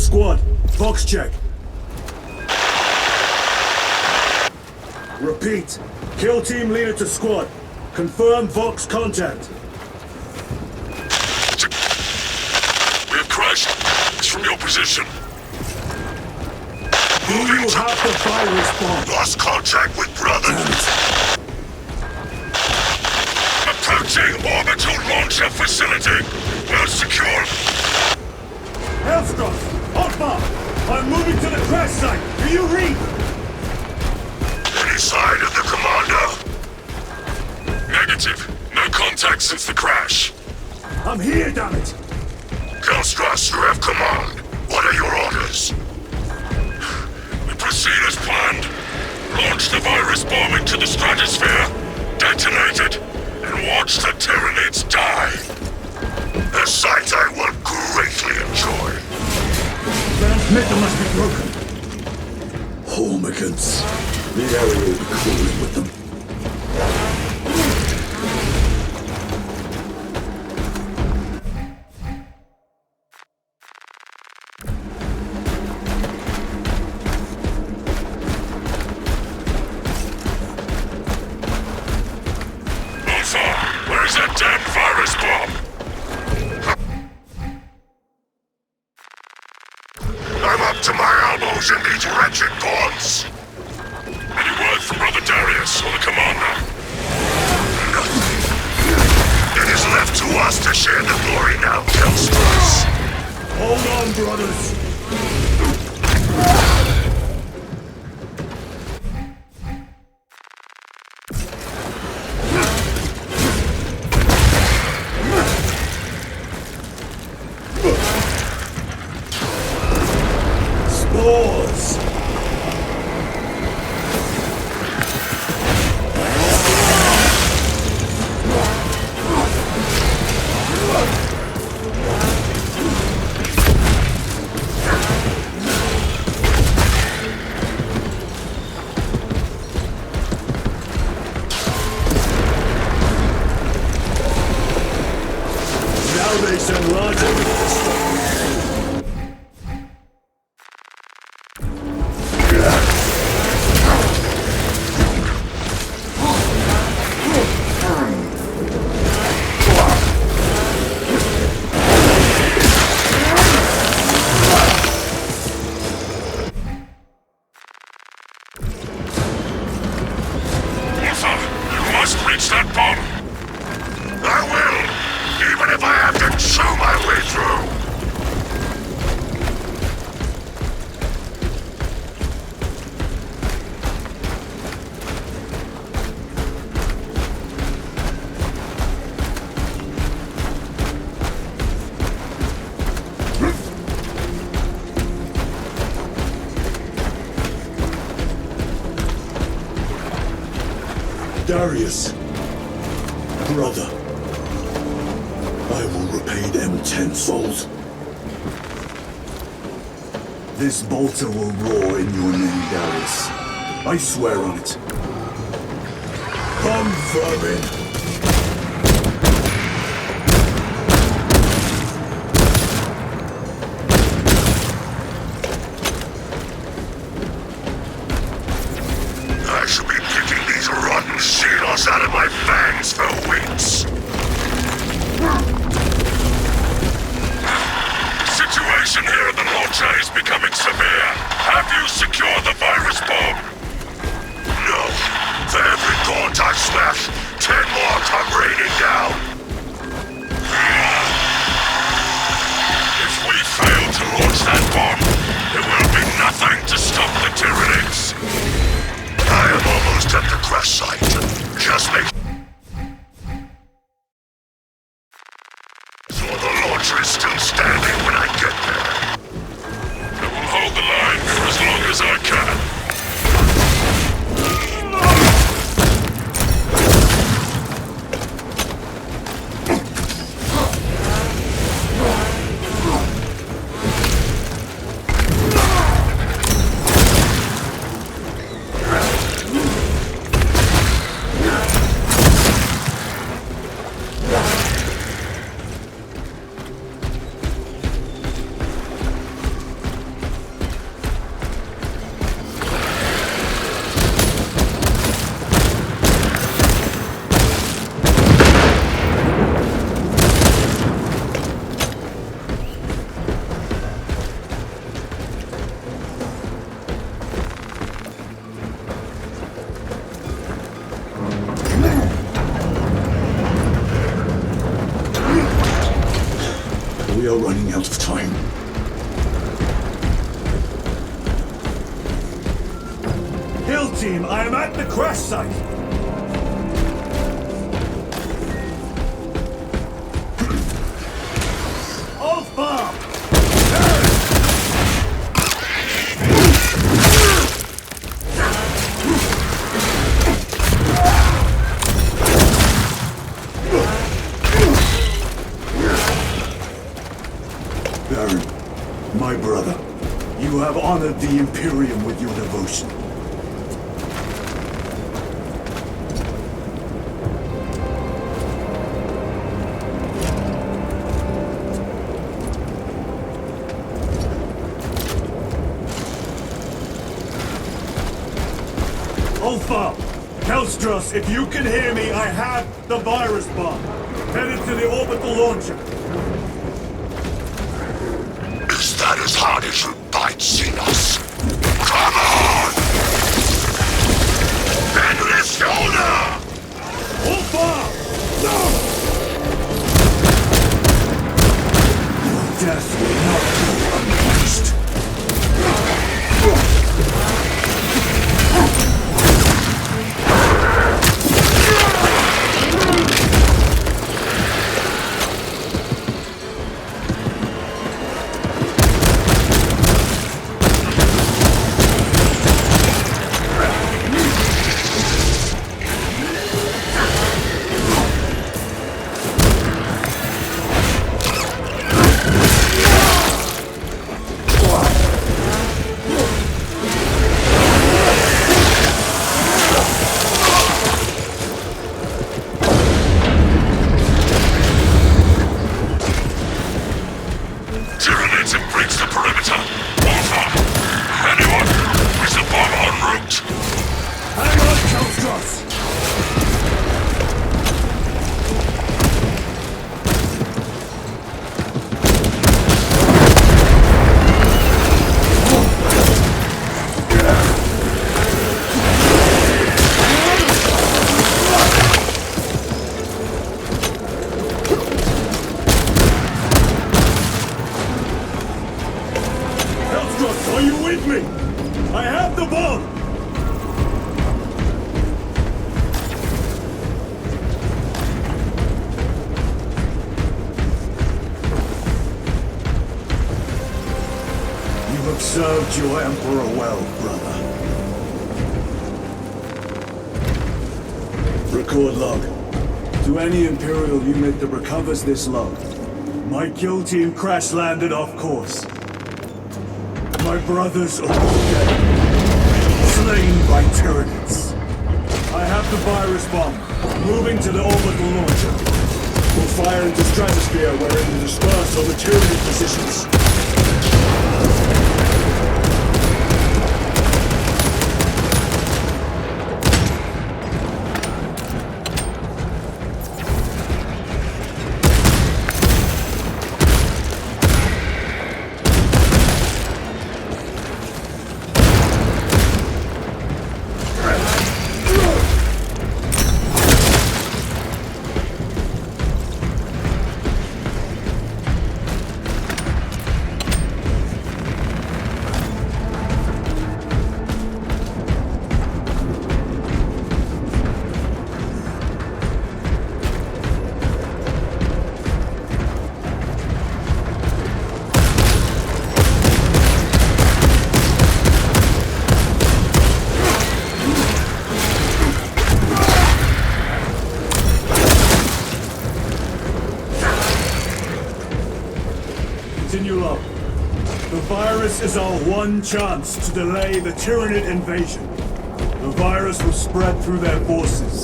squad. Box check. Repeat. Kill team leader to squad. Confirm Vox contact. We have crashed. It's from your position. Do you have the virus bomb? Lost contact with brothers. Approaching orbital launcher facility. Well secured. Hailstorm! Hotbar! I'm moving to the crash site! Do you read? Any sign of the commander? Negative. No contact since the crash. I'm here, damn it! Kelstras, you have command. What are your orders? We proceed as planned. Launch the virus bomb into the stratosphere. Detonate it. And watch the Tyranids die. A sight I will greatly enjoy. Transmitter must be broken. Homicans. The area will be cooling with them. Alpha, where's that damn virus bomb? I'm up to my elbows in these wretched bombs. Any word from Brother Darius or the commander? Nothing. It is left to us to share the glory now, Kelstras. Hold on, brothers! Spores! Now they send large Alpha, you must reach that bomb. I will, even if I have to chew my way through. Darius, brother, I will repay them tenfold. This bolter will roar in your name, Darius. I swear on it. Come, vermin! I shall be picking these rotten Xenos out of my fangs for weeks. Situation here at the launcher is becoming severe. Have you secured the virus bomb? No. For every gaunt I smash, 10 more come raining down. If we fail to launch that bomb, there will be nothing to stop the Tyranids. I am almost at the crash site. Just make sure the launcher is still standing when I get there. I will hold the line for as long as I can. We are running out of time. Hill team, I am at the crash site. Off farm! Baron, my brother, you have honored the Imperium with your devotion. Alpha! Kelstros, if you can hear me, I have the virus bomb. Headed to the orbital launcher. Is that as hard as you bite, Xenos? Come on! Endless shoulder! Alpha! No! Your death will not go unpunished. Served your Emperor well, brother. Record log. To any Imperial unit that recovers this log, my kill team crash-landed off course. My brothers are all dead. Slain by Tyranids. I have the virus bomb. Moving to the orbital launcher. We'll fire into stratosphere wherein to disperse over Tyranid positions. This is our one chance to delay the Tyranid invasion. The virus will spread through their forces.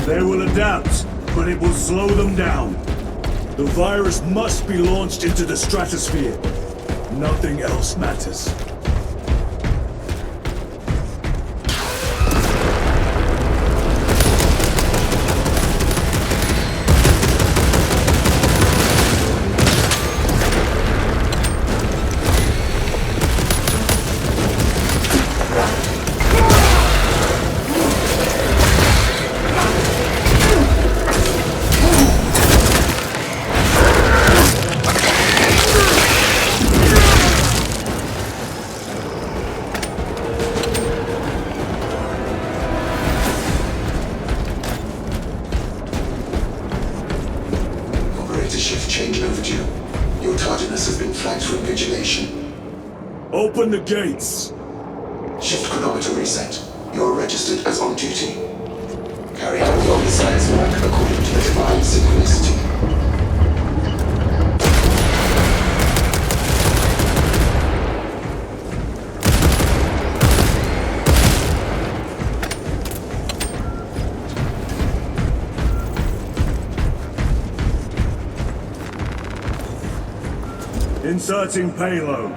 They will adapt, but it will slow them down. The virus must be launched into the stratosphere. Nothing else matters. change overdue. Your tardiness has been flagged for invigilation. Open the gates! Shift chronometer reset. You are registered as on duty. Carry out the omniscience work according to the divine synchronicity. Inserting payload.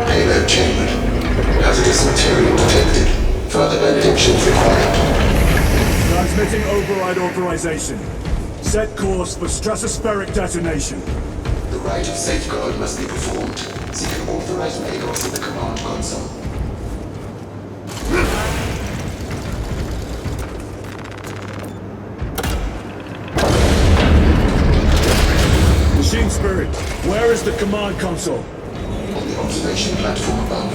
Payload chambered. Hazardous material detected. Further benedictions required. Transmitting override authorization. Set course for stratospheric detonation. The rite of safeguard must be performed. Seek an authorized Magos in the command console. Machine Spirit, where is the command console? On the observation platform above.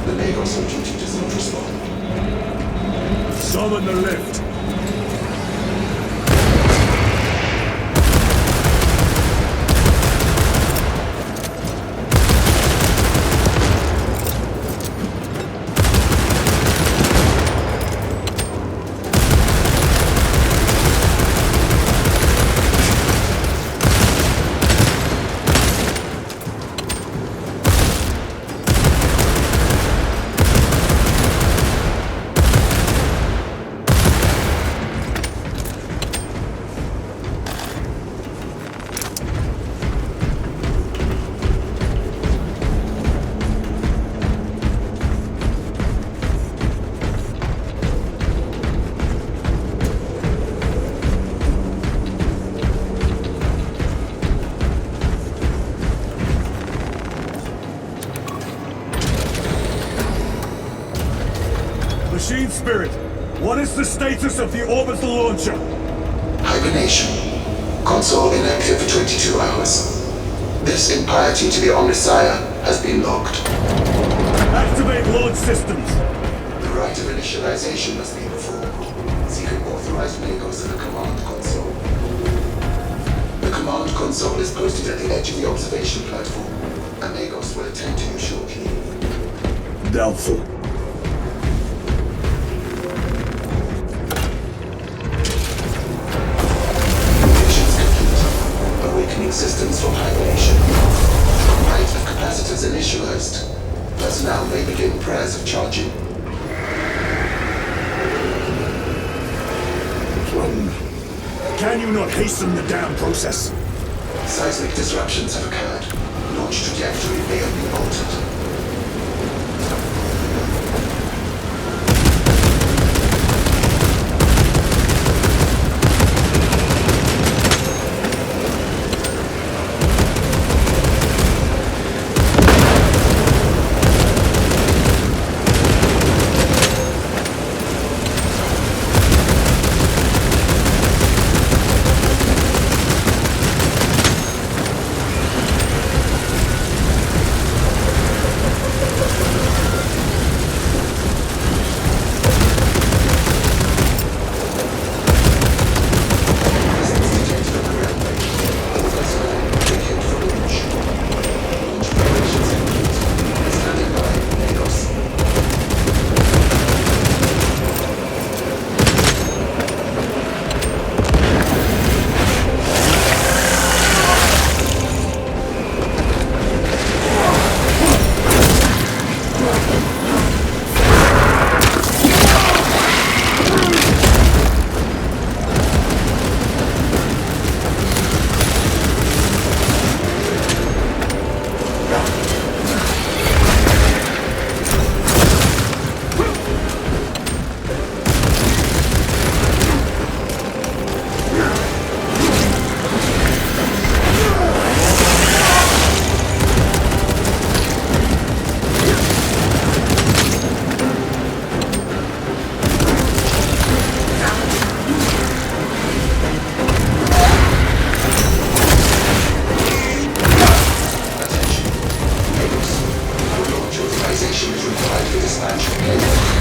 The Magos on duty does not respond. Summon the lift. Machine Spirit, what is the status of the orbital launcher? Hibernation. Console inactive for 22 hours. This impiety to the Omniscire has been logged. Activate launch systems. The rite of initialization must be performed. Seek an authorized Magos in the command console. The command console is posted at the edge of the observation platform. A Magos will attend to you shortly. Doubtful. Awakening systems from hibernation. Rite of capacitors initialized. Personnel may begin prayers of charging. Can you not hasten the damn process? Seismic disruptions have occurred. Launch trajectory may have been altered. expansion playbook.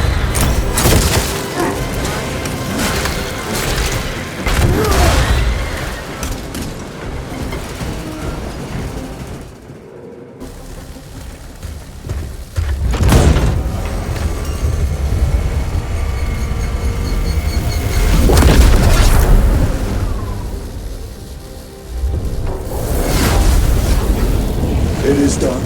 It is done.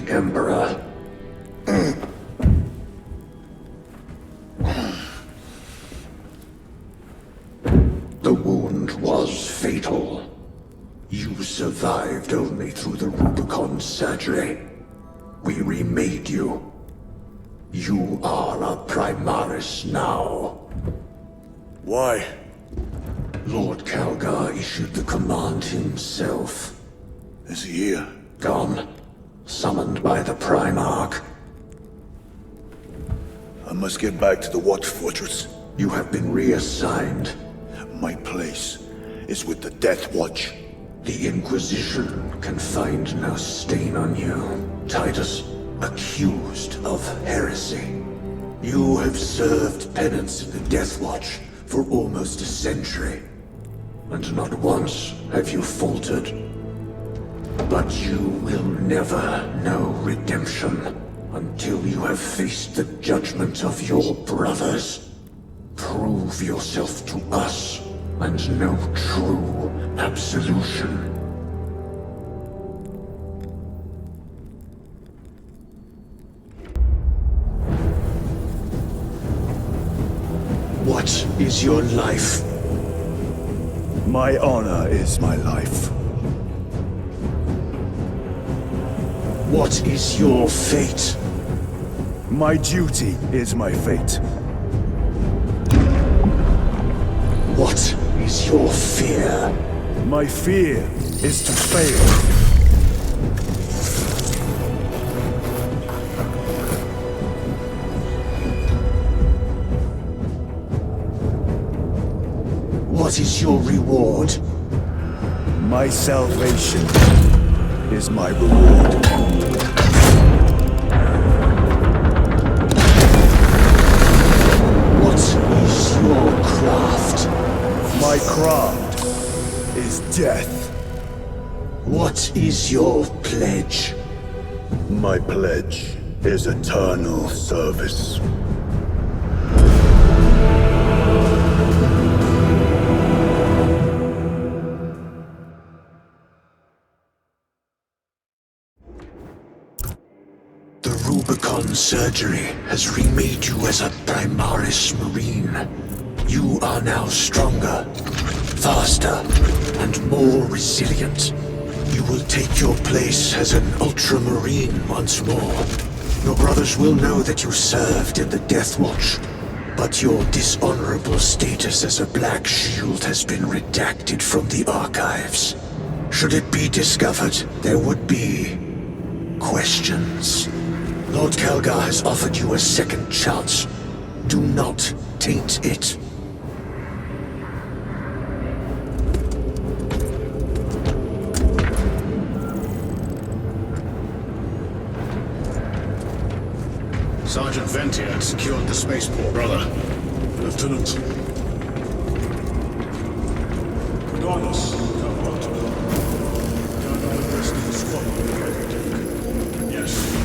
Emperor. The wound was fatal. You survived only through the Rubicon surgery. We remade you. You are a Primaris now. Why? Lord Calgar issued the command himself. Is he here? Gone. Summoned by the Primarch. I must get back to the Watch Fortress. You have been reassigned. My place is with the Death Watch. The Inquisition can find no stain on you, Titus, accused of heresy. You have served penance in the Death Watch for almost a century, and not once have you faltered. But you will never know redemption until you have faced the judgment of your brothers. Prove yourself to us, and know true absolution. What is your life? My honor is my life. What is your fate? My duty is my fate. What is your fear? My fear is to fail. What is your reward? My salvation is my reward. What is your craft? My craft is death. What is your pledge? My pledge is eternal service. The Rubicon surgery has remade you as a Primaris Marine. You are now stronger, faster, and more resilient. You will take your place as an Ultramarine once more. Your brothers will know that you served in the Death Watch, but your dishonorable status as a Black Shield has been redacted from the archives. Should it be discovered, there would be questions. Lord Calgar has offered you a second chance. Do not taint it. Sergeant Ventia had secured the spaceport, brother. Lieutenant. Regardless, Yes.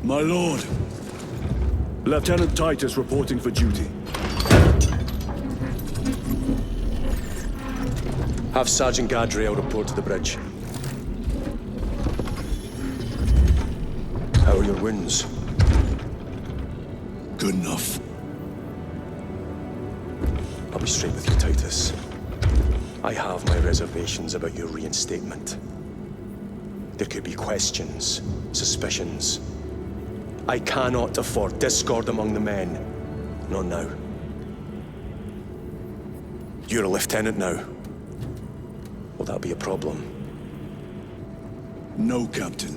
My lord. Lieutenant Titus reporting for duty. Have Sergeant Gadriel report to the bridge. How are your wounds? Good enough. I'll be straight with you, Titus. I have my reservations about your reinstatement. There could be questions, suspicions. I cannot afford discord among the men. Not now. You're a lieutenant now. Will that be a problem? No, Captain.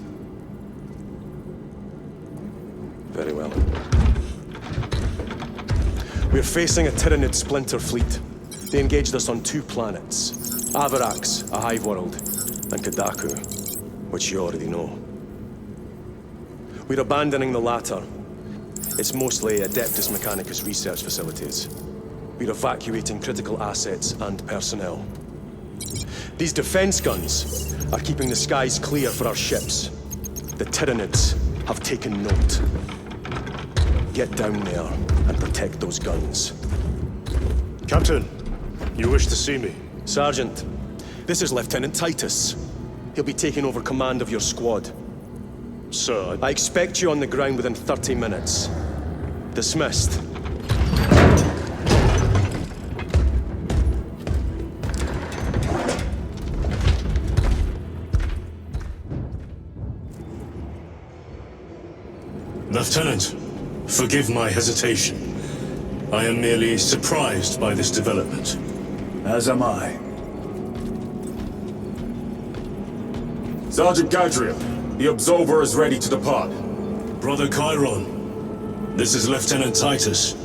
Very well. We're facing a Tyranid splinter fleet. They engaged us on 2 planets. Avarax, a hive world, and Kadaku, which you already know. We're abandoning the latter. It's mostly Adeptus Mechanicus research facilities. We're evacuating critical assets and personnel. These defense guns are keeping the skies clear for our ships. The Tyranids have taken note. Get down there and protect those guns. Captain, you wish to see me? Sergeant, this is Lieutenant Titus. He'll be taking over command of your squad. Sir, I expect you on the ground within 30 minutes. Dismissed. Lieutenant, forgive my hesitation. I am merely surprised by this development. As am I. Sergeant Gadriel, the Absolver is ready to depart. Brother Chiron, this is Lieutenant Titus.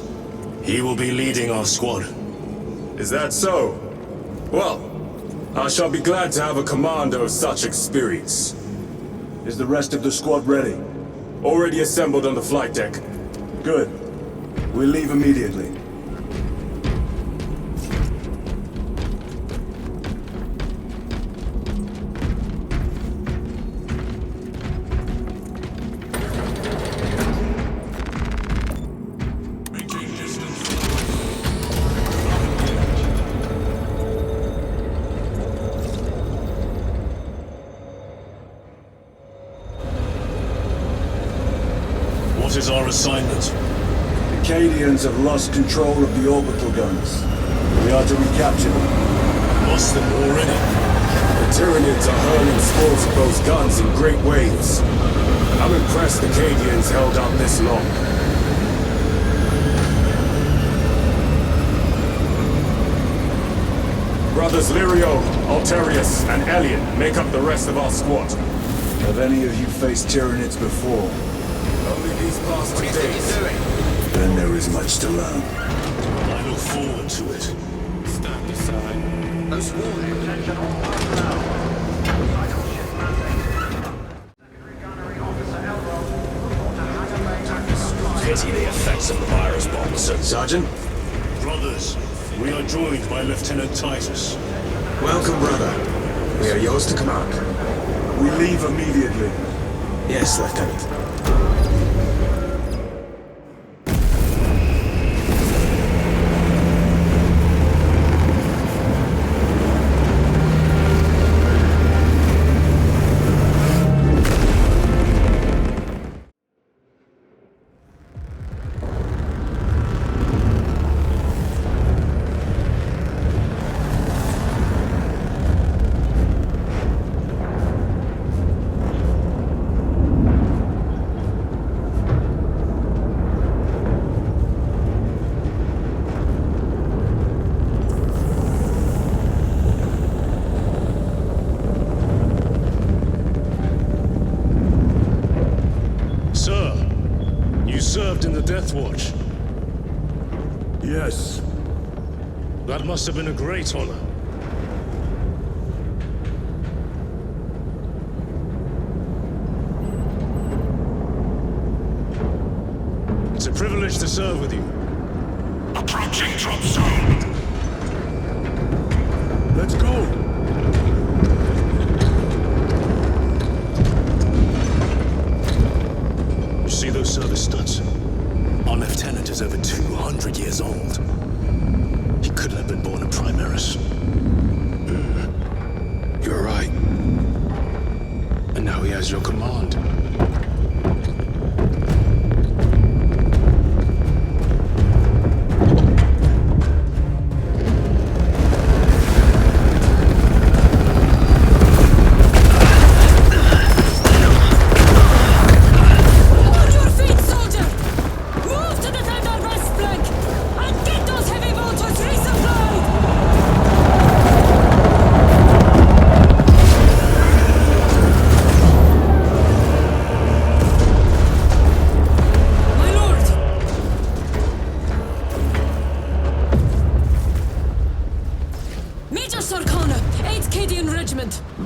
He will be leading our squad. Is that so? Well, I shall be glad to have a commander of such experience. Is the rest of the squad ready? Already assembled on the flight deck. Good. We'll leave immediately. What is our assignment? The Cadians have lost control of the orbital guns. We are to recapture them. Lost them already? The Tyranids are hurling spores of those guns in great waves. I'm impressed the Cadians held out this long. Brothers Lirio, Alterius, and Elian make up the rest of our squad. Have any of you faced Tyranids before? Only these past 2 days. Then there is much to learn. I look forward to it. Stand aside. Those warheads. Attention all personnel. Cycle ship mandate. Secondary gunnery officer Elrow. Report to hangar bay tactical. Pity the effects of the virus bomb, sir. Sergeant? Brothers, we are joined by Lieutenant Titus. Welcome, brother. We are yours to command. We leave immediately. Yes, Lieutenant. In the Death Watch. Yes. That must have been a great honor. It's a privilege to serve with you. Approaching drop zone. Let's go! You see those service studs? Our lieutenant is over 200 years old. He couldn't have been born a Primaris. You're right. And now he has your command.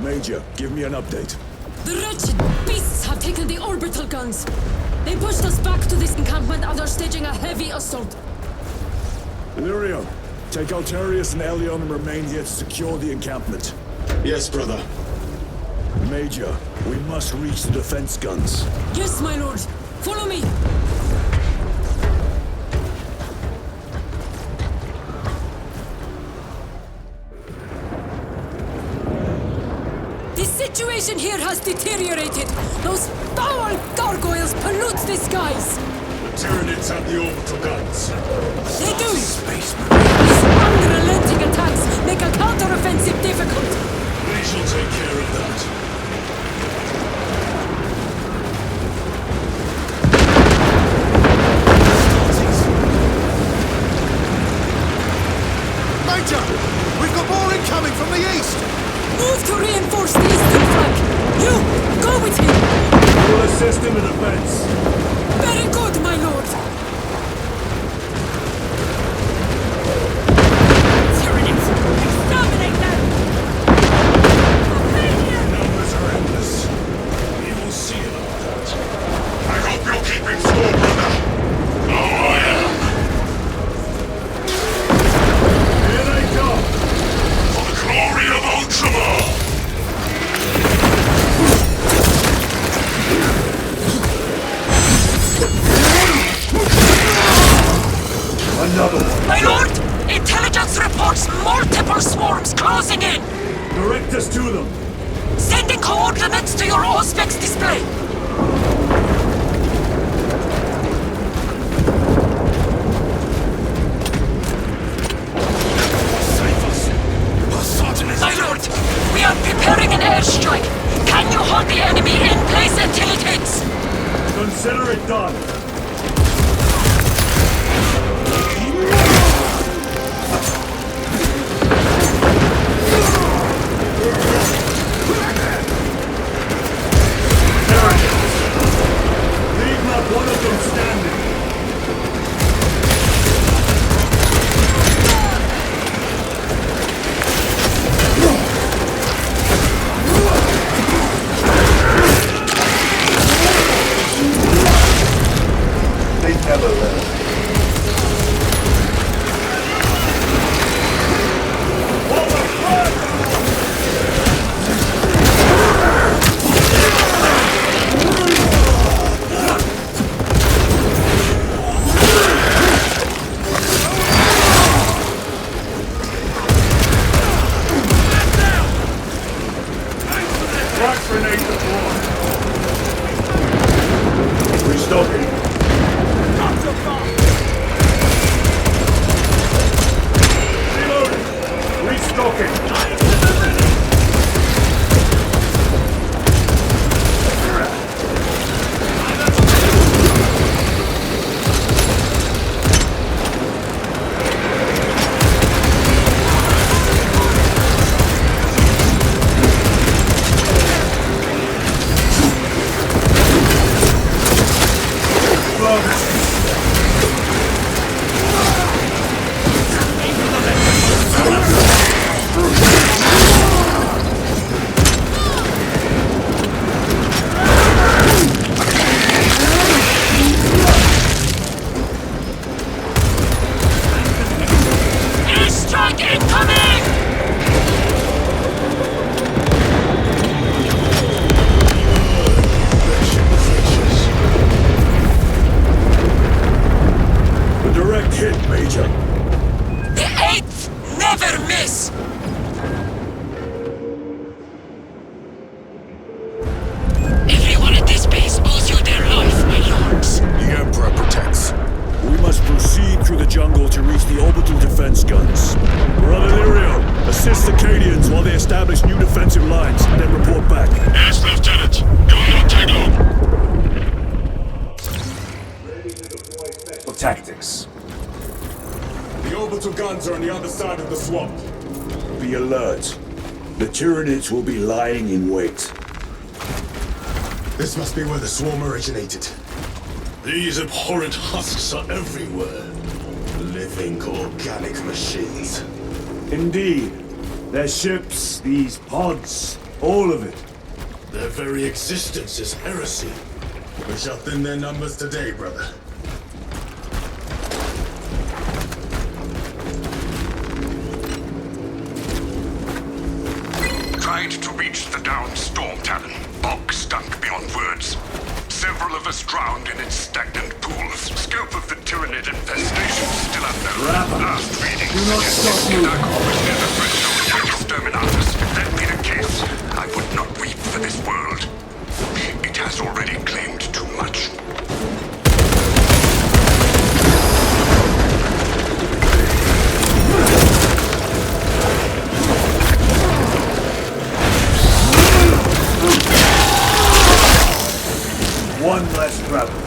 Major, give me an update. The wretched beasts have taken the orbital guns. They pushed us back to this encampment and are staging a heavy assault. Illyrio, take Altarius and Elion and remain here to secure the encampment. Yes, brother. Major, we must reach the defense guns. Yes, my lord. Follow me. The situation here has deteriorated. Those foul gargoyles pollute the skies. The Tyranids have the orbital guns. They do. These unrelenting attacks make a counter-offensive difficult. We shall take care of that. Major! We've got more incoming from the east! Move to reinforce the eastern flank! You, go with him! We'll assist in the defense. Very good, my lord! Tyranids! Exterminate them! Numbers are endless. We will see about that. I hope you're keeping score, brother. Oh, I am. Here they come! For the glory of Ultragear! Another one. My lord! Intelligence reports multiple swarms closing in! Direct us to them. Sending coordinates to your Auspex display! Save us. Our sergeant is... My lord! We are preparing an airstrike! Can you hold the enemy in place until it hits? Consider it done. Leave not one of them standing. They never learn. Tactics. The orbital guns are on the other side of the swamp. Be alert. The Tyranids will be lying in wait. This must be where the swarm originated. These abhorrent husks are everywhere. Living organic machines. Indeed. Their ships, these pods, All of it. Their very existence is heresy. We shall thin their numbers today, brother. Tried to reach the downed storm talon. Bog stunk beyond words. Several of us drowned in its stagnant pools. Scope of the Tyrannid infestation still unknown. Last reading Do not stop moving. near the threshold of exterminatus. If that be the case, I would not weep for this world. It has already claimed too much. One less traveler.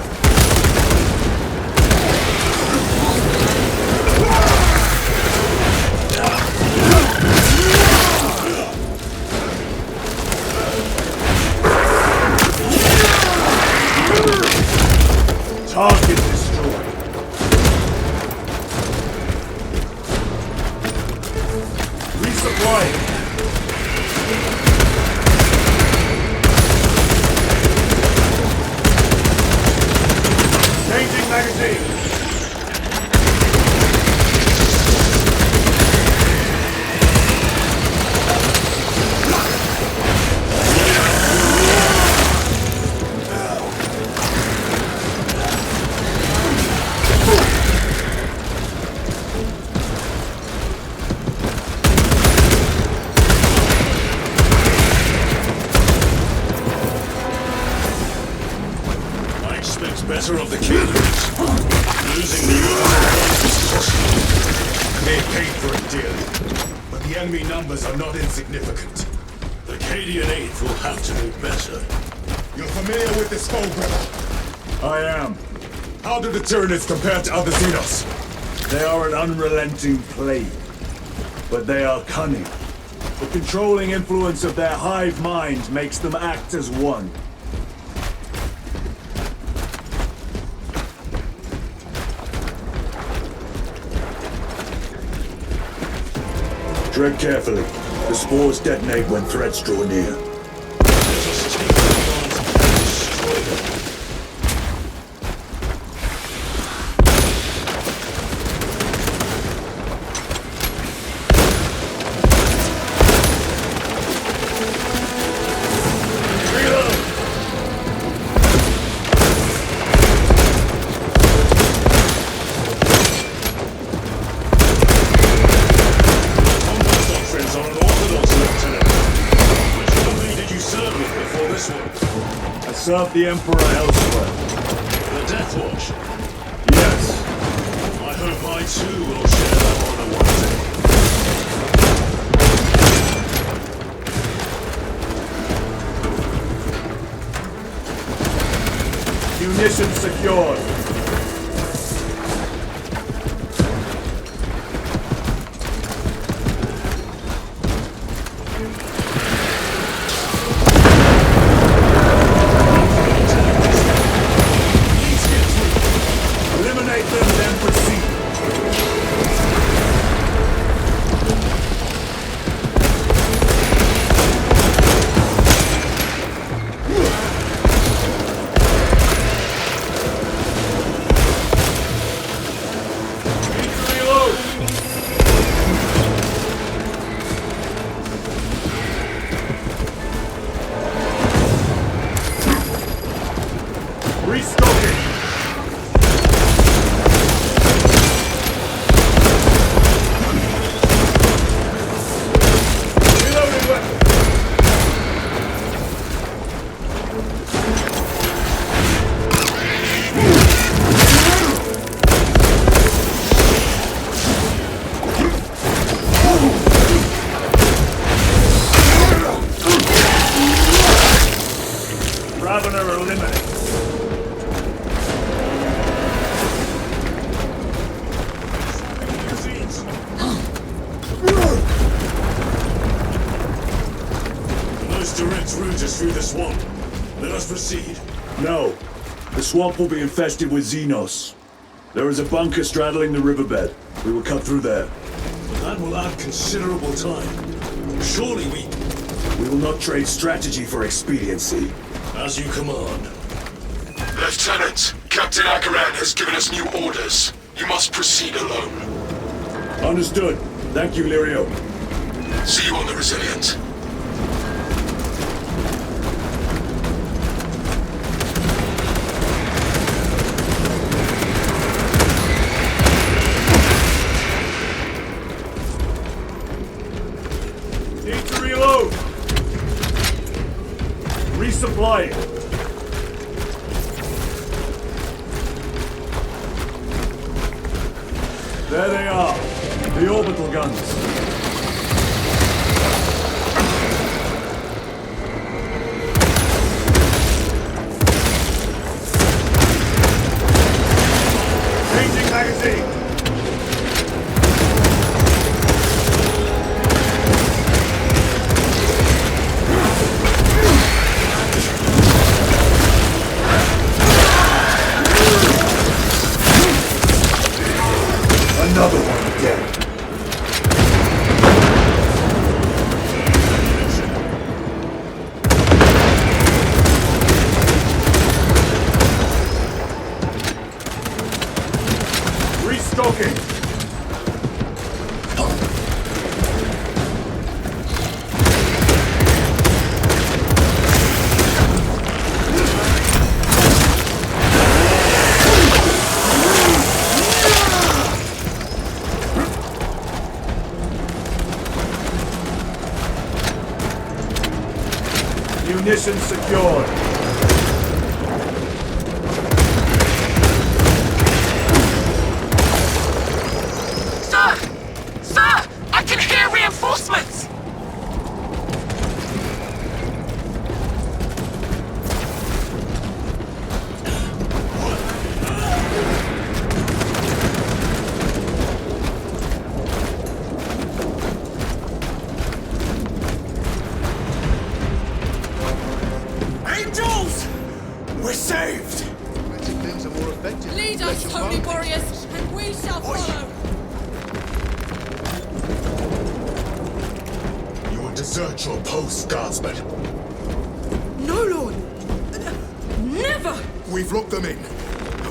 Target destroyed. Resupplying. Changing magazine. Better of the Cadians. Losing the Earth is costly. They paid for it dearly. But the enemy numbers are not insignificant. The Cadian 8th will have to do better. You're familiar with this foe, brother? I am. How do the Tyranids compare to other Xenos? They are an unrelenting plague. But they are cunning. The controlling influence of their hive mind makes them act as one. Tread carefully. The spores detonate when threats draw near. Served the Emperor elsewhere. The Death Watch? Yes. I hope I too will share that honor one day. Munitions secured. Through the swamp. Let us proceed. No. The swamp will be infested with Xenos. There is a bunker straddling the riverbed. We will cut through there. But that will add considerable time. Surely we... We will not trade strategy for expediency. As you command. Lieutenant, Captain Akaran has given us new orders. You must proceed alone. Understood. Thank you, Lirio. See you on the Resilient. Need to reload. Resupplying. There they are. The orbital guns. Changing magazine. Another one dead. Restocking. Munitions secured. Sir! Sir! I can hear reinforcements! Angels! We're saved! Magic things are more effective. Lead us, holy warriors, and we shall follow. You will desert your post, guardsmen. No, Lord. Never! We've locked them in.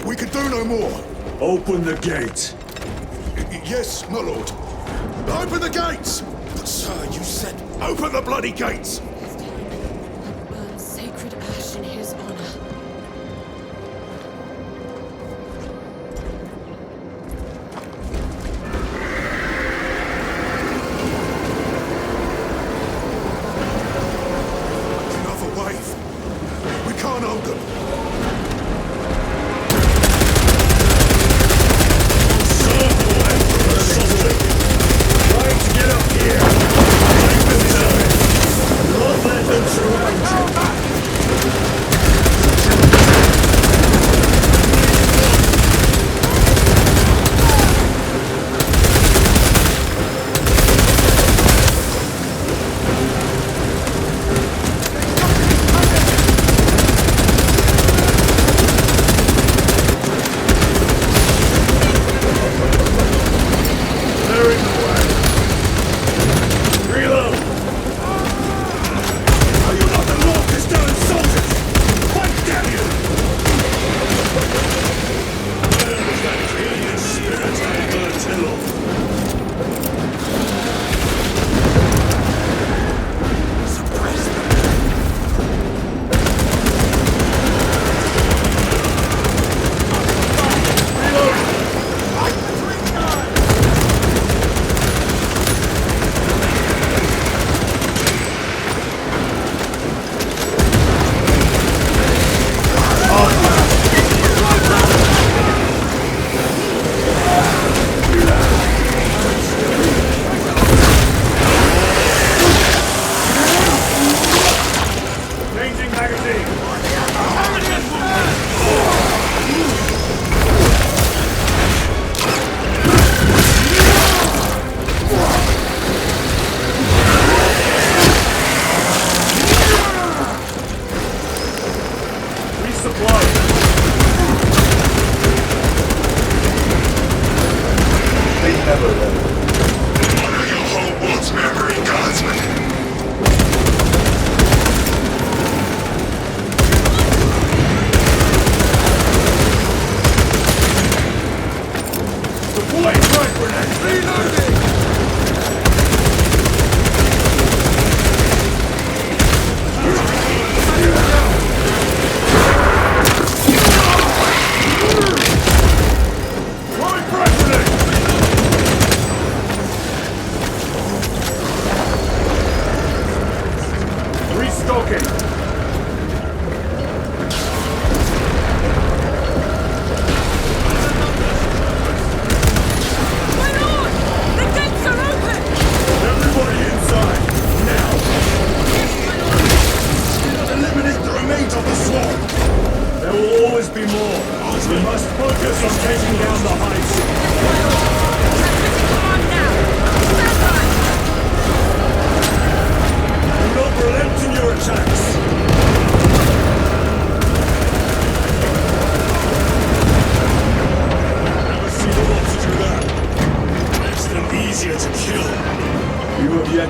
We can do no more. Open the gate. Yes, my lord. Open the gates! But sir, you said open the bloody gates! Burn sacred ash in his honor. Another wave. We can't hold them. Trying to get up here. Take the service.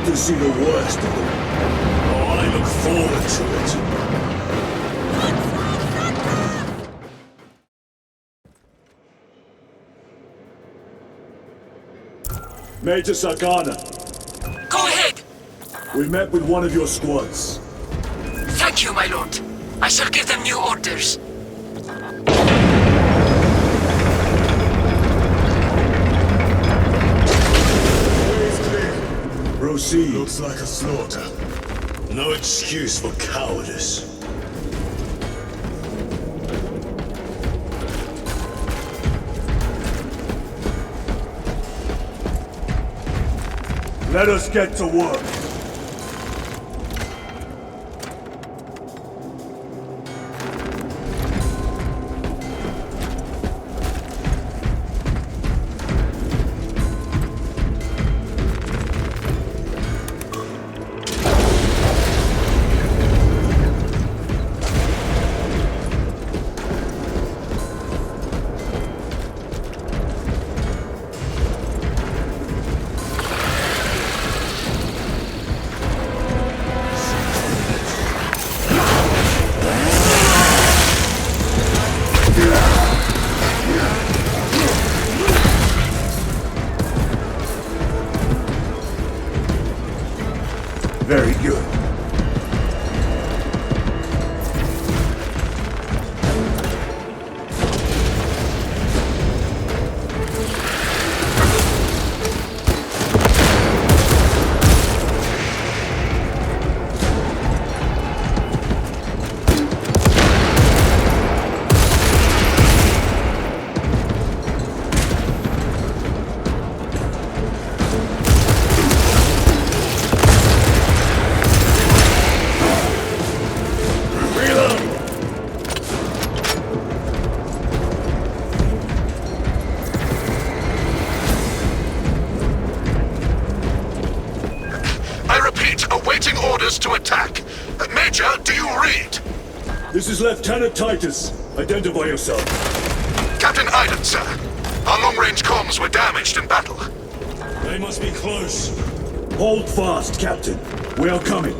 To see the worst of them. Oh, I look forward to it. Major Sakana. Go ahead. We met with one of your squads. Thank you, my lord. I shall give them new orders. Proceed. Looks like a slaughter. No excuse for cowardice. Let us get to work. Very good. To attack. Major, do you read? This is Lieutenant Titus. Identify yourself. Captain Iden, sir. Our long-range comms were damaged in battle. They must be close. Hold fast, Captain. We are coming.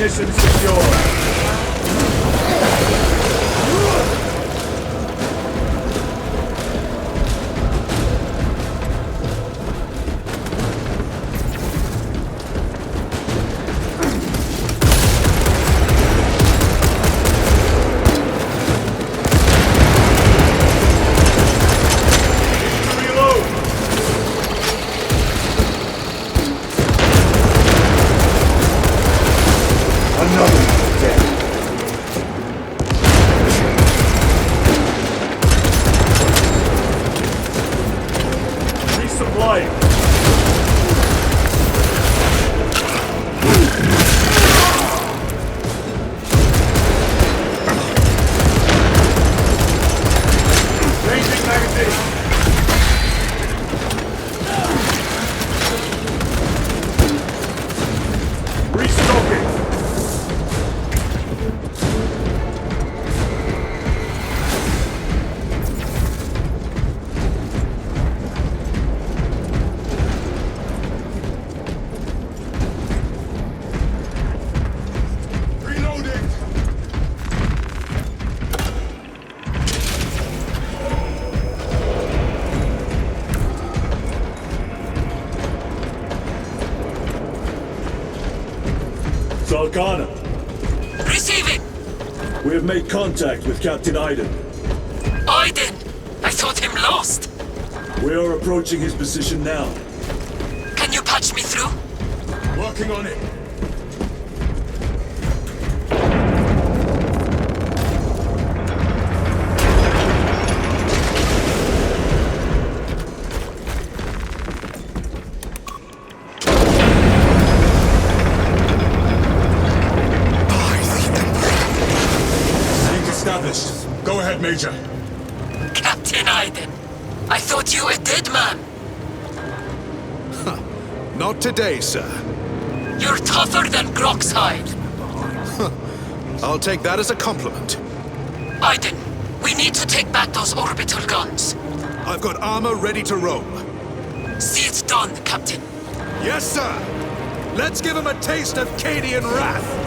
Munitions secure. Salgana. Receiving! We have made contact with Captain Iden. Iden? I thought him lost. We are approaching his position now. Can you patch me through? Working on it. Go ahead, Major. Captain Iden, I thought you a dead man. Not today, sir. You're tougher than Grok's hide. I'll take that as a compliment. Iden, we need to take back those orbital guns. I've got armor ready to roll. See it done, Captain. Yes, sir. Let's give him a taste of Cadian wrath.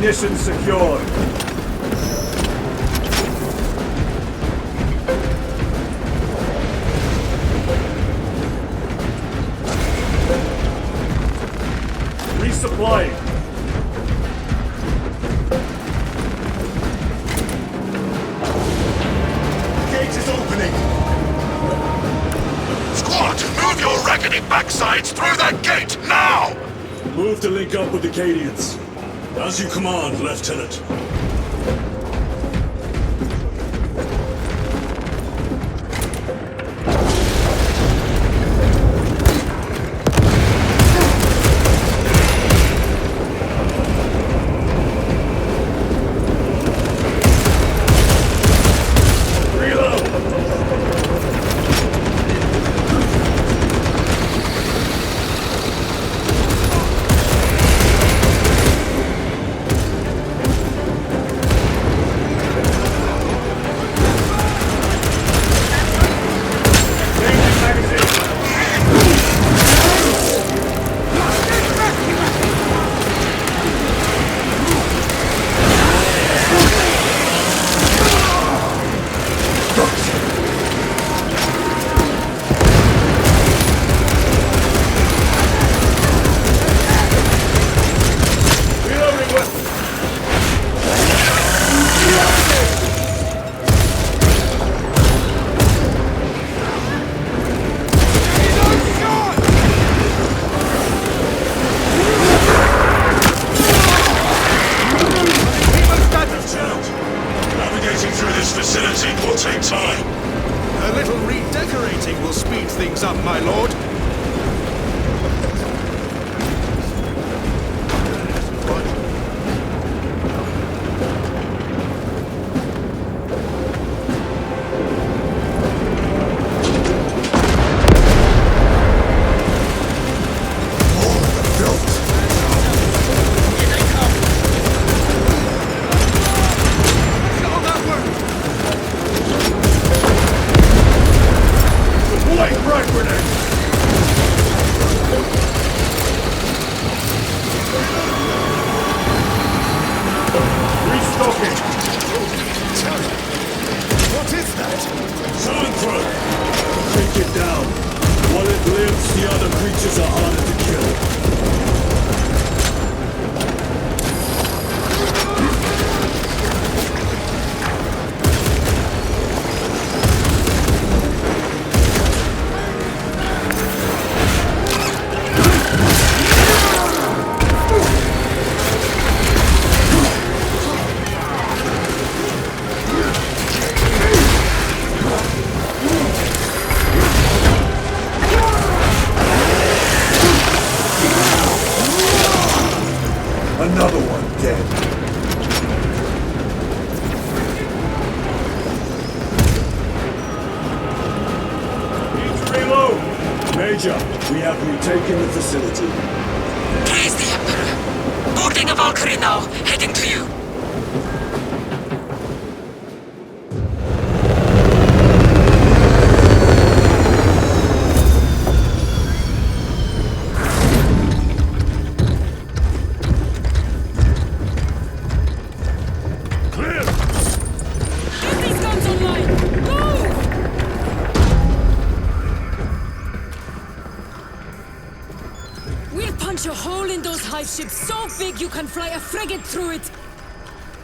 Munitions secured. Resupplying. backsides through that gate, now! Move to link up with the Cadians. As you command, Lieutenant. We have retaken the facility. Praise the Emperor. Boarding a Valkyrie now, heading to you. Ships so big you can fly a frigate through it!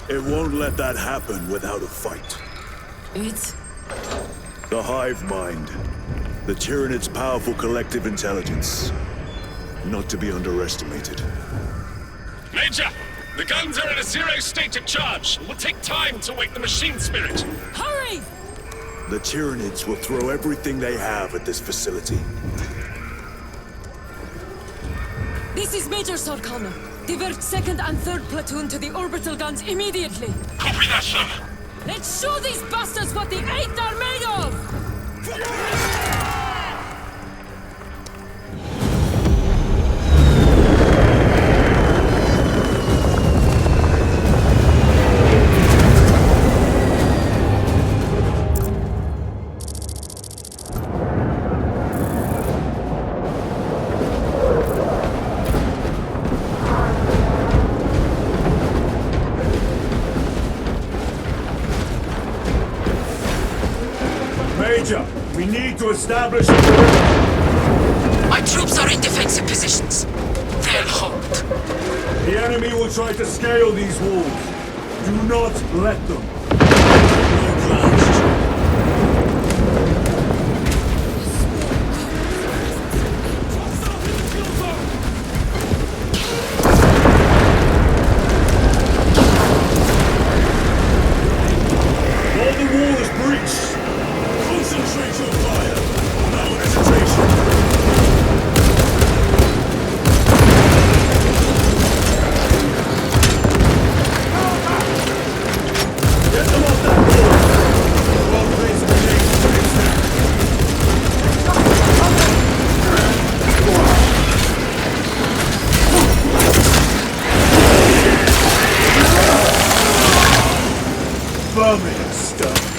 It won't let that happen without a fight. It's... The hive mind. The Tyranid's powerful collective intelligence. Not to be underestimated. Major! The guns are in a zero state of charge. It will take time to wake the machine spirit. Hurry! The Tyranids will throw everything they have at this facility. This is Major Sarkana. Divert 2nd and 3rd platoon to the orbital guns immediately. Copy that, sir. Let's show these bastards what the 8th are made of! We need to establish a... My troops are in defensive positions. They'll hold. The enemy will try to scale these walls. Do not let them. vermin stuff.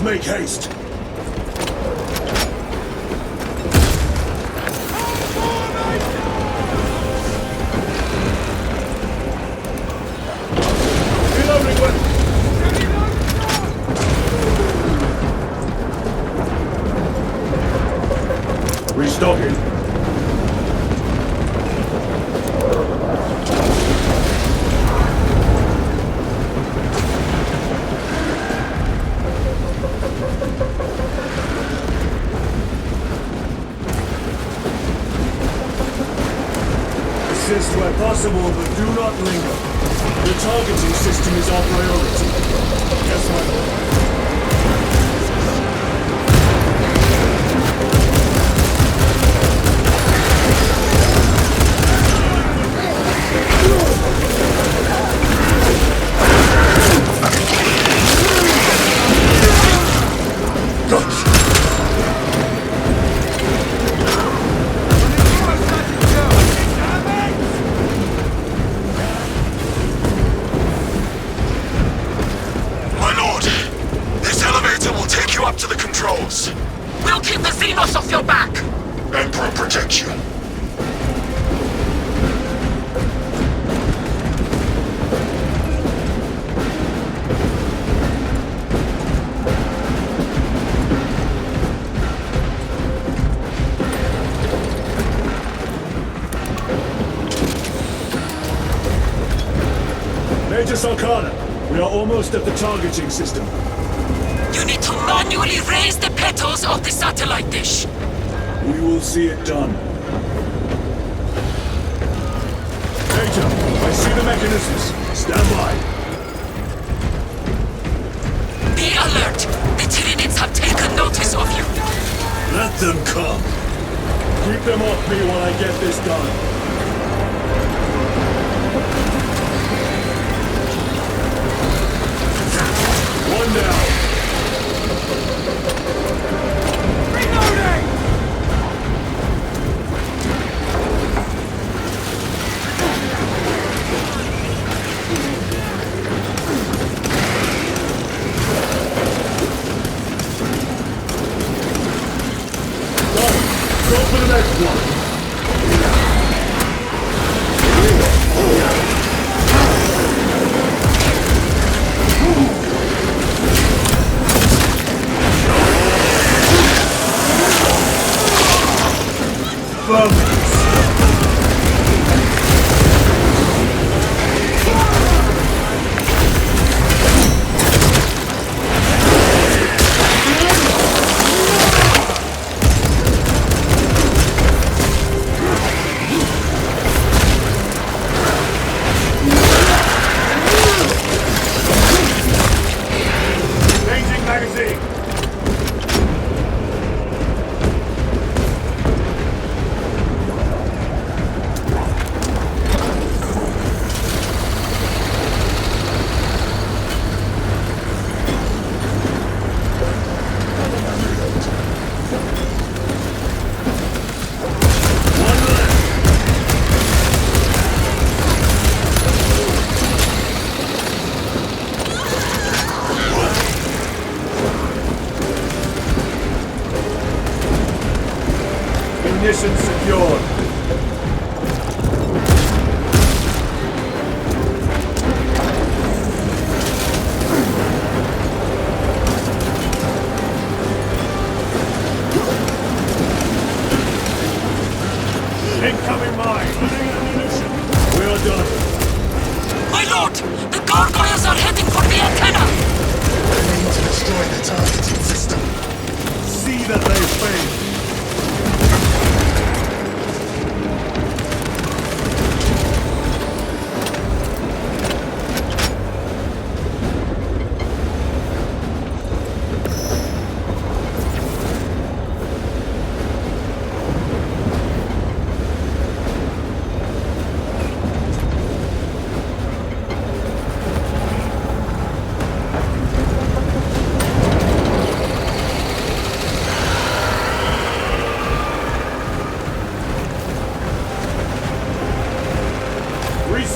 Make haste! Reloading weapon! Restocking. Assist where possible, but do not linger. The targeting system is our priority. Yes, my lord. We'll keep the Xenos off your back! Emperor protect you. Major Sarkana, we are almost at the targeting system. You need to manually raise the petals of the satellite dish. We will see it done. Major, I see the mechanisms. Stand by. Be alert! The Tyranids have taken notice of you. Let them come. Keep them off me while I get this done. One down. Go for the next one.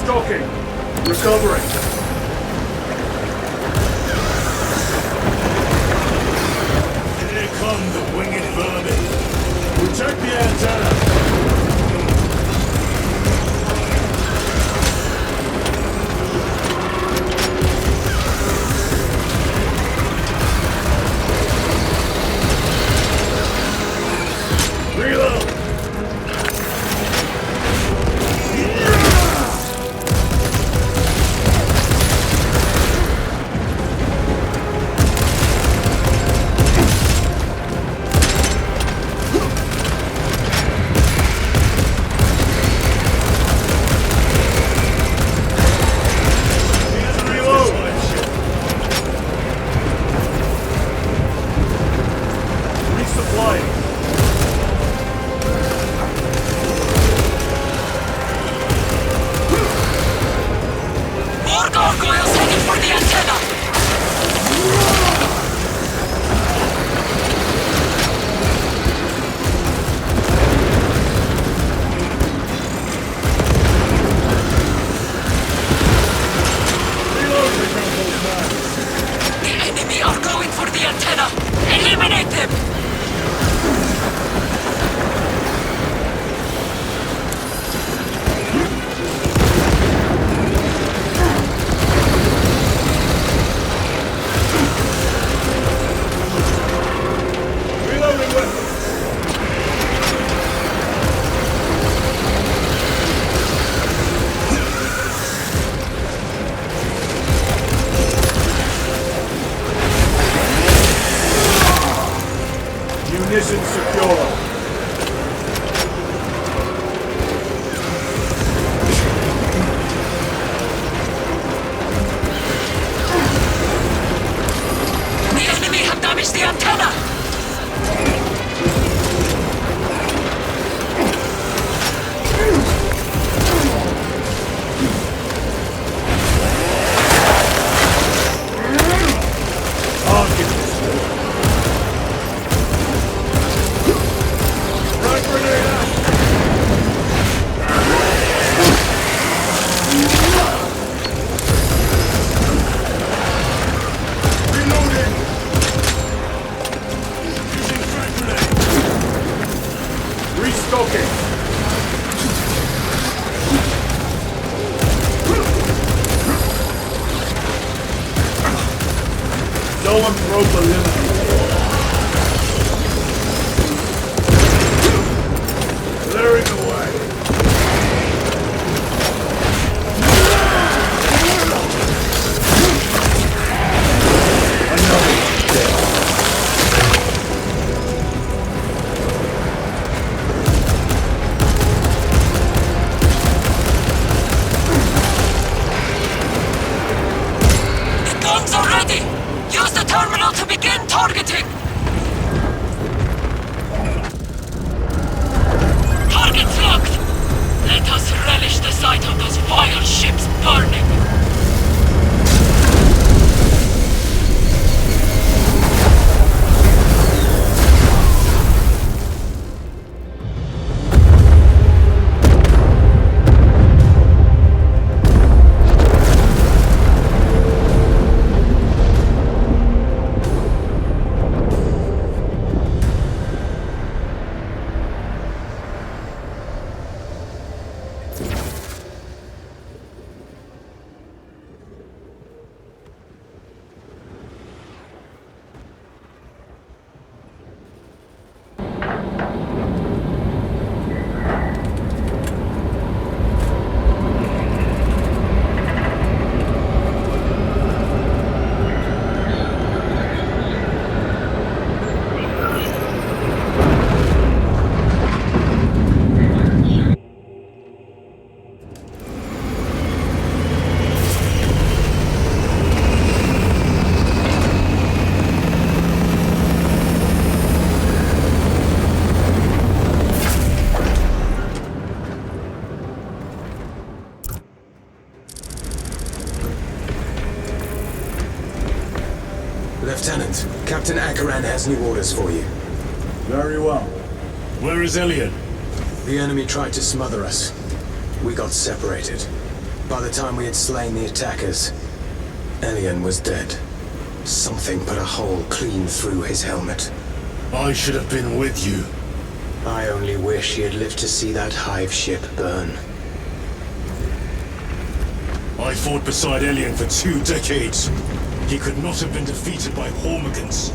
Restocking. Recovering. Here come the winged vermin. Protect the antenna. Reload. Munitions secure. The enemy have damaged the antenna! Lieutenant, Captain Akaran has new orders for you. Very well. Where is Lian? The enemy tried to smother us. We got separated. By the time we had slain the attackers, Lian was dead. Something put a hole clean through his helmet. I should have been with you. I only wish he had lived to see that hive ship burn. I fought beside Lian for 2 decades. He could not have been defeated by Hormigons.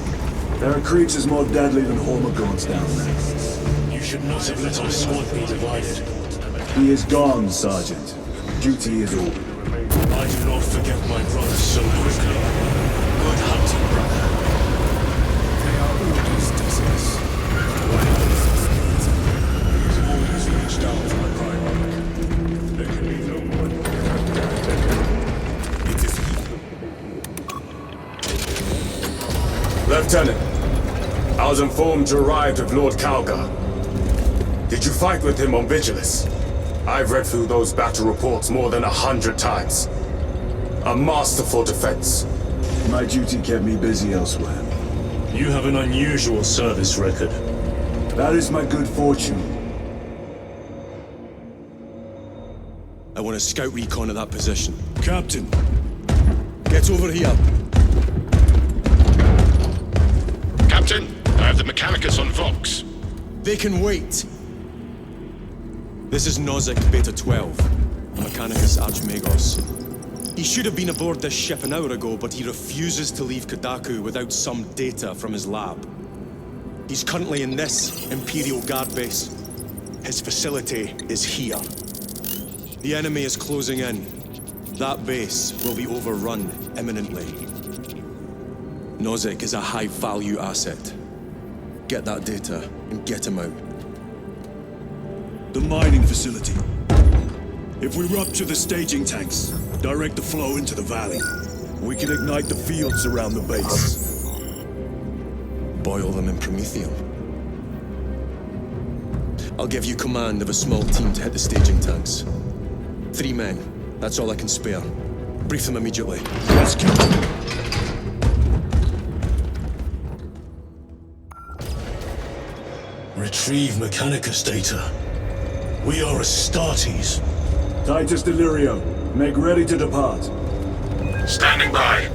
There are creatures more deadly than Hormigons down there. You should not have let our squad be divided. He is gone, Sergeant. Duty is over. I do not forget my brother so quickly. Good hunting, brother. They are orders, Decimus. He's always reached out for my Kryonaut. There can be no more. It is he. Lieutenant, I was informed you arrived with Lord Calgar. Did you fight with him on Vigilus? I've read through those battle reports more than 100 times. A masterful defense. My duty kept me busy elsewhere. You have an unusual service record. That is my good fortune. I want a scout recon at that position. Captain, Get over here. Captain, I have the Mechanicus on Vox. They can wait. This is Nozick Beta 12, a Mechanicus Archmagos. He should have been aboard this ship an hour ago, but he refuses to leave Kodaku without some data from his lab. He's currently in this Imperial Guard base. His facility is here. The enemy is closing in. That base will be overrun imminently. Nozick is a high-value asset. Get that data and get him out. the mining facility. If we rupture the staging tanks, direct the flow into the valley, we can ignite the fields around the base. Boil them in promethium. I'll give you command of a small team to hit the staging tanks. 3 men, that's all I can spare. Brief them immediately. Yes, Captain. Retrieve Mechanicus data. We are Astartes. Titus Delirio, make ready to depart. Standing by.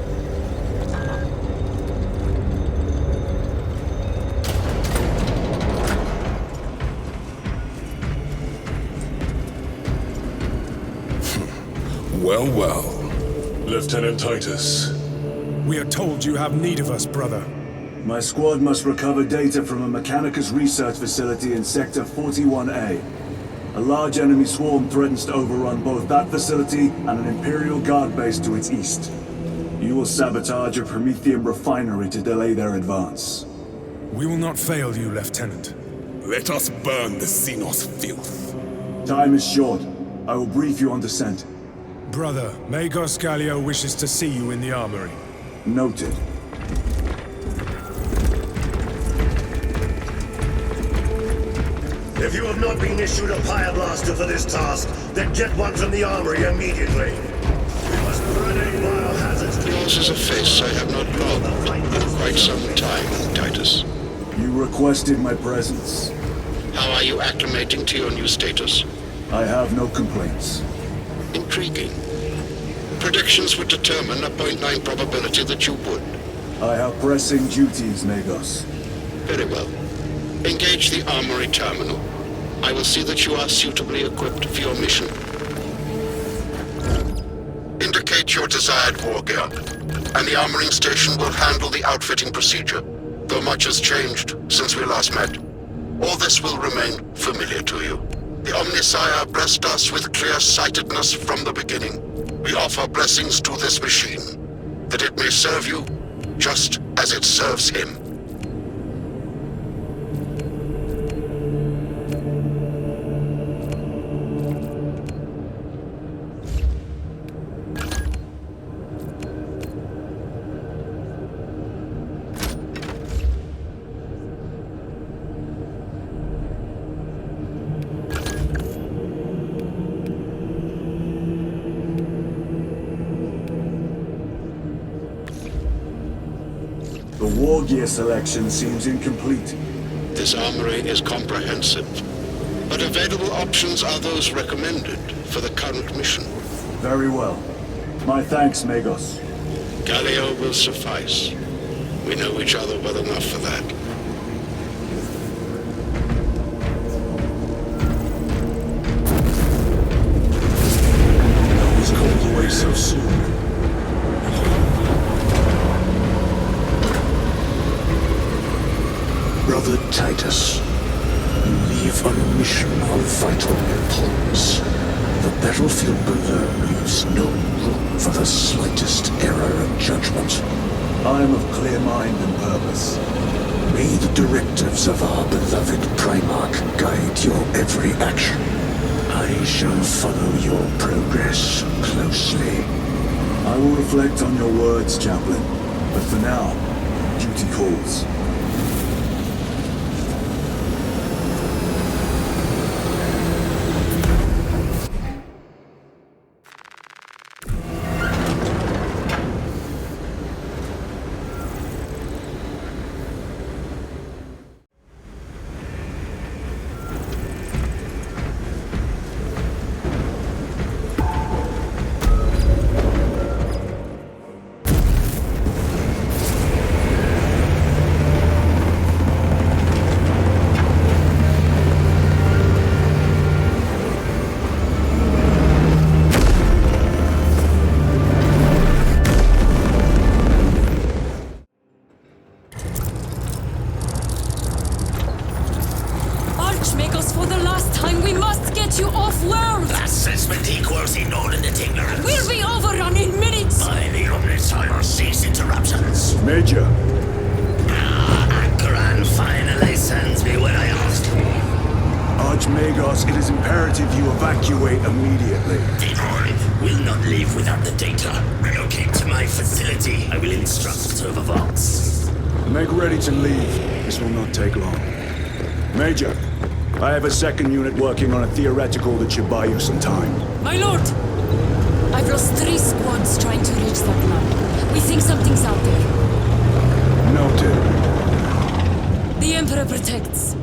Well, well. Lieutenant Titus. We are told you have need of us, brother. My squad must recover data from a Mechanicus research facility in Sector 41A. A large enemy swarm threatens to overrun both that facility and an Imperial Guard base to its east. You will sabotage a Promethium refinery to delay their advance. We will not fail you, Lieutenant. Let us burn the Xenos filth. Time is short. I will brief you on descent. Brother, Magos Gallio wishes to see you in the armory. Noted. If you have not been issued a Pyre-blaster for this task, then get one from the armory immediately. We must grenade biohazards to... Yours is a face I have not known in quite some time, Titus. You requested my presence. How are you acclimating to your new status? I have no complaints. Intriguing. Predictions would determine a 0.9 probability that you would. I have pressing duties, Magos. Very well. Engage the armory terminal. I will see that you are suitably equipped for your mission. Indicate your desired war gear, and the armoring station will handle the outfitting procedure, though much has changed since we last met. All this will remain familiar to you. The Omnisire blessed us with clear-sightedness from the beginning. We offer blessings to this machine, that it may serve you just as it serves him. The war gear selection seems incomplete. This armory is comprehensive, but available options are those recommended for the current mission. Very well. My thanks, Magos. Galileo will suffice. We know each other well enough for that. I was called away so soon. Brother Titus, you leave on a mission of vital importance. The battlefield below leaves no room for the slightest error of judgment. I am of clear mind and purpose. May the directives of our beloved Primarch guide your every action. I shall follow your progress closely. I will reflect on your words, Chaplain. But for now, duty calls. Major, I have a second unit working on a theoretical that should buy you some time. My lord! I've lost 3 squads trying to reach that land. We think something's out there. Noted. The Emperor protects.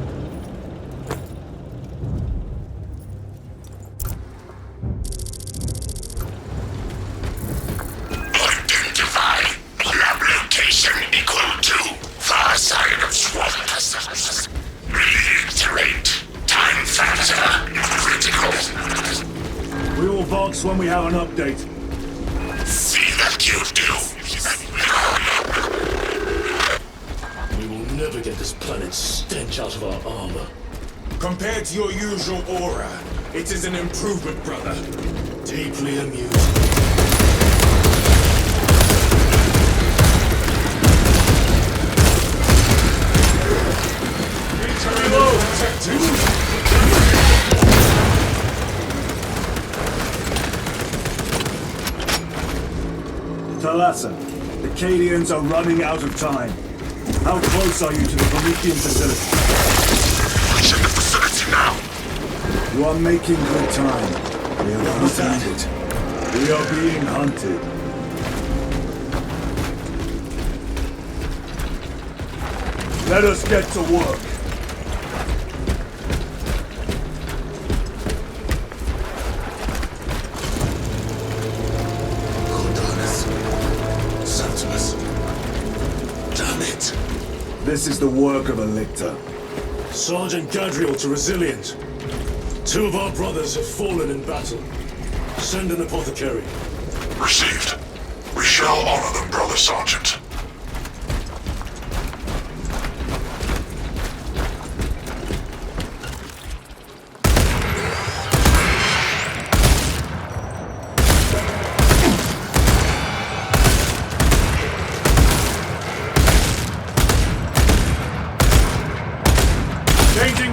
Identify lab location equal to far side of swamp. Reiterate, time factor critical. We will box when we have an update. See that you do. We will never get this planet's stench out of our armor. Compared to your usual aura, it is an improvement, brother. Deeply amusing. Thalassa, the Cadians are running out of time. How close are you to the Promethean facility? Reaching the facility now. You are making good time. We are hunted. We are being hunted. Let us get to work. This is the work of a lictor. Sergeant Gadriel to Resilient. 2 of our brothers have fallen in battle. Send an apothecary. Received. We shall honor them, Brother Sergeant.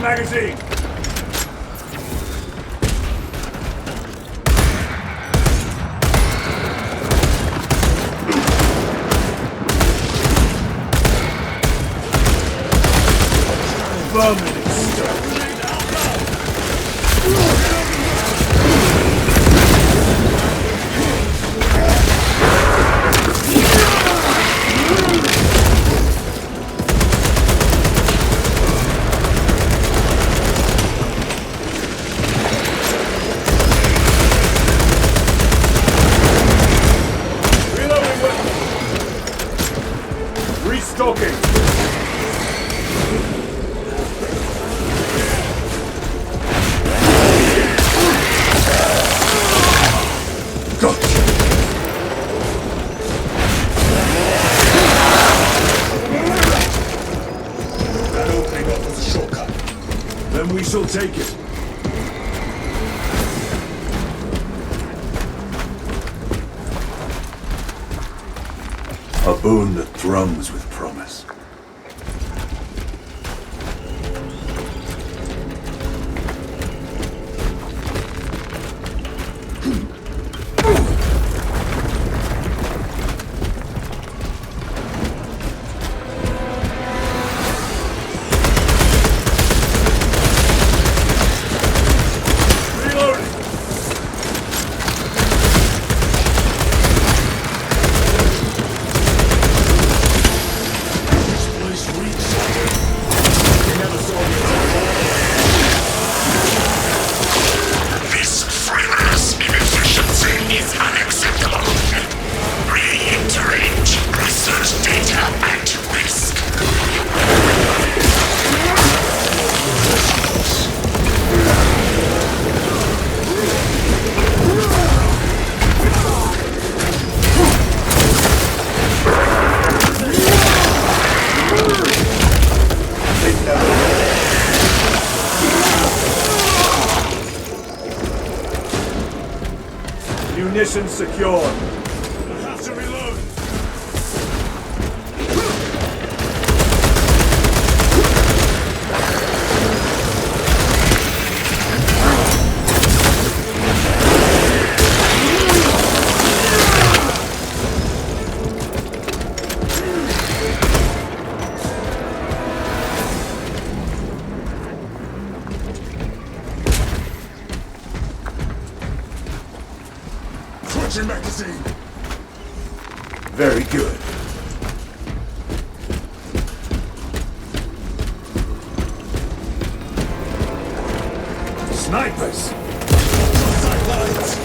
Magazine! Vermin talking! That opening offers a shortcut. Then we shall take it. A boon that thrums with promise. Munitions secured. I have to reload. Your magazine. Very good. Snipers! Sidelines.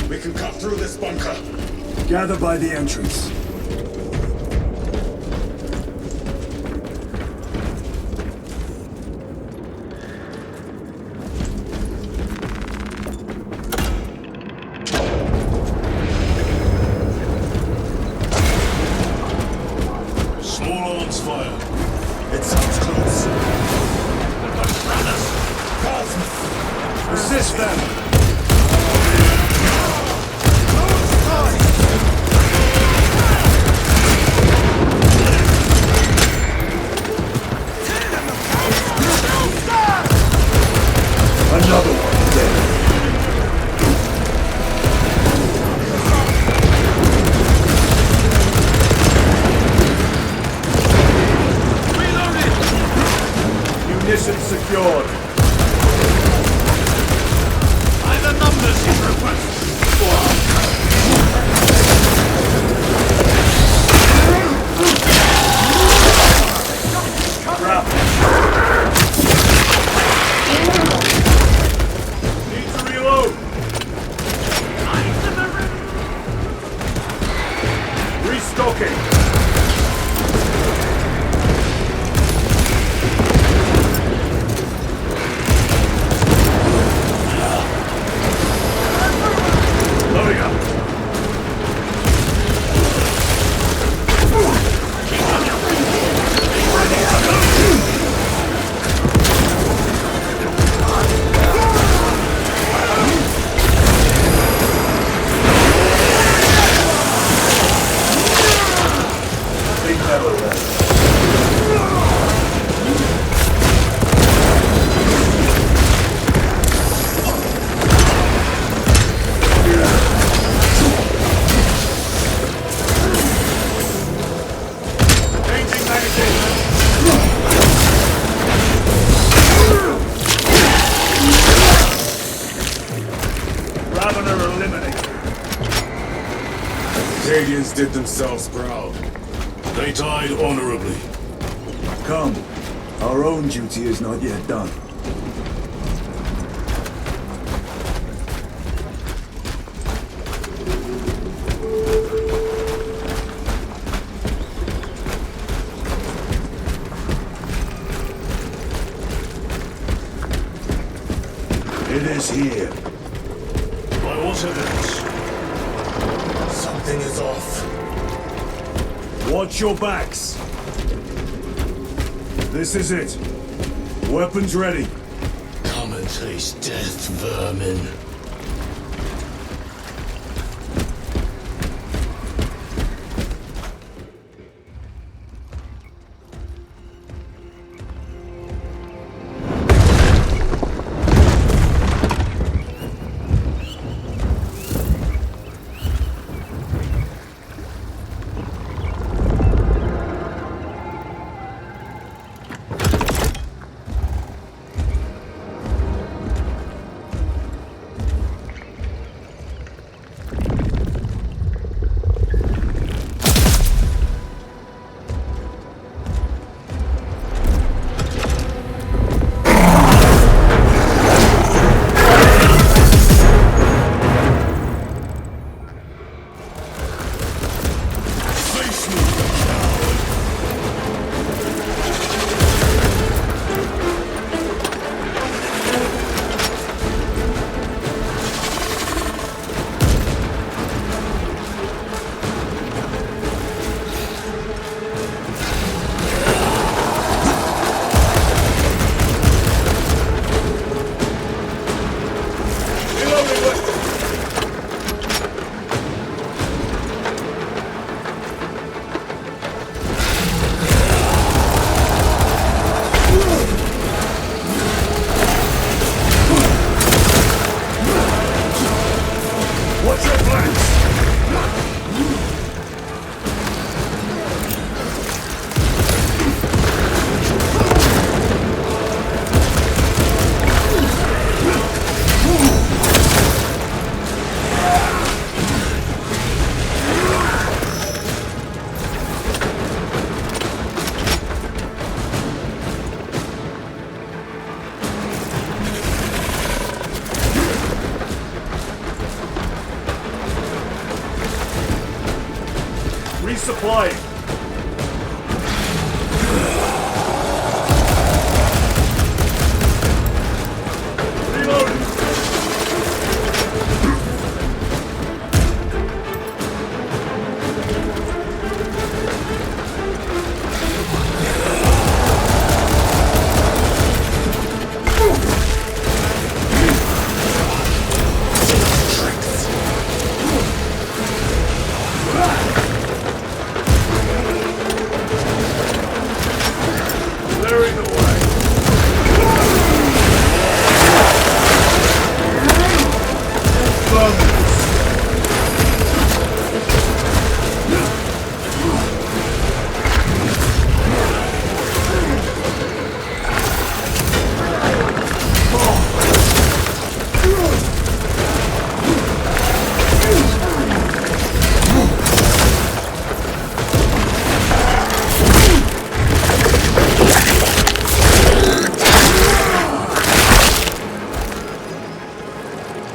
We can cut through this bunker. Gather by the entrance. Small arms fire. It sounds close. Assist them! Another one dead. Reloaded! Munitions secured. By the numbers, you request. Acadians did themselves proud. They died honorably. Come. Our own duty is not yet done. It is here. By what evidence? Something is off. Watch your backs. This is it. Weapons ready. Come and taste death, vermin. Resupplying. Reloading. Clearing the way.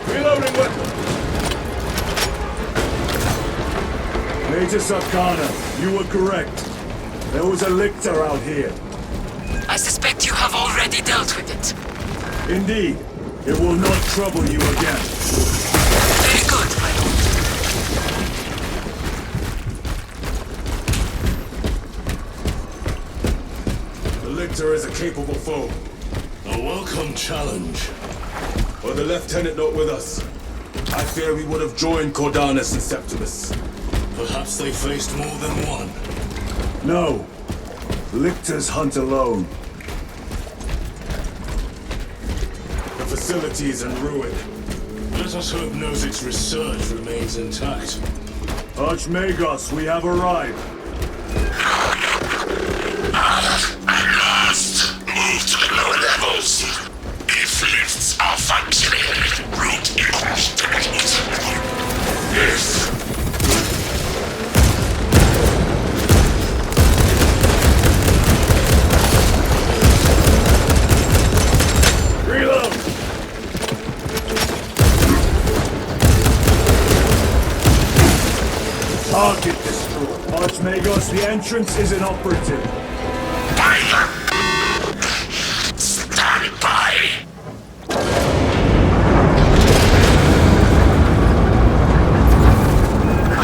Reloading weapon. Major Sarkana, you were correct. There was a lictor out here. I suspect you have already dealt with it. Indeed. It will not trouble you again. Very good, my lord. The lictor is a capable foe. A welcome challenge. Were the lieutenant not with us, I fear we would have joined Cordanus and Septimus. Perhaps they faced more than one. No. Lictors hunt alone. The facility is in ruin. Let us hope Nozick's research remains intact. Archmagos, we have arrived. At last, move to the lower levels. If lifts are functioning, route is activated. If The entrance is inoperative. Stand by!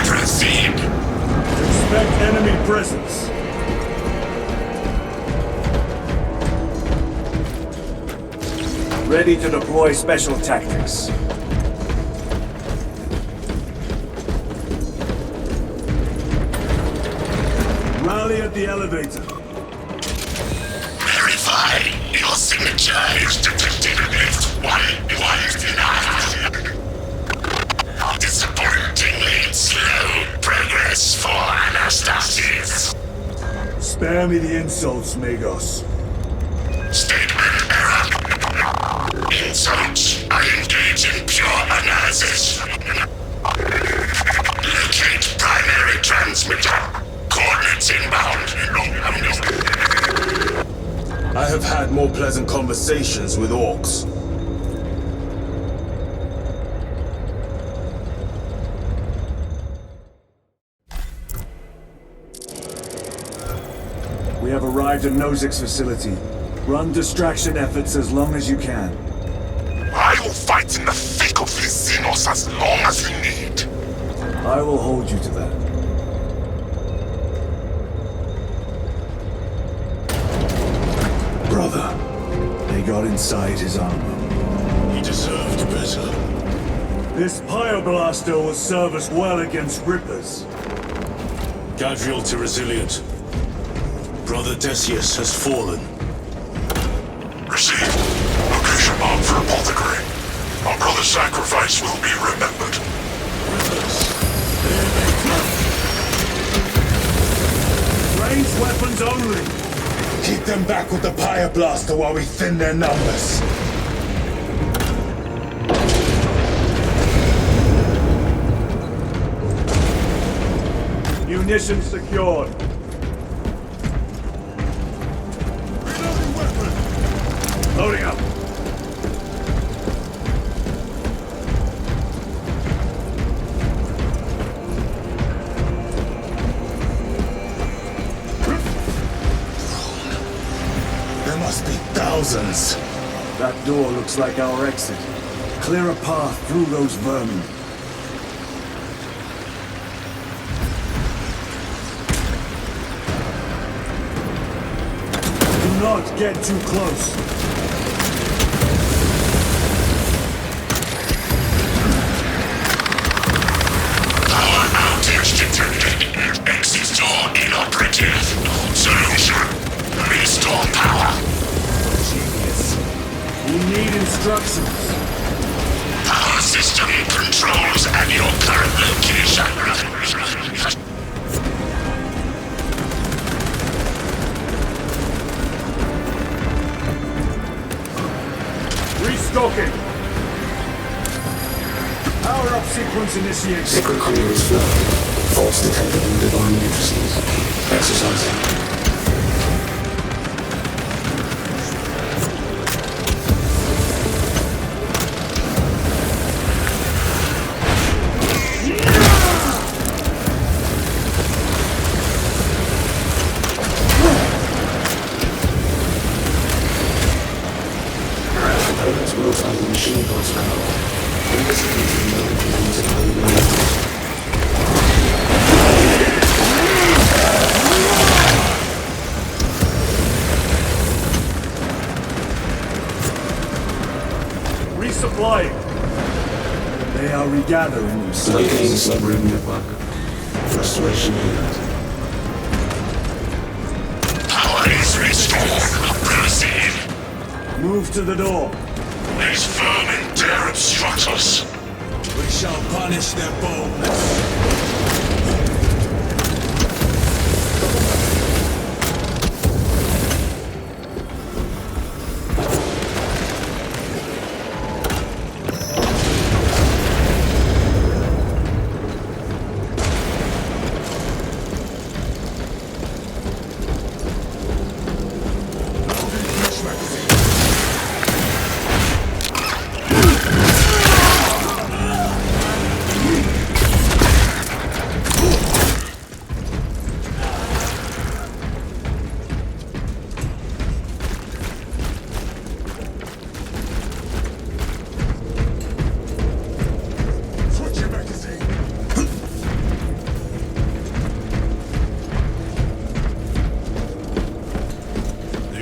Proceed! Expect enemy presence. Ready to deploy special tactics. Rally at the elevator. Verify your signature is detected in lift 119. Disappointingly slow progress for Anastasis. Spare me the insults, Magos. Statement error. Insults are engaged in pure analysis. Locate primary transmitter. Coordinates inbound. I have had more pleasant conversations with orcs. We have arrived at Nozik's facility. Run distraction efforts as long as you can. I will fight in the thick of this Xenos as long as you need. I will hold you to that. Brother, they got inside his armor. He deserved better. This Pyreblaster will serve us well against Rippers. Gadriel to resilient. Brother Decius has fallen. Received. Location marked for apothecary. Our brother's sacrifice will be remembered. Ranged weapons only. Keep them back with the Pyreblaster while we thin their numbers. Munitions secured. Reloading weapon! Loading up. There must be thousands. That door looks like our exit. Clear a path through those vermin. Do not get too close. Power outage detected. Exit door inoperative. Solution. Restore power. Genius. We need instructions. Power system controls at your current location. Restocking. Power up sequence initiated. Sacred clearance flow. Faults detected in divine matrices. Exercising. Components will find the machine god's power. Investigating known plans and unknown. Resupplying. They are regathering themselves. Locating SUPRIM network. Restoration unit. Power is restored. Proceed. Move to the door. These vermin dare obstruct us. We shall punish their boldness.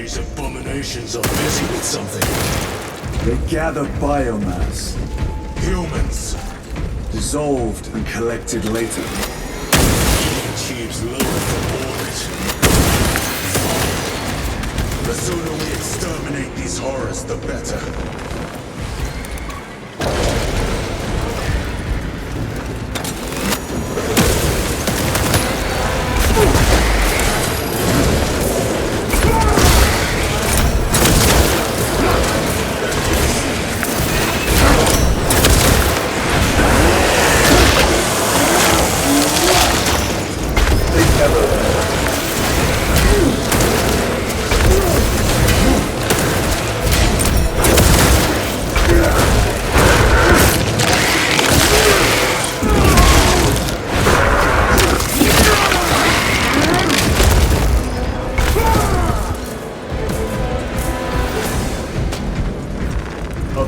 These abominations are busy with something. They gather biomass. Humans. Dissolved and collected later. Tubes lowered from orbit. The sooner we exterminate these horrors, the better.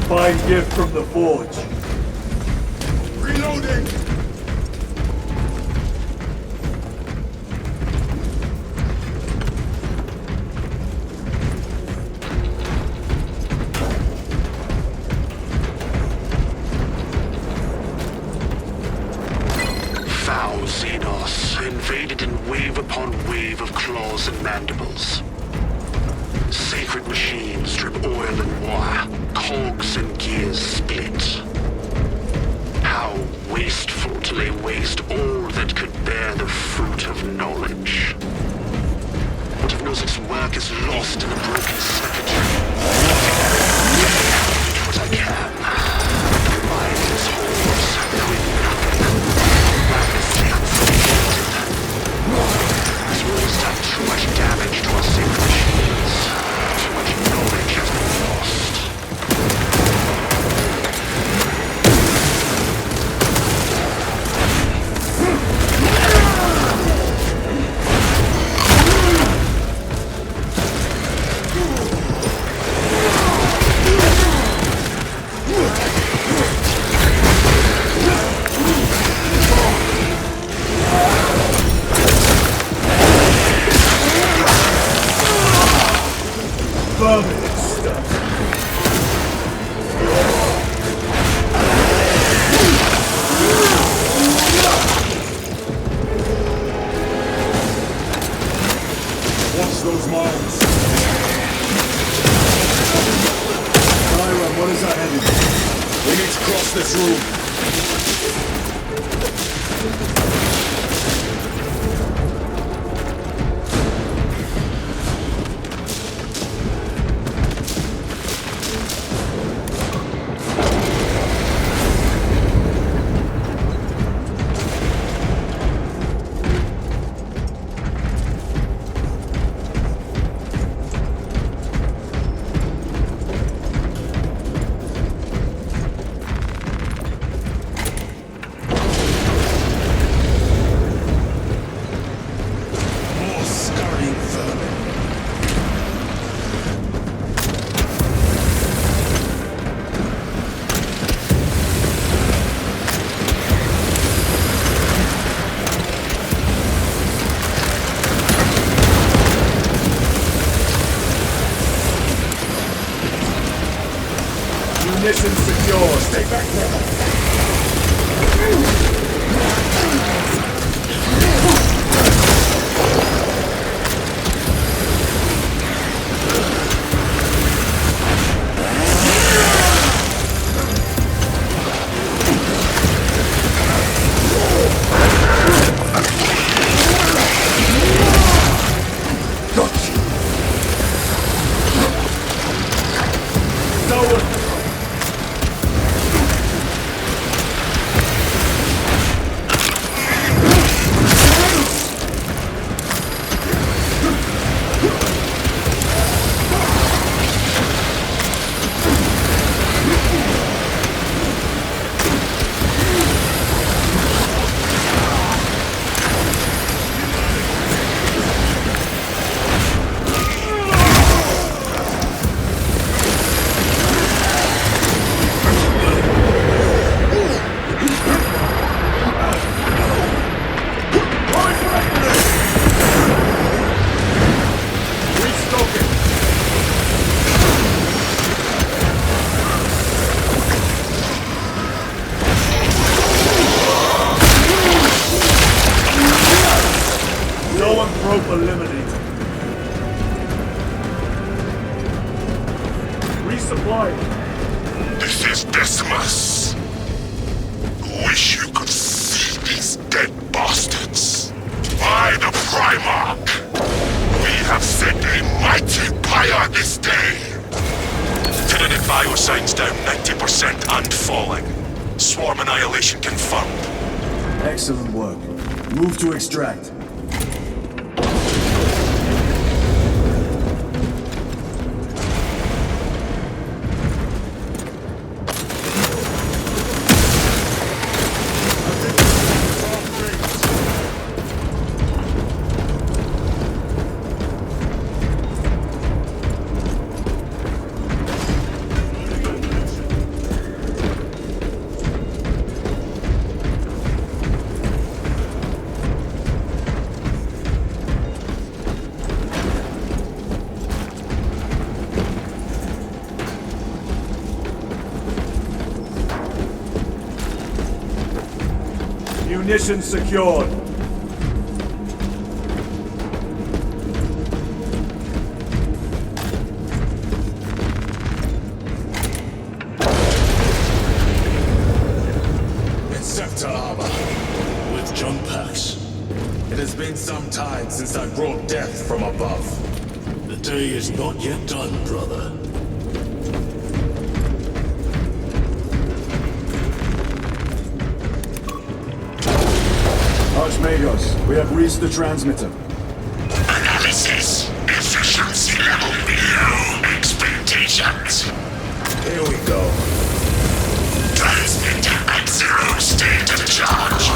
Fine gift from the forge. Reloading! Foul Xenos invaded in wave upon wave of claws and mandibles. Sacred machines strip oil and wire, cogs and gears split. How wasteful to lay waste all that could bear the fruit of knowledge. What if Nozic's work is lost in a broken circuitry? Do what I can. Remind his hordes, knowing nothing. Ravenously unsatiated. This world's done too much damage to our sacred machines. Too much knowledge has been lost. Mission secure. Stay back there. resupplying. This is Decimus. Wish you could see these dead bastards. By the Primarch, we have set a mighty pyre this day. Definitive biosigns down 90% and falling. Swarm annihilation confirmed. Excellent work. Move to extract. Munitions secured. Inceptor armor. With jump packs. It has been some time since I brought death from above. The day is not yet done, brother. Archmagos, we have reached the transmitter. Analysis. Efficiency level below expectations. Here we go. Transmitter at 0 state of charge.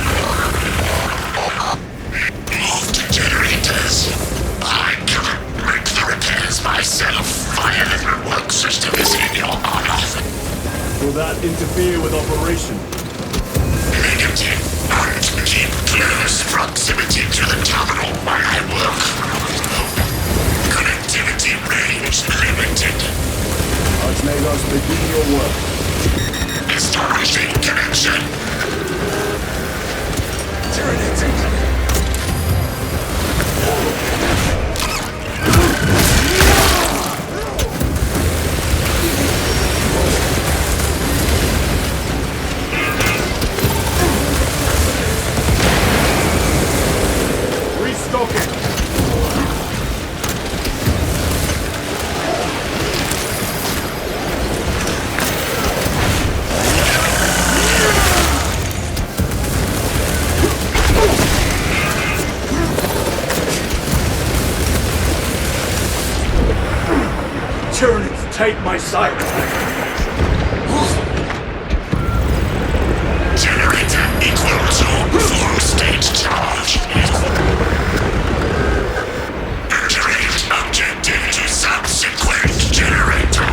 Move to generators. I cannot make the repairs myself. Fire network system is in your honor. Will that interfere with operation? Negative. And keep close proximity to the terminal while I work. Connectivity range limited. Archmagos, begin your work. Establishing connection. Tyranids incoming. Tyranids, take my sight! Generator equal to full state charge. Iterate objective to subsequent generator.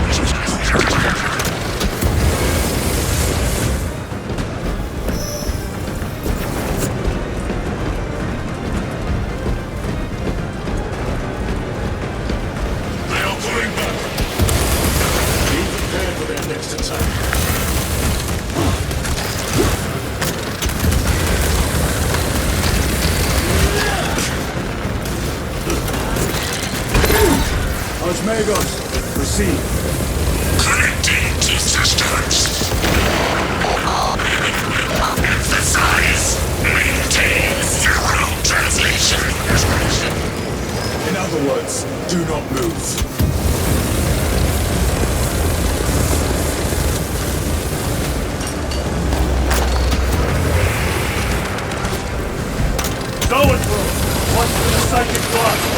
Archmagos, proceed. Connecting to systems. Emphasize. Maintain zero translation. In other words, do not move. Going through! Watch for the psychic blast!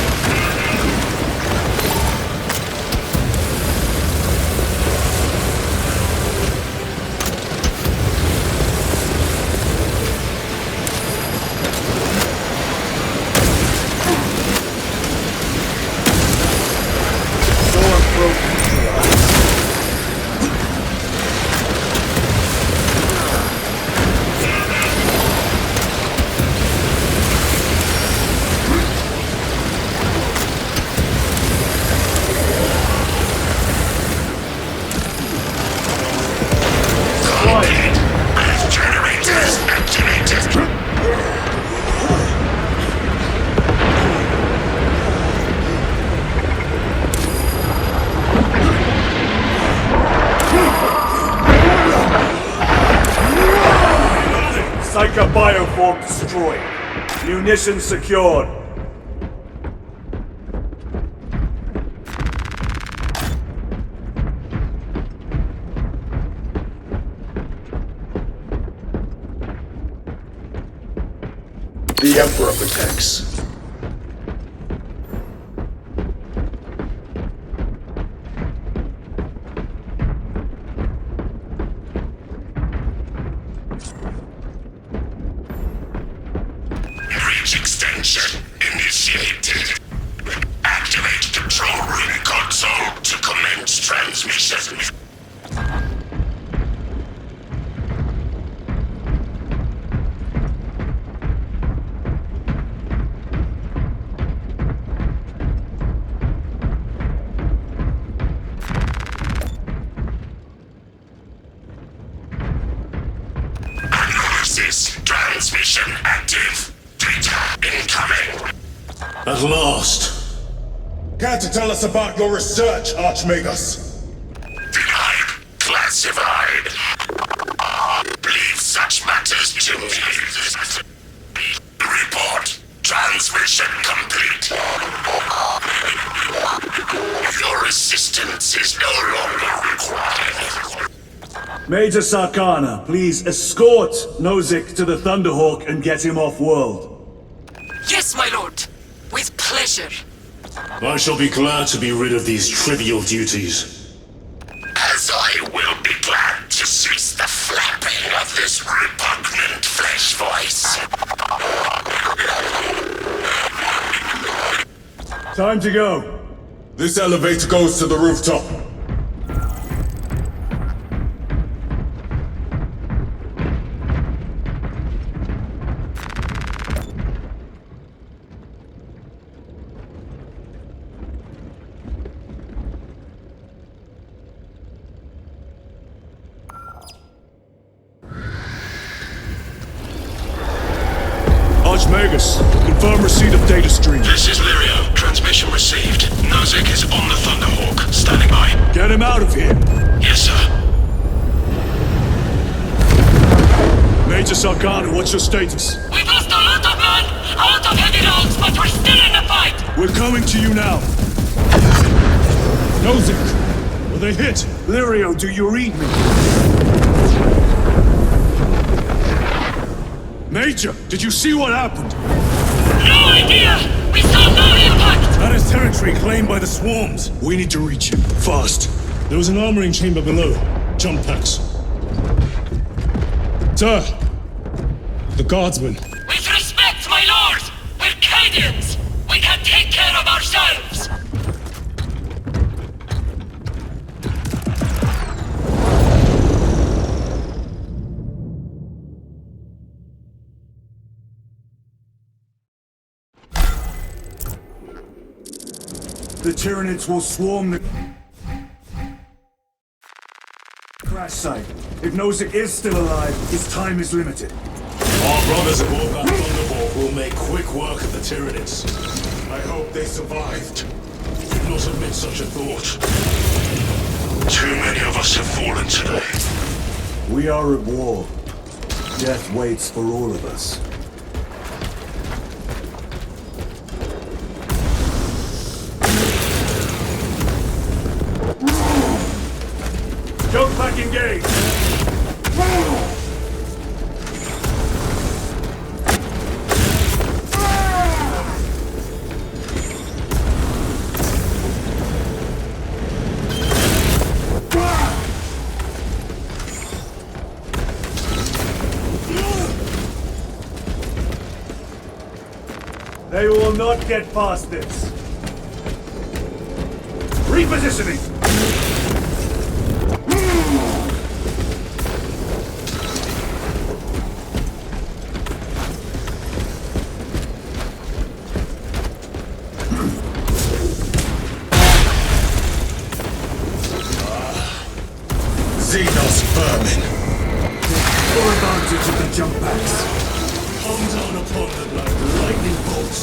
Backup bioform destroyed. Munitions secured. The Emperor protects. Breach extension initiated. Activate control room console to commence transmission. Transmission active. Data incoming. At last. Care to tell us about your research, Archmagus? Denied. Classified. Leave such matters to me. Report. Transmission complete. Your assistance is no longer required. Major Sarkana, please escort Nozick to the Thunderhawk and get him off-world. Yes, my lord. With pleasure. I shall be glad to be rid of these trivial duties. As I will be glad to cease the flapping of this repugnant flesh voice. Time to go. This elevator goes to the rooftop. Archmagus, confirm receipt of data stream. This is Lirio. Transmission received. Nozick is on the Thunderhawk. Standing by. Get him out of here. Yes, sir. Major Sarkana, what's your status? We've lost a lot of men, a lot of heavy rounds, but we're still in the fight! We're coming to you now. Nozick, are they hit? Lirio, do you read me? Major, did you see what happened? No idea! We saw no impact! That is territory claimed by the swarms. We need to reach him, fast. There was an armoring chamber below. Jump packs. Sir! The guardsmen. With respect, my lord! We're Cadians! We can take care of ourselves! The Tyranids will swarm the crash site. If Nozick is still alive, his time is limited. Our brothers aboard that Thunderhawk will make quick work of the Tyranids. I hope they survived. Do not admit such a thought. Too many of us have fallen today. We are at war. Death waits for all of us. Jump back engaged! They will not get past this. Repositioning! Xenos vermin. Full advantage of the jump packs. Come down upon them like lightning bolts.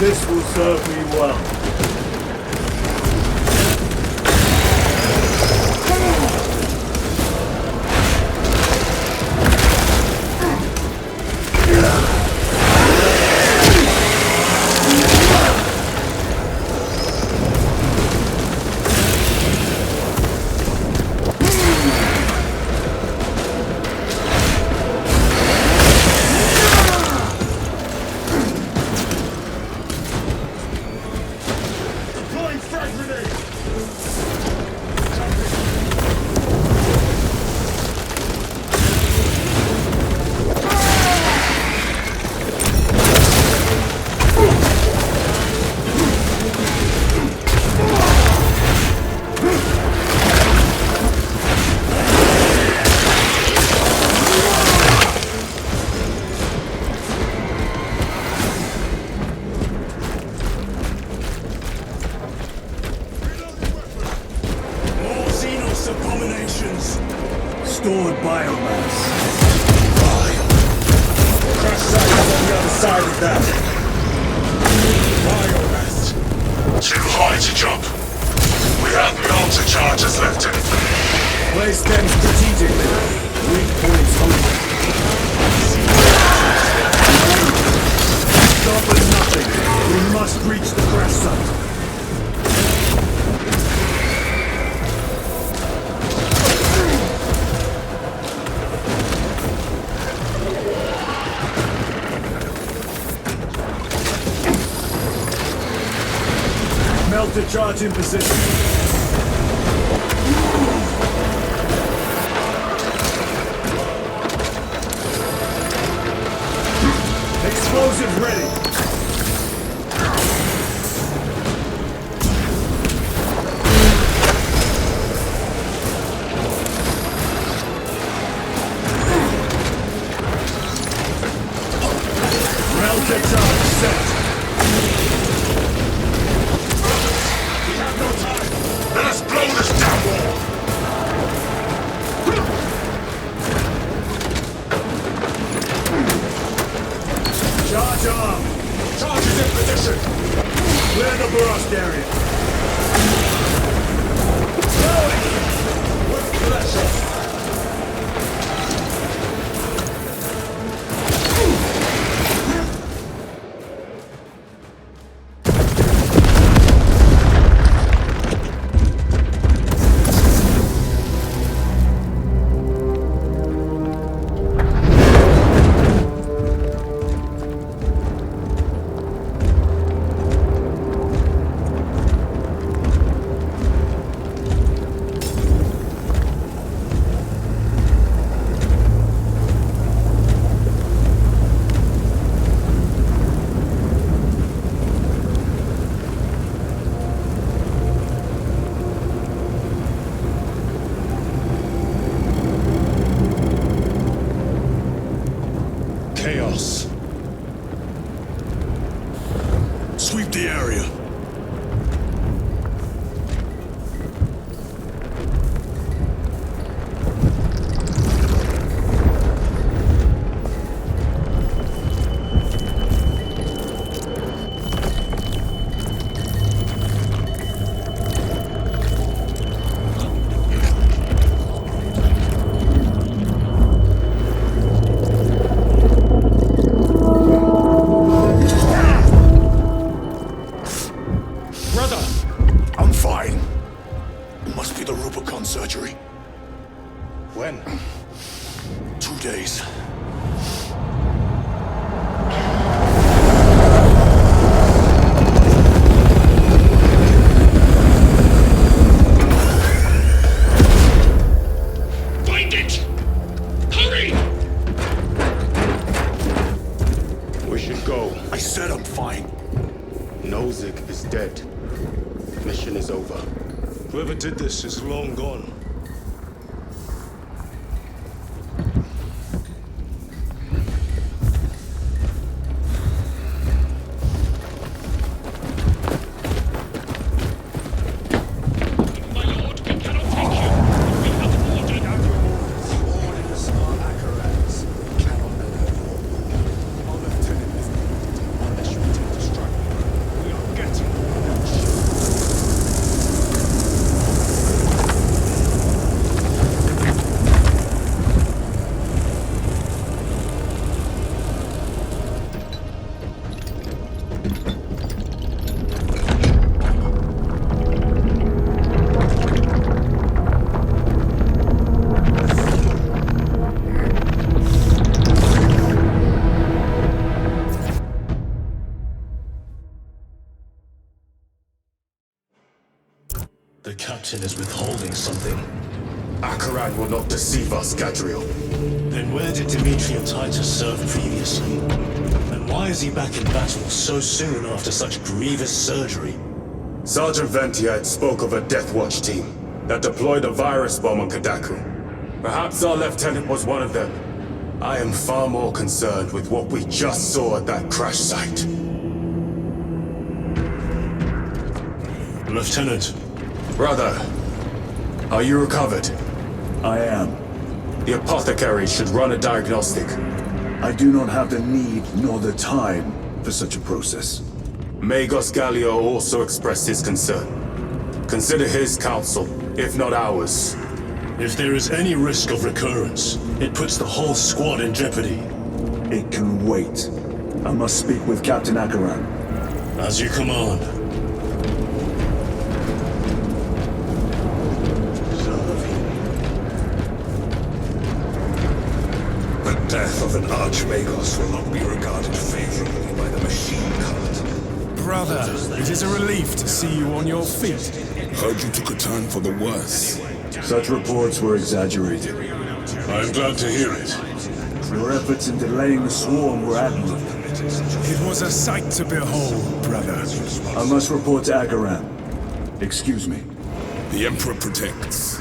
This will serve me well. Stored biomass. Vile. Crash site is on the other side of that. Biomass. Too high to jump. We have no Ultragers left in. Place them strategically. Weak points only. Stop at nothing. We must reach the crash site. Melter charge in position. Explosive ready. Melter charge set. Let us blow this down wall! Charge arm! Charge is in position! Clear the burst area! Going! With pleasure! Chaos. Sweep the area. When? 2 days. Find it! Hurry! We should go. I said I'm fine. Nozick is dead. Mission is over. Whoever did this is long gone. The captain is withholding something. Akaran will not deceive us, Gadriel. Then where did Dimitri and Titus serve previously? And why is he back in battle so soon after such grievous surgery? Sergeant Ventiad spoke of a Death Watch team that deployed a virus bomb on Kadaku. Perhaps our lieutenant was one of them. I am far more concerned with what we just saw at that crash site. Lieutenant. Brother, are you recovered? I am. The apothecary should run a diagnostic. I do not have the need nor the time for such a process. Magos Gallio also expressed his concern. Consider his counsel, if not ours. If there is any risk of recurrence, it puts the whole squad in jeopardy. It can wait. I must speak with Captain Akaran. As you command. The death of an Archmagos will not be regarded favorably by the machine cult. Brother, it is a relief to see you on your feet. Heard you took a turn for the worse. Such reports were exaggerated. I'm glad to hear it. Your efforts in delaying the swarm were admirable. It was a sight to behold, brother. I must report to Akaran. Excuse me. The Emperor protects.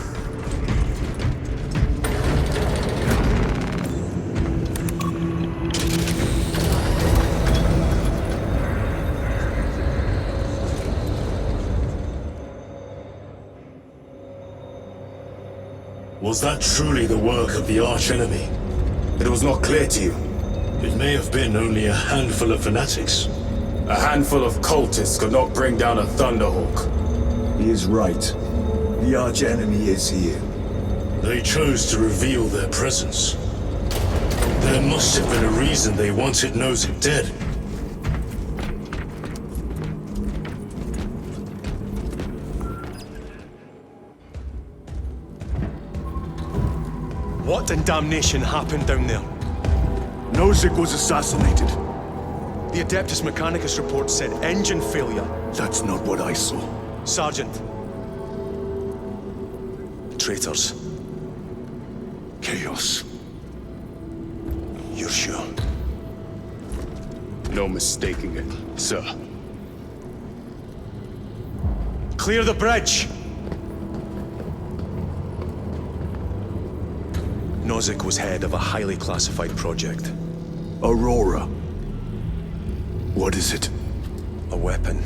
Was that truly the work of the archenemy? It was not clear to you. It may have been only a handful of fanatics. A handful of cultists could not bring down a Thunderhawk. He is right. The archenemy is here. They chose to reveal their presence. There must have been a reason they wanted Nozick dead. What in damnation happened down there? Nozick was assassinated. The Adeptus Mechanicus report said engine failure. That's not what I saw. Sergeant. Traitors. Chaos. You're sure? No mistaking it, sir. Clear the bridge! Nozick was head of a highly classified project. Aurora. What is it? A weapon.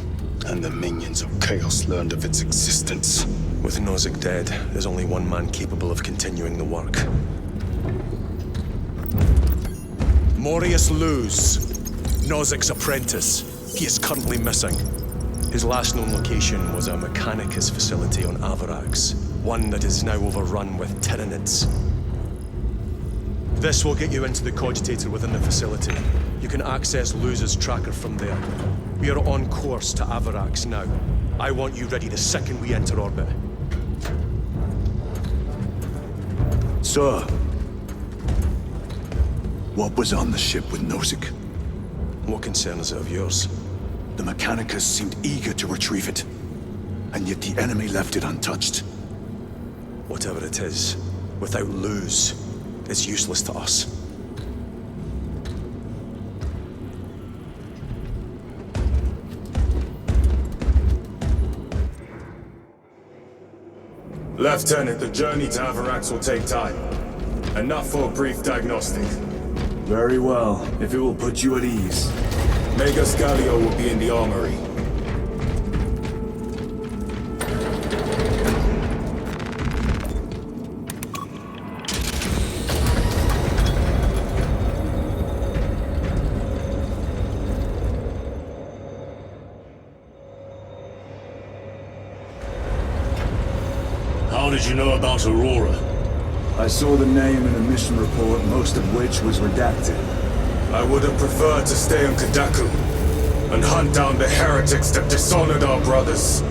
And the minions of Chaos learned of its existence. With Nozick dead, there's only one man capable of continuing the work. Morius Luz, Nozick's apprentice. He is currently missing. His last known location was a Mechanicus facility on Avarax, one that is now overrun with Tyranids. This will get you into the cogitator within the facility. You can access Luz's tracker from there. We are on course to Avarax now. I want you ready the second we enter orbit. Sir. What was on the ship with Nozick? What concern is it of yours? The Mechanicus seemed eager to retrieve it, and yet the enemy left it untouched. Whatever it is, without Luz, it's useless to us. Lieutenant, the journey to Avarax will take time. Enough for a brief diagnostic. Very well, if it will put you at ease. Magos Gallio will be in the armory. How did you know about Aurora? I saw the name in a mission report, most of which was redacted. I would have preferred to stay on Kadaku and hunt down the heretics that dishonored our brothers.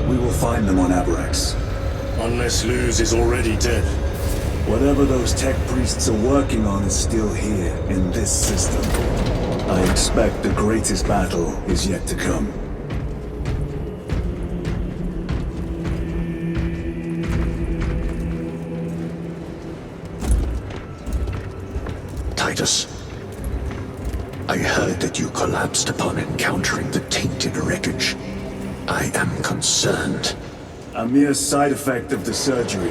We will find them on Avarax. Unless Luz is already dead. Whatever those tech priests are working on is still here, in this system. I expect the greatest battle is yet to come. Titus. I heard that you collapsed upon encountering the tainted wreckage. I am concerned. A mere side effect of the surgery.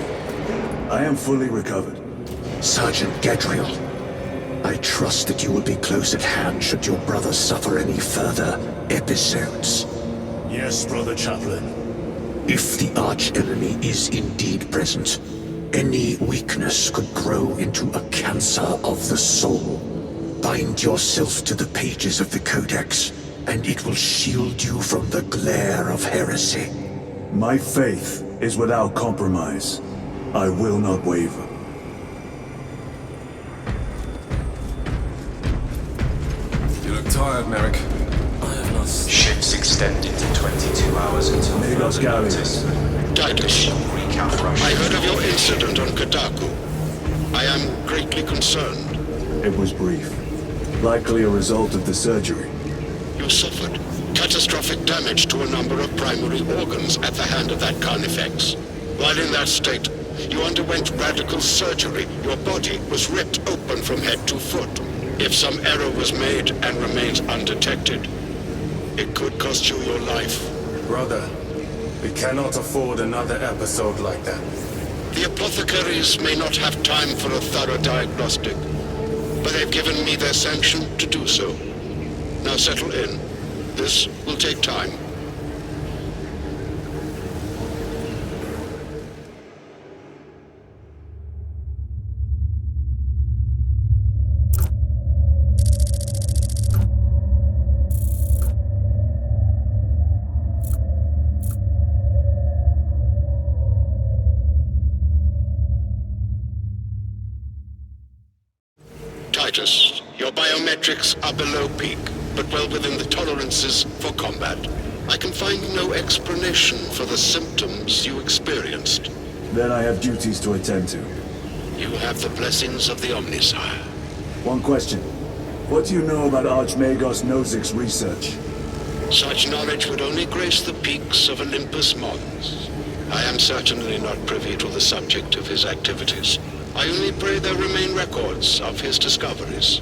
I am fully recovered. Sergeant Gadriel, I trust that you will be close at hand should your brother suffer any further episodes. Yes, Brother Chaplain. If the arch-enemy is indeed present, any weakness could grow into a cancer of the soul. Bind yourself to the pages of the Codex, and it will shield you from the glare of heresy. My faith is without compromise. I will not waver. You look tired, Merrick. I have lost. Ships extended to 22 hours until Megos further notice. Titus, I heard of your incident on Kotaku. I am greatly concerned. It was brief. Likely a result of the surgery. You suffered catastrophic damage to a number of primary organs at the hand of that Carnifex. While in that state, you underwent radical surgery. Your body was ripped open from head to foot. If some error was made and remains undetected, it could cost you your life. Brother, we cannot afford another episode like that. The apothecaries may not have time for a thorough diagnostic, but they've given me their sanction to do so. Now settle in. This will take time. Titus, your biometrics are below peak, but well within the tolerances for combat. I can find no explanation for the symptoms you experienced. Then I have duties to attend to. You have the blessings of the Omnisire. One question. What do you know about Archmagos Nozik's research? Such knowledge would only grace the peaks of Olympus Mons. I am certainly not privy to the subject of his activities. I only pray there remain records of his discoveries.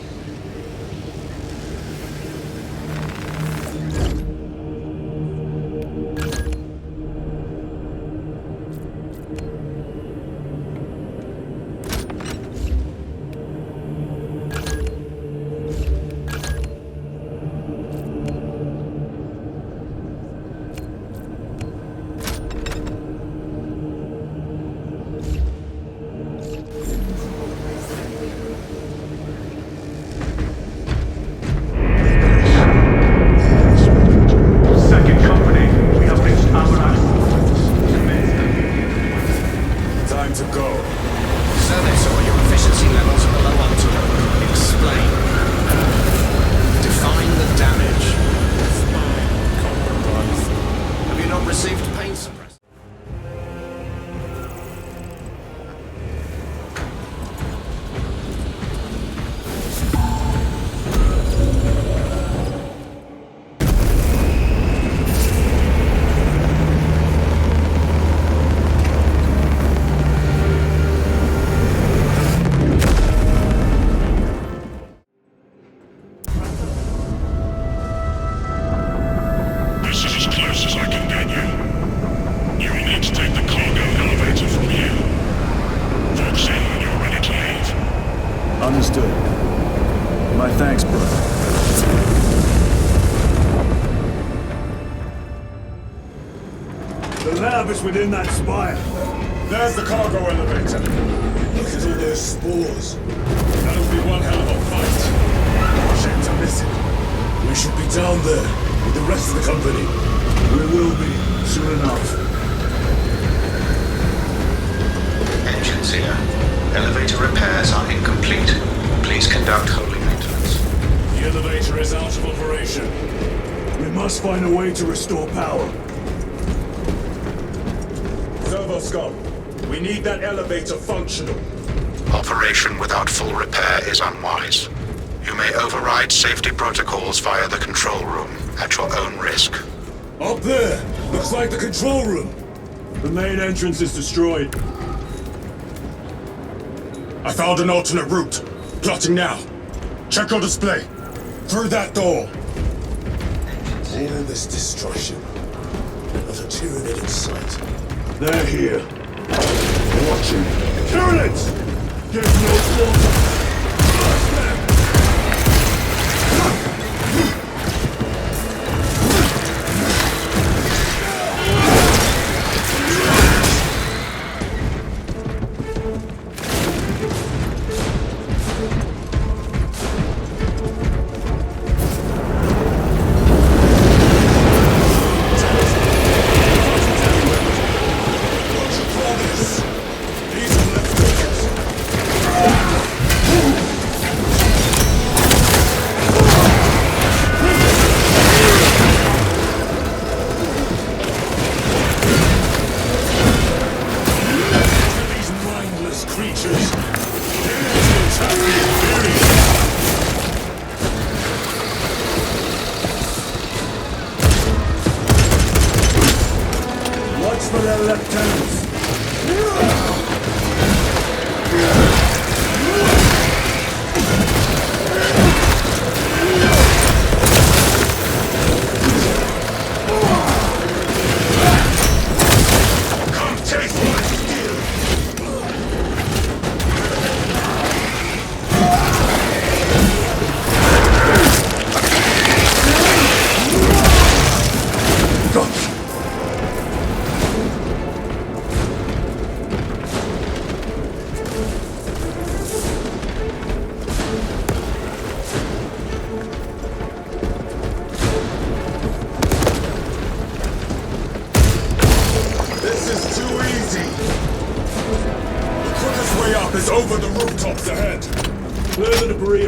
Understood. My thanks, brother. The lab is within that spire. There's the cargo elevator. Look at all those spores. That'll be one hell of a fight. Shame to miss it. We should be down there with the rest of the company. We will be, soon enough. Engines here. Elevator repairs are incomplete. Please conduct holy maintenance. The elevator is out of operation. We must find a way to restore power. Servoscope, we need that elevator functional. Operation without full repair is unwise. You may override safety protocols via the control room at your own risk. Up there! Looks like the control room. The main entrance is destroyed. I found an alternate route. Plotting now. Check your display. Through that door. All this destruction. Not a Tyranid in sight. They're here. Watching. Tyranids! Give no quarter!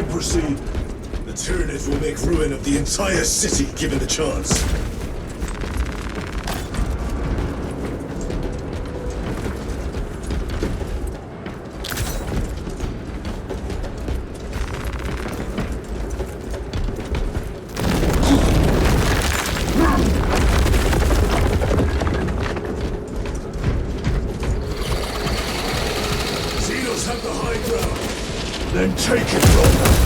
Proceed. The Tyranids will make ruin of the entire city given the chance. Xenos have the high ground. Then take it from them.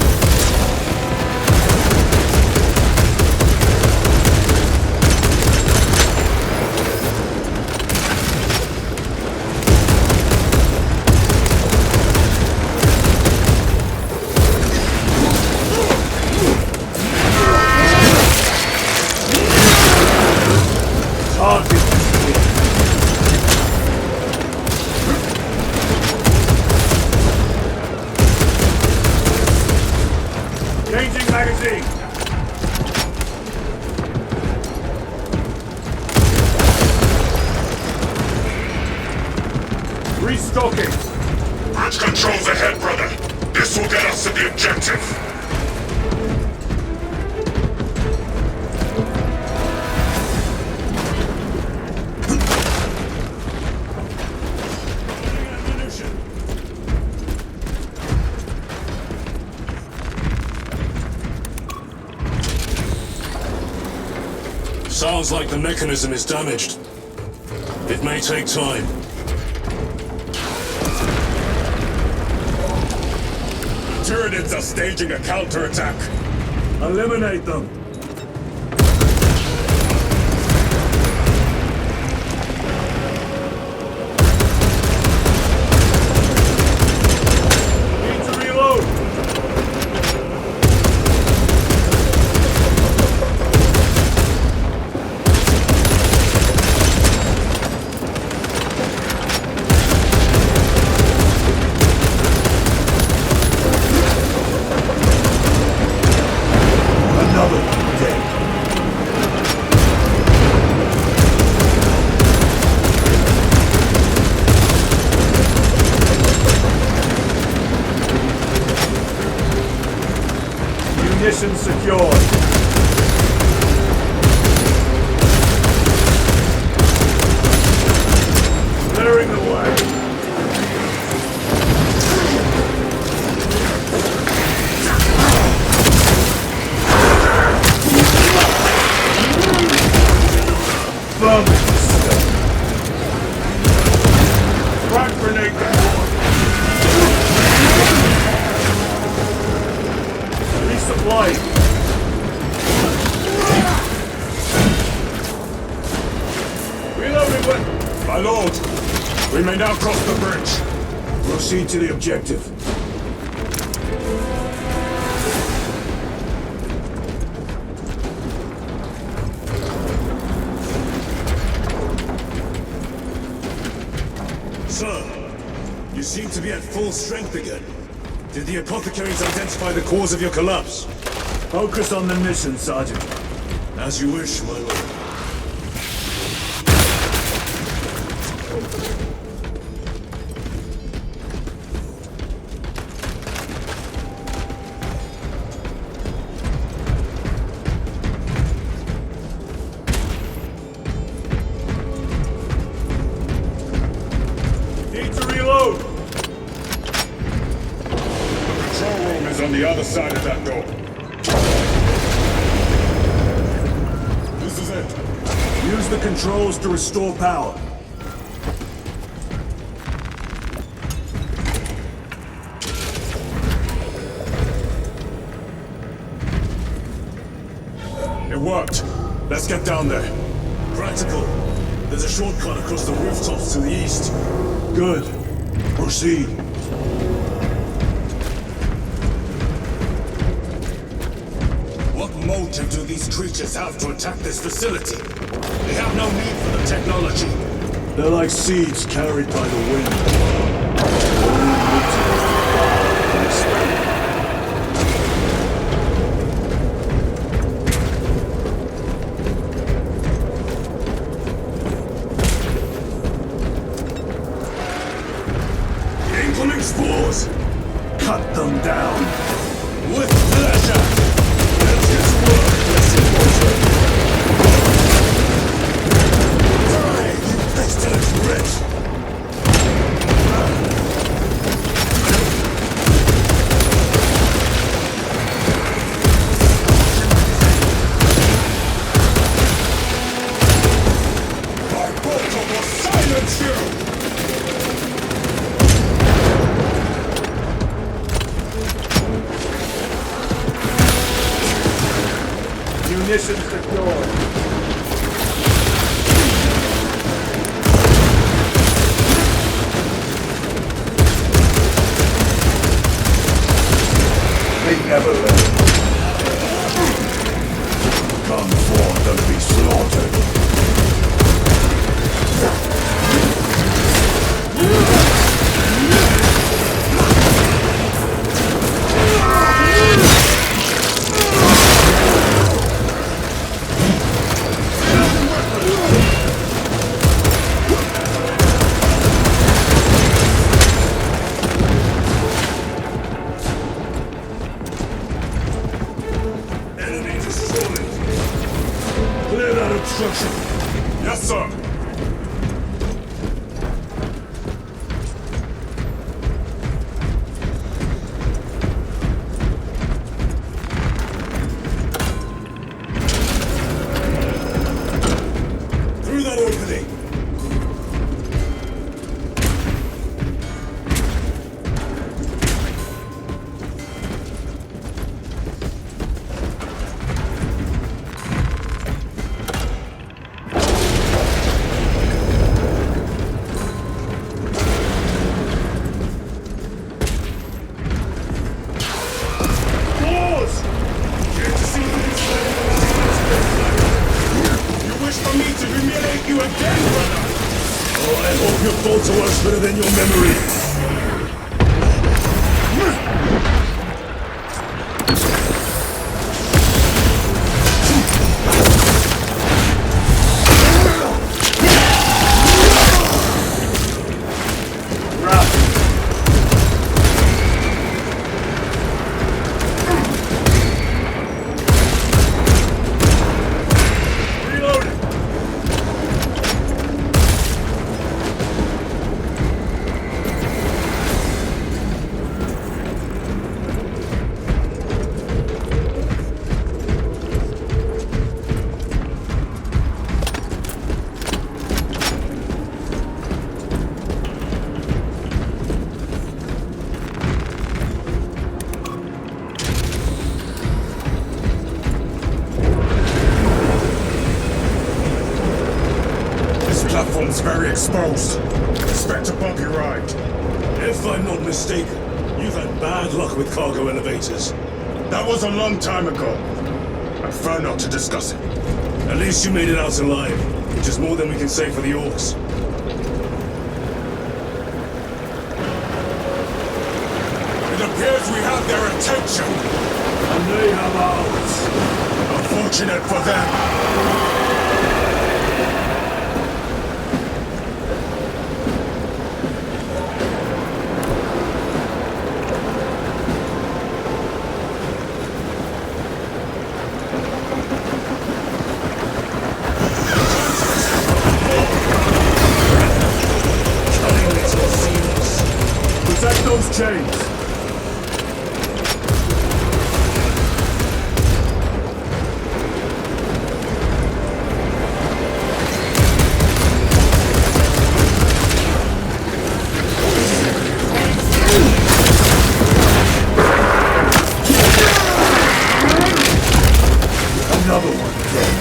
Sounds like the mechanism is damaged. It may take time. Tyranids are staging a counterattack. Eliminate them. Need to reload. Mission secured. Clearing the way. Frag grenade deployed. My lord, we may now cross the bridge. Proceed to the objective. Sir, you seem to be at full strength again. Did the apothecaries identify the cause of your collapse? Focus on the mission, Sergeant. As you wish, my lord. Need to reload! The control room is on the other side of that door. This is it. Use the controls to restore power. It worked. Let's get down there. Practical. There's a shortcut across the rooftops to the east. Good. Proceed. What motive do these creatures have to attack this facility? They have no need for the technology. They're like seeds carried by the wind. Incoming spores! Cut them down. With pleasure! Let's get to work, blessed water! Die, you pestilent wretch! My bolter will silence you! Munitions secured. They never learn. Come forth and be slaughtered. Yes, sir. Through that opening. Bolter works better than your memory. very exposed. Expect a bumpy ride. If I'm not mistaken, you've had bad luck with cargo elevators. That was a long time ago. I prefer not to discuss it. At least you made it out alive, which is more than we can say for the orcs. It appears we have their attention. And they have ours. Unfortunate for them. Protect those chains! Another one dead.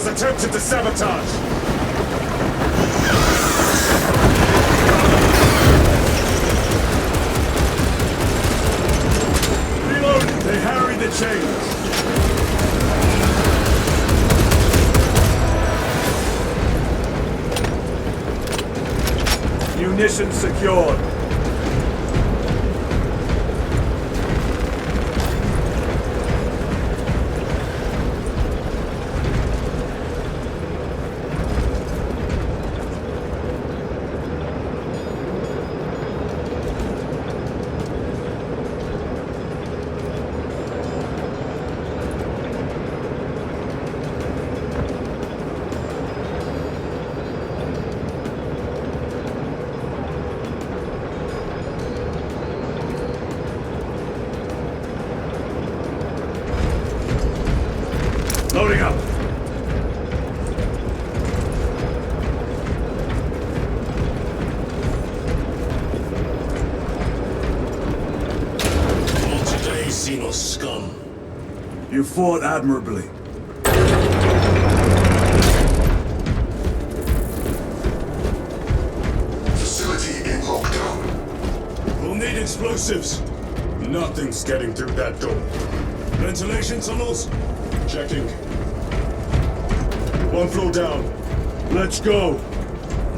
Attempted to sabotage! Reloading! They harried the chains! Munitions secured. Loading up! Not today, Xenos scum. You fought admirably. Facility in lockdown. We'll need explosives. Nothing's getting through that door. Ventilation tunnels? Checking. One floor down. Let's go.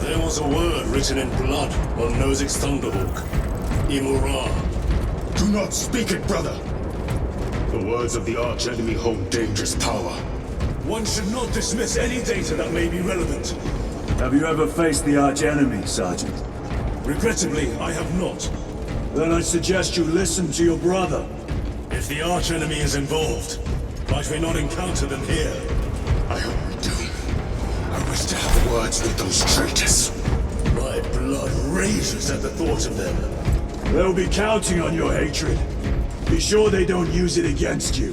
There was a word written in blood on Nozick's Thunderhawk. Imura. Do not speak it, brother. The words of the arch-enemy hold dangerous power. One should not dismiss any data that may be relevant. Have you ever faced the arch-enemy, Sergeant? Regrettably, I have not. Then I suggest you listen to your brother. If the arch-enemy is involved, might we not encounter them here? I hope we do. I wish to have words with those traitors. My blood rages at the thought of them. They'll be counting on your hatred. Be sure they don't use it against you.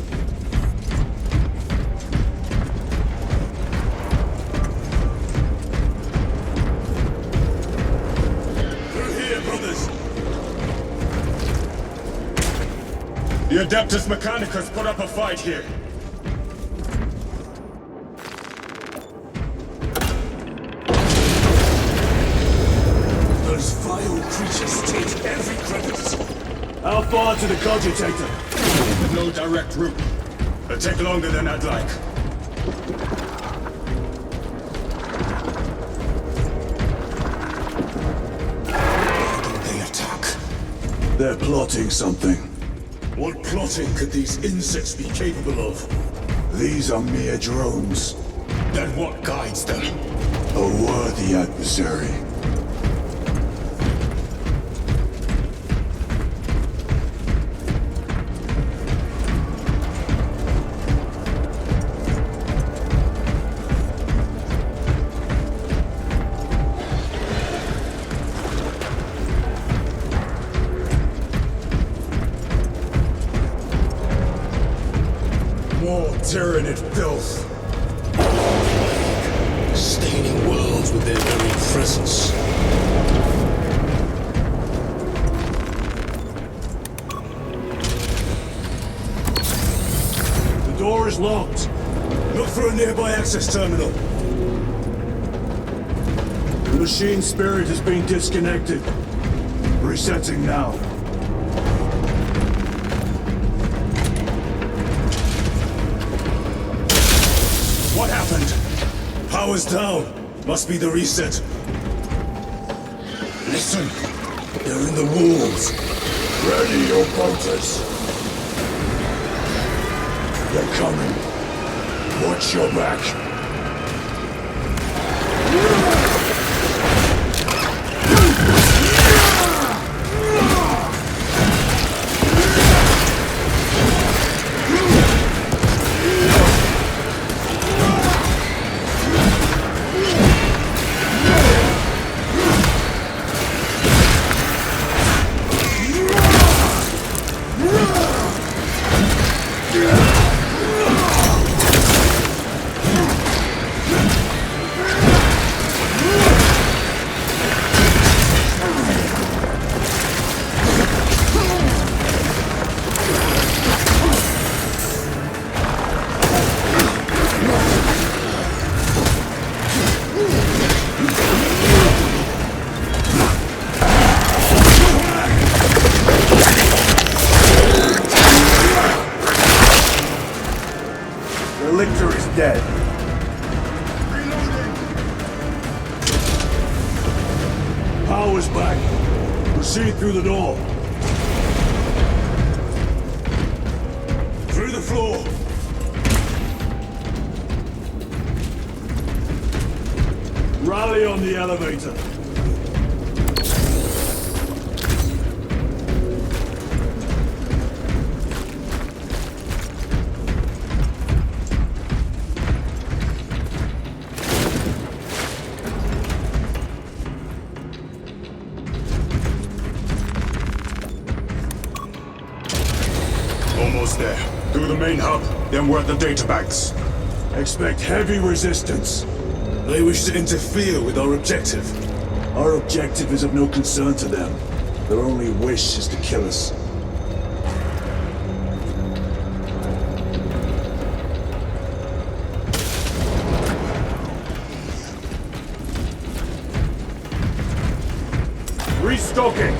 Through here, brothers! The Adeptus Mechanicus put up a fight here. Those vile creatures take every crevice. How far to the cogitator? No direct route. It'll take longer than I'd like. Why don't they attack? They're plotting something. What plotting could these insects be capable of? These are mere drones. Then what guides them? A worthy adversary. Tyrannid filth. Staining worlds with their very presence. The door is locked. Look for a nearby access terminal. The machine spirit has been disconnected. Resetting now. What happened? Power's down. Must be the reset. Listen. They're in the walls. Ready your bolters. They're coming. Watch your back. Through the door. Through the floor. Rally on the elevator. Almost there. Through the main hub, then we're at the databanks. Expect heavy resistance. They wish to interfere with our objective. Our objective is of no concern to them. Their only wish is to kill us. Restocking!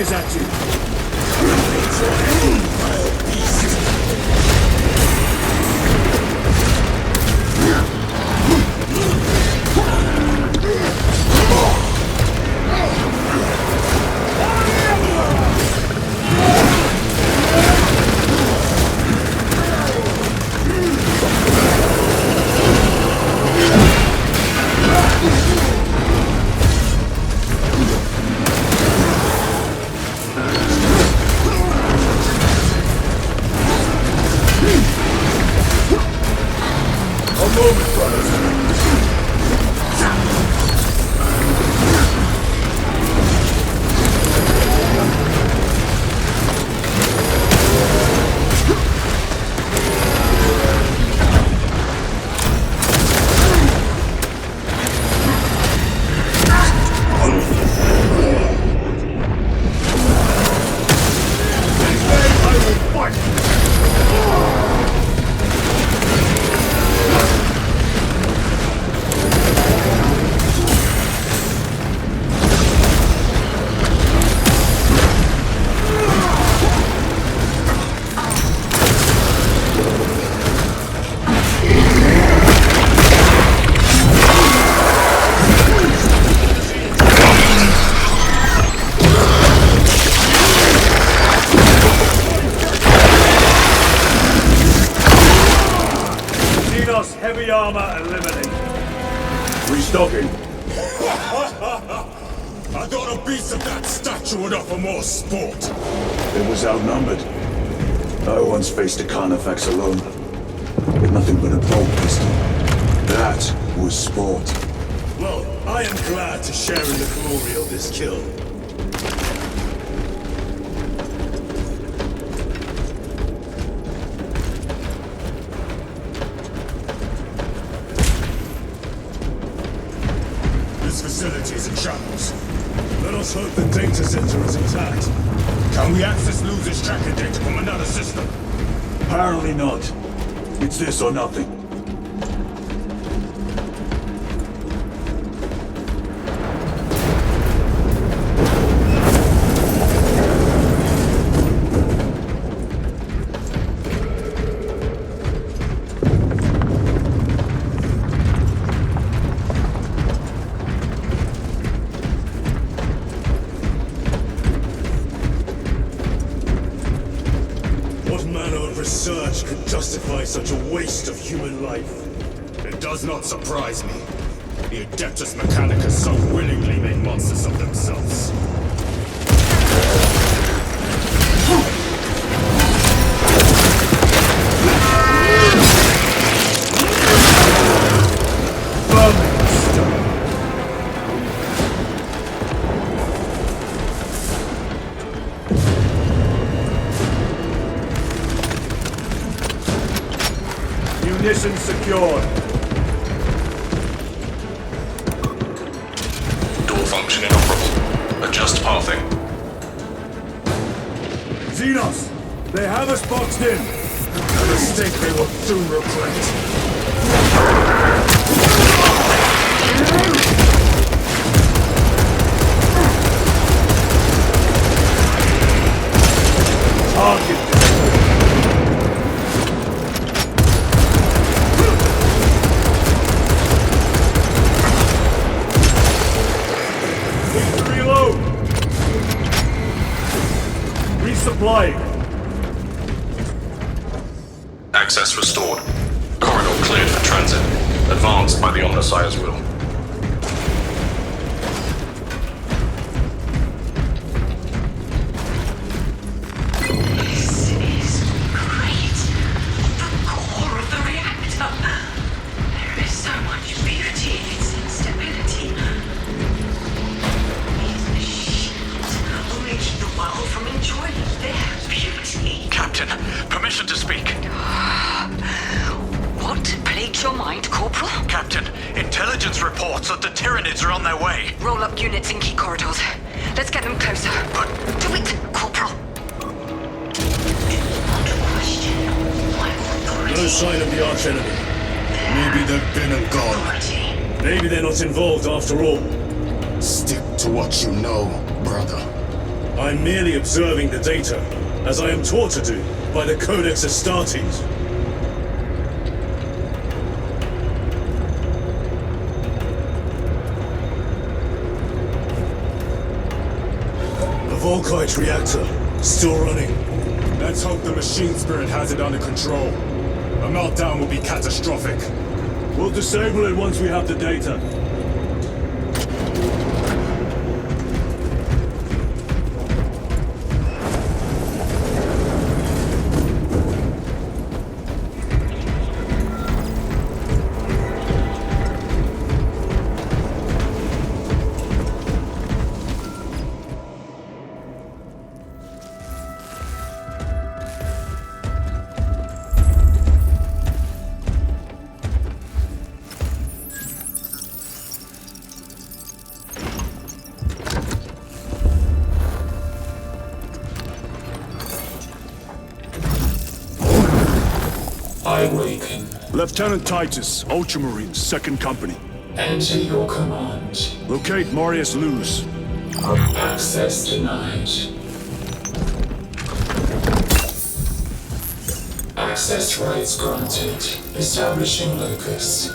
charges at you. Heavy armor eliminated. Restocking. I thought a beast of that stature would offer more sport. It was outnumbered. I once faced a Carnifex alone, with nothing but a bolt pistol. That was sport. Well, I am glad to share in the glory of this kill. This facility is in shambles. Let us hope the data center is intact. Can we access losers tracker data from another system? Apparently not. It's this or nothing. Research could justify such a waste of human life. It does not surprise me. The Adeptus Mechanicus so willingly make monsters of themselves. Munitions secured. Door function inoperable. Adjust pathing. Xenos! They have us boxed in! A mistake they will soon regret. Target! Resupplying. Access restored. Corridor cleared for transit. Advanced by the Omnissiah's will. This is great. The core of the reactor. There is so much beauty in its instability. These machines only keep the world from enjoying their beauty. Captain, permission to speak. What plagues your mind, Corporal? Captain, intelligence reports that the Tyranids are on their way. Roll up units in key corridors. Let's get them closer. But... Do it, Corporal. No sign of the archenemy. Maybe they've been and gone. Maybe they're not involved after all. Stick to what you know, brother. I'm merely observing the data, as I am taught to do by the Codex Astartes. The Volkite reactor, still running. Let's hope the machine spirit has it under control. A meltdown will be catastrophic. We'll disable it once we have the data. Lieutenant Titus, Ultramarines, 2nd Company. Enter your command. Locate Marius Luz. Access denied. Access rights granted. Establishing locus.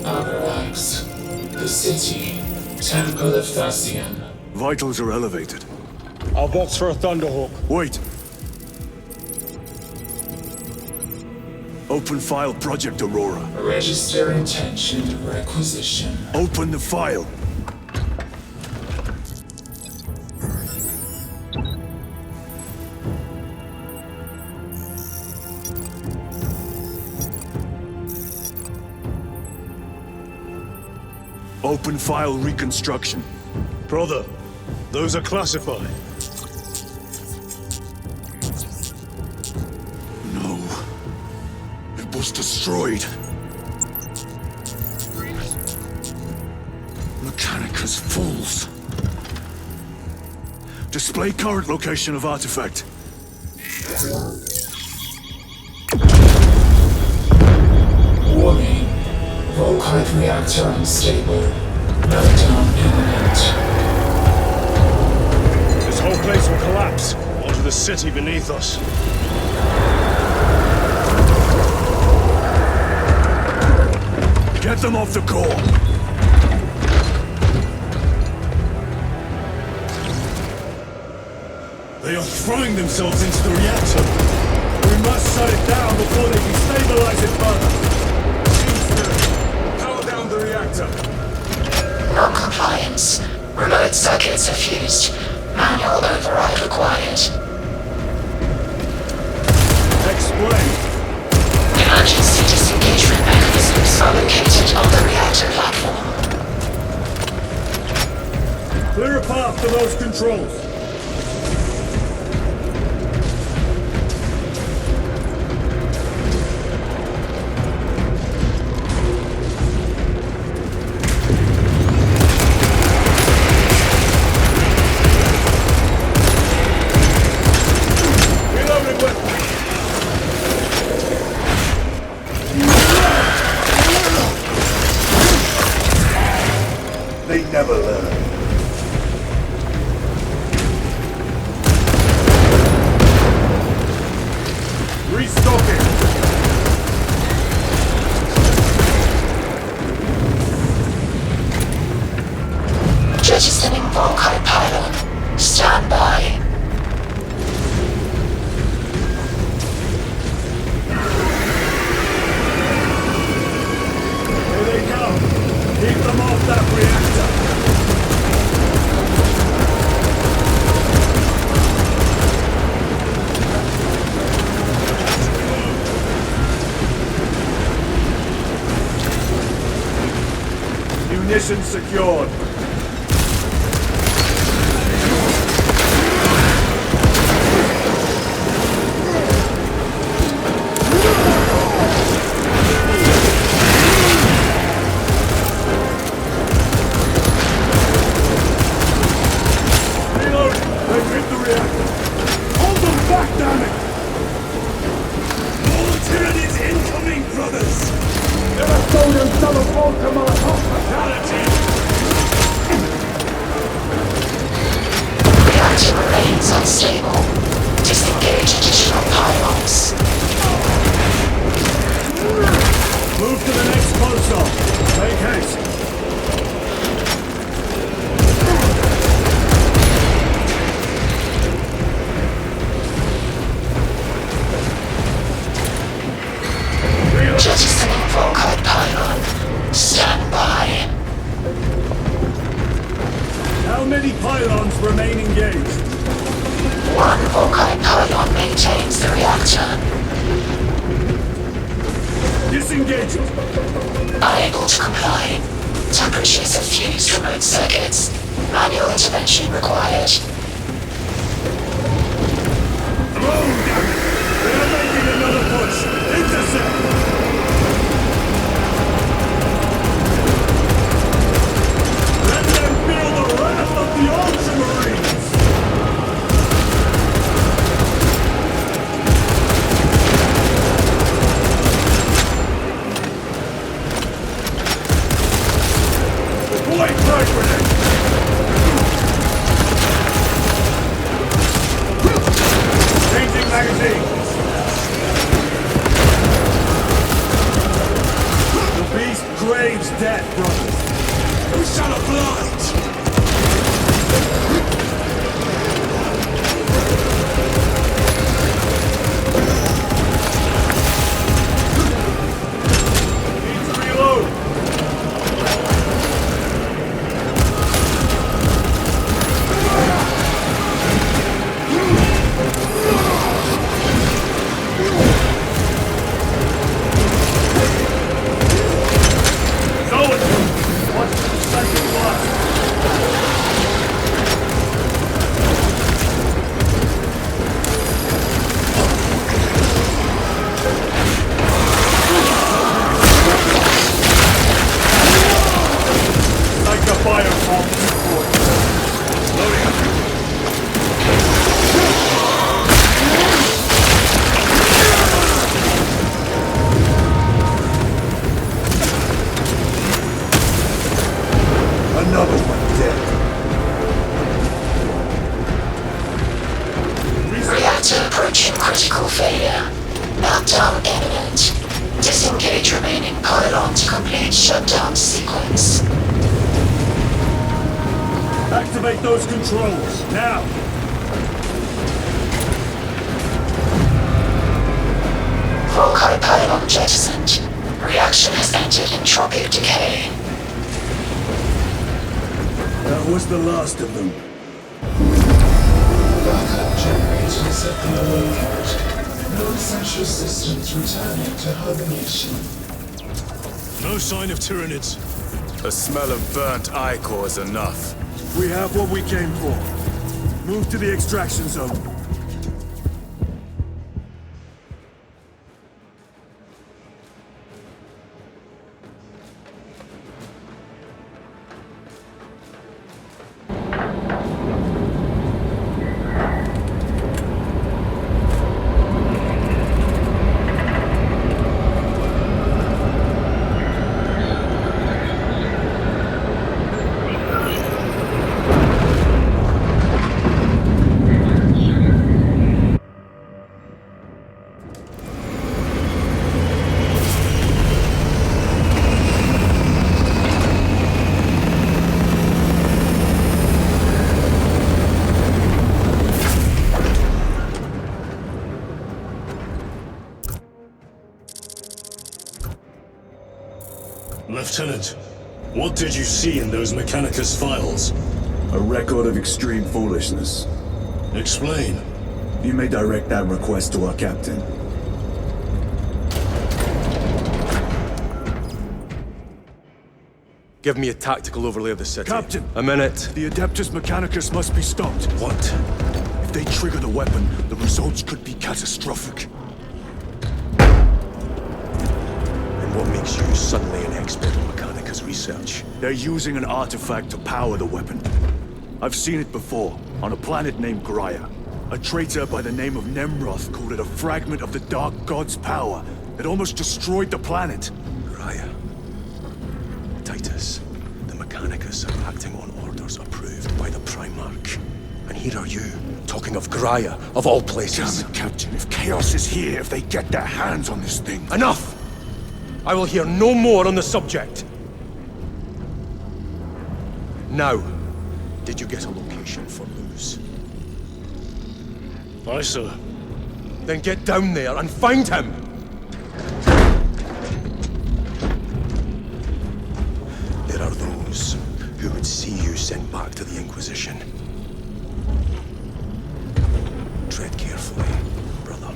HyperX. The city. Temple of Thasian. Vitals are elevated. I'll box for a Thunderhawk. Wait. Open file Project Aurora. Register intention of requisition. Open the file. Open file reconstruction. Brother, those are classified. Was destroyed. Mechanicus fools. Display current location of artifact. Warning. Volkite reactor unstable. Meltdown imminent. This whole place will collapse onto the city beneath us. Get them off the core! They are throwing themselves into the reactor! We must shut it down before they destabilize it further! Kingston, power down the reactor! Non-compliance. Remote circuits are fused. Manual override required. Explain! Emergency disengagement mechanisms are located on the reactor platform. Clear a path to those controls. Never learn. Restocking! Jettisoning Volkite pylon. Stand by. Here they come. Keep them off that reactor. Munition secured. Reactor engaged. One Volkite pylon maintains the reactor. Disengaging. Unable to comply. Temperatures have fused remote circuits. Manual intervention required. They're making another push! Intercept! Let them feel the wrath of the Ultramarines! White flag grenade! Changing magazine! The beast craves death, brothers. We shall oblige! Need to reload! Another one dead. Reactor approaching critical failure. Meltdown imminent. Disengage remaining pylon to complete shutdown sequence. Activate those controls, now! Volkite pylon jettisoned. Reaction has entered entropic decay. That was the last of them. Backup generators at the locate. No essential systems returning to hibernation. No sign of Tyranids. The smell of burnt ichor is enough. We have what we came for. Move to the extraction zone. Lieutenant, what did you see in those Mechanicus files? A record of extreme foolishness. Explain. You may direct that request to our captain. Give me a tactical overlay of the city. Captain! A minute. The Adeptus Mechanicus must be stopped. What? If they trigger the weapon, the results could be catastrophic. And what makes you suddenly an expert in Mechanicus research? They're using an artifact to power the weapon. I've seen it before, on a planet named Grya. A traitor by the name of Nemroth called it a fragment of the Dark God's power that almost destroyed the planet. Grya. Titus, the Mechanicus are acting on orders approved by the Primarch. And here are you, talking of Grya, of all places. Damn it, Captain. If Chaos is here, if they get their hands on this thing... Enough! I will hear no more on the subject. Now, did you get a location for Luz? Aye, sir. Then get down there and find him! There are those who would see you sent back to the Inquisition. Tread carefully, brother.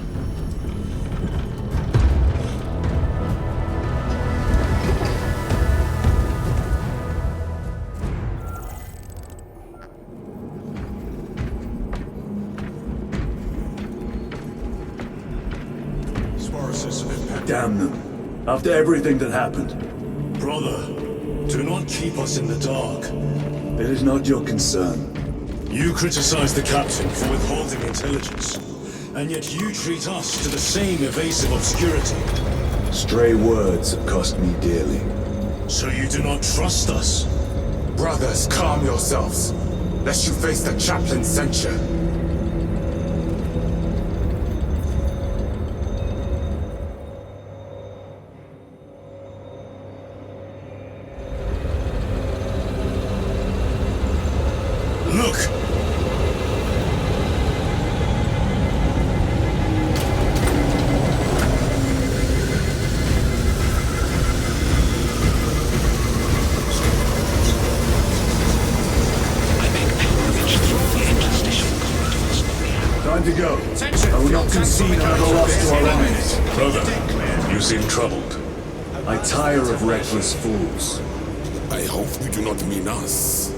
Damn them. After everything that happened. Brother, do not keep us in the dark. It is not your concern. You criticize the captain for withholding intelligence, and yet you treat us to the same evasive obscurity. Stray words have cost me dearly. So you do not trust us? Brothers, calm yourselves, lest you face the chaplain's censure. Time to go. I will not concede another loss to our enemies. Brother, you seem troubled. I tire of reckless fools. I hope you do not mean us.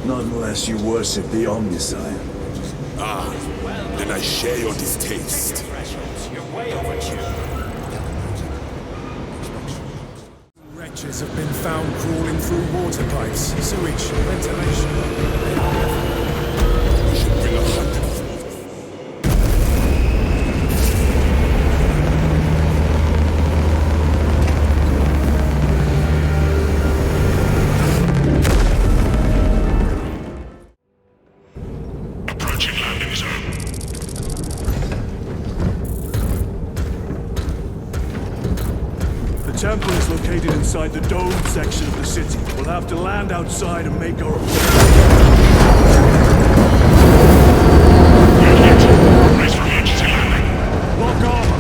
Not unless you worship the Omniscient. Ah, then I share your distaste. You're way overdue. Wretches have been found crawling through water pipes, sewage, ventilation. We should bring 100 of them. Approaching landing zone. The temple is located inside the dome section of the city. We'll have to land outside and make our... Brace for emergency landing. Lock armor!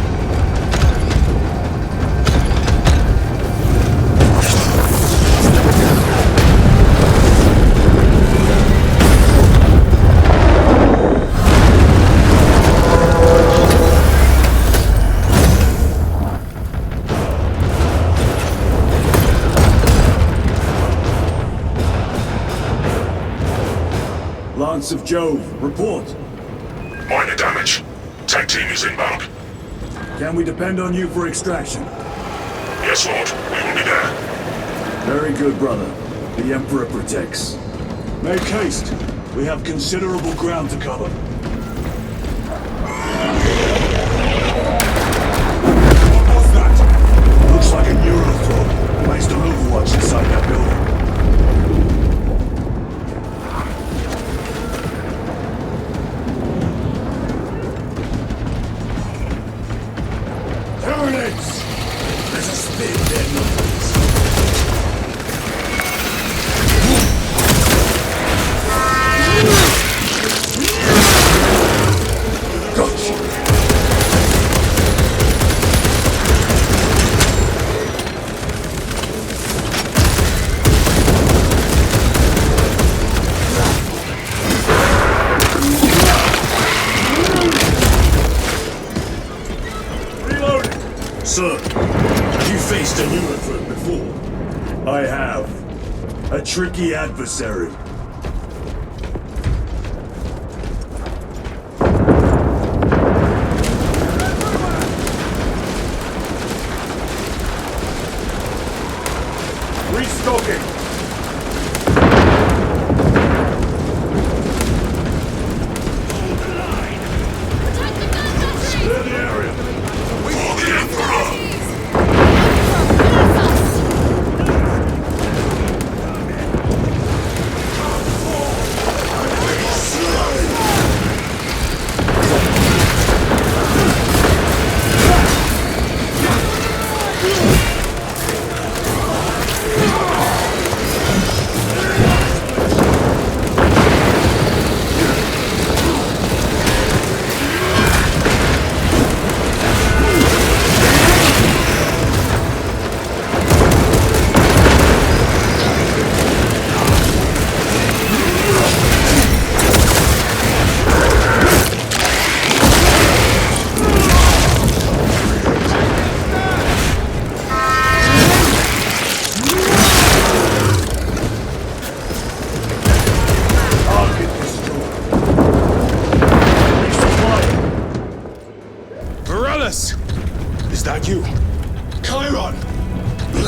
Lance of Jove, report. Minor damage. Tech team is inbound. Can we depend on you for extraction? Yes, Lord. We will be there. Very good, brother. The Emperor protects. Make haste. We have considerable ground to cover. What was that? Looks like a neurothrow. Placed on overwatch inside that building. There's a spin dead numbers. Gotcha. Sir, have you faced a neurothroat before? I have. A tricky adversary. Restocking. Clear the area. For the Emperor!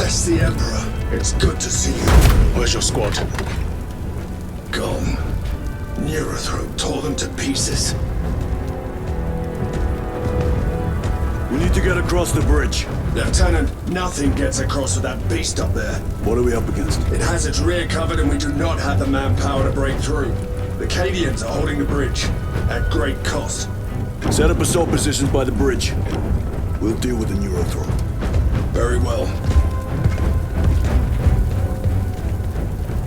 Bless the Emperor. It's good to see you. Where's your squad? Gone. Neurothrope tore them to pieces. We need to get across the bridge. Lieutenant, nothing gets across with that beast up there. What are we up against? It has its rear covered and we do not have the manpower to break through. The Cadians are holding the bridge, at great cost. Set up assault positions by the bridge. We'll deal with the Neurothrope. Very well.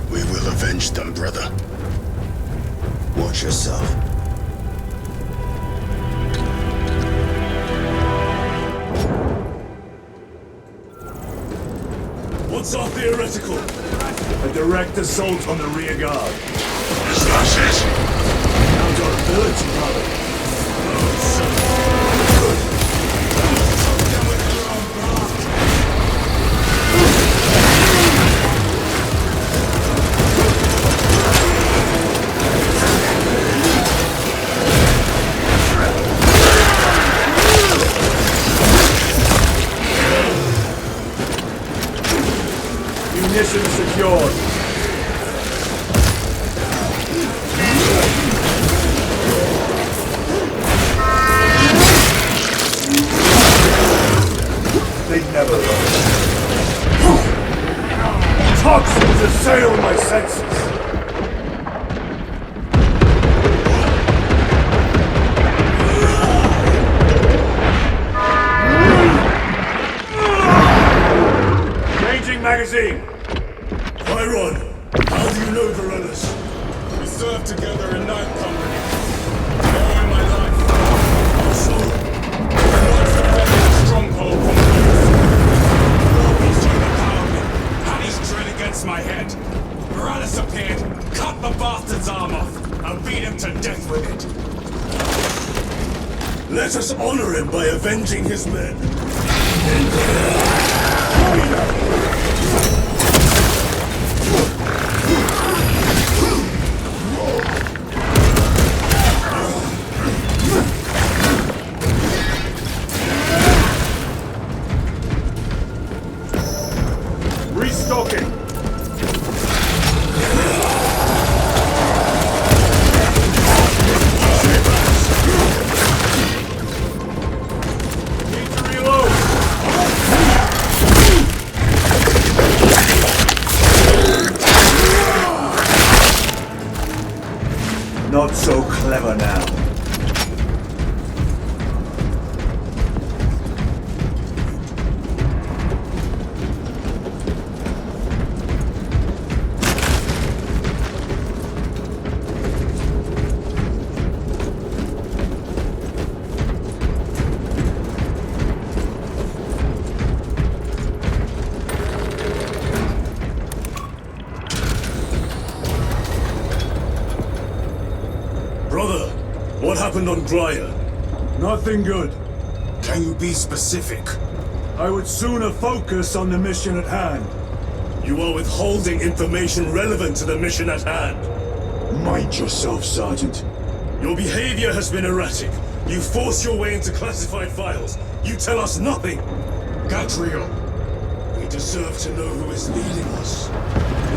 We will avenge them, brother. Watch yourself. What's our theoretical? A direct assault on the rear guard. Is that it? Counter-ability, brother. Munition secured. They never learn. Toxins assail my senses. Changing magazine. Byron, how do you know Gorillas? We served together in Night Company. All in my life. How so? Once defended a stronghold from place. Warbeast overpowered me. Had his drill against my head. Morales appeared, cut the bastard's arm off, and beat him to death with it. Let us honor him by avenging his men. Restocking. Need to reload. Not so clever now. Brother, what happened on Grya? Nothing good. Can you be specific? I would sooner focus on the mission at hand. You are withholding information relevant to the mission at hand. Mind yourself, Sergeant. Your behavior has been erratic. You force your way into classified files. You tell us nothing. Gadriel, we deserve to know who is leading us.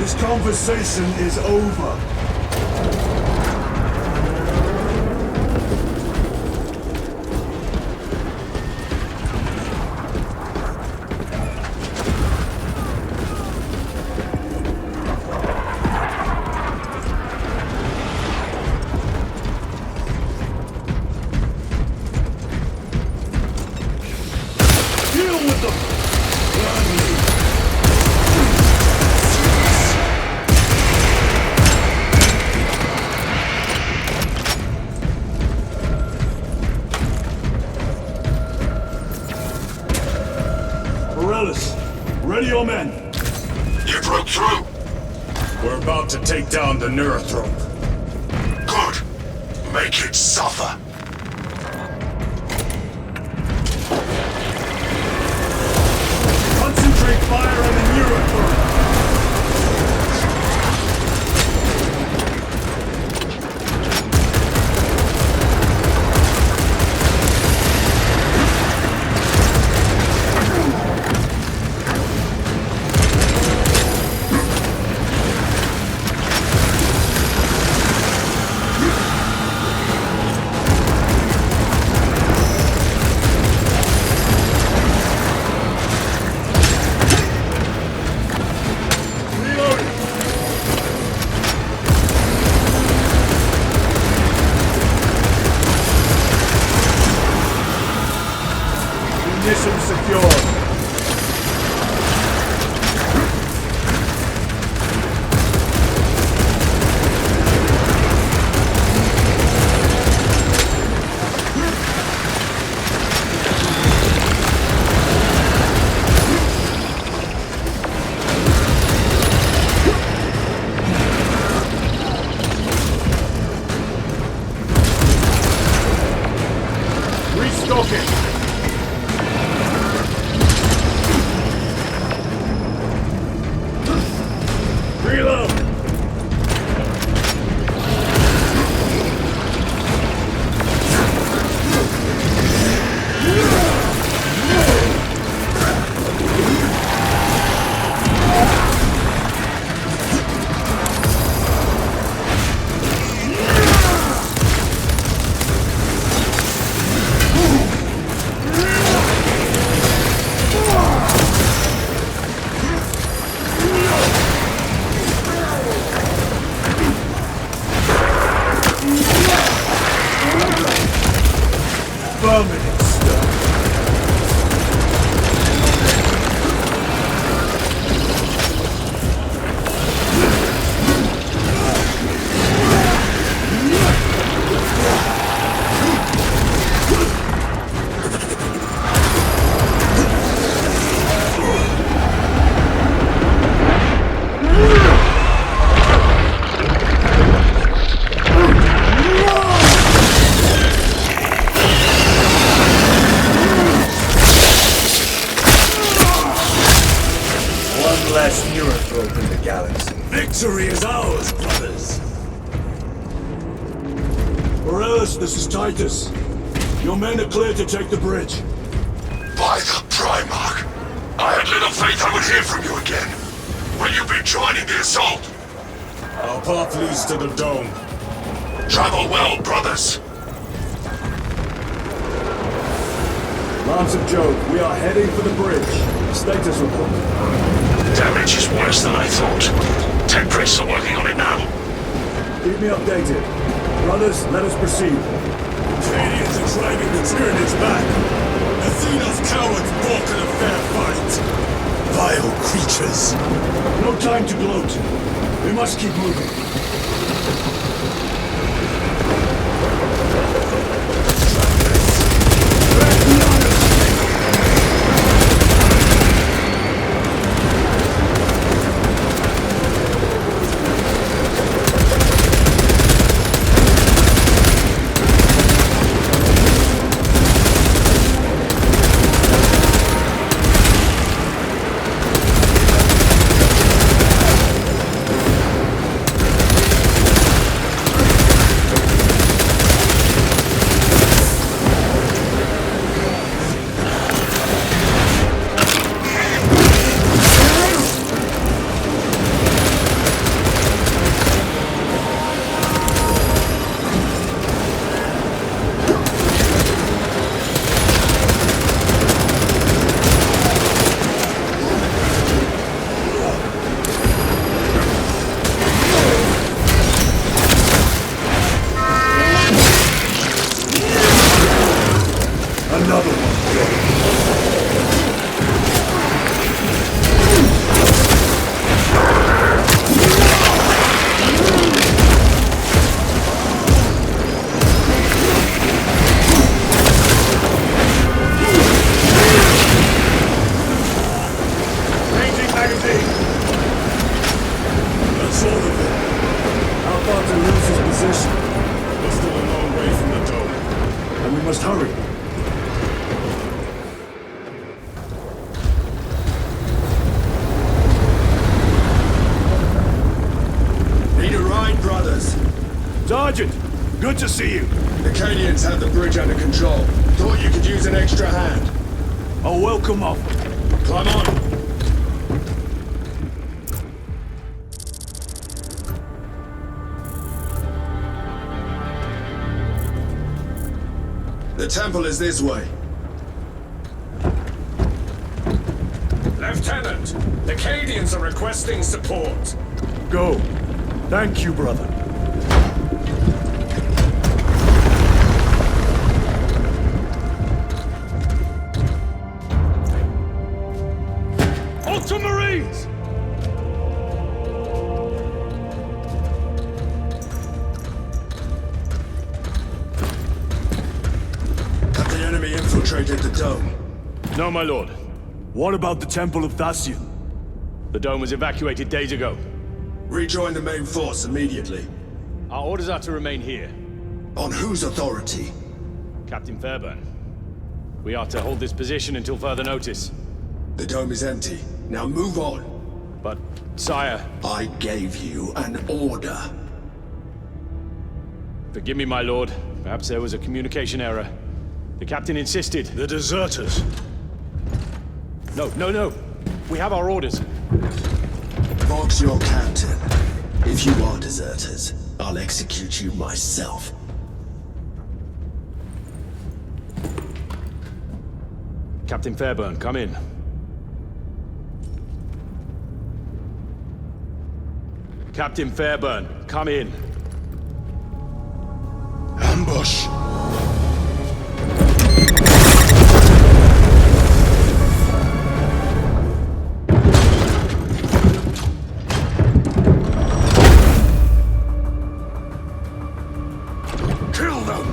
This conversation is over. Ready your men. You broke through. We're about to take down the Neurothrope. Good. Make it suffer. Concentrate fire on the Neurothrope. last neurotrope in the galaxy. Victory is ours, brothers! Morellis, this is Titus. Your men are clear to take the bridge. By the Primarch! I had little faith I would hear from you again. Will you be joining the assault? Our path leads to the dome. Travel well, brothers. Lance of Jove, we are heading for the bridge. Status report. Damage is worse than I thought. 10 priests are working on it now. Keep me updated. Brothers, let us proceed. Canadians are driving the Tyranids back. Athena's cowards balk at a fair fight. Vile creatures. No time to gloat. We must keep moving. Sergeant, good to see you. The Cadians have the bridge under control. Thought you could use an extra hand. A welcome offer. Climb on. The temple is this way. Lieutenant, the Cadians are requesting support. Go. Thank you, brother. Ultramarines! Have the enemy infiltrated the dome? No, my lord. What about the Temple of Thasian? The dome was evacuated days ago. Rejoin the main force immediately. Our orders are to remain here. On whose authority? Captain Fairburn. We are to hold this position until further notice. The dome is empty. Now move on. But, sire... I gave you an order. Forgive me, my lord. Perhaps there was a communication error. The captain insisted. The deserters. No. We have our orders. Vox your captain. If you are deserters, I'll execute you myself. Captain Fairburn, come in. Captain Fairburn, come in. Ambush! Kill them!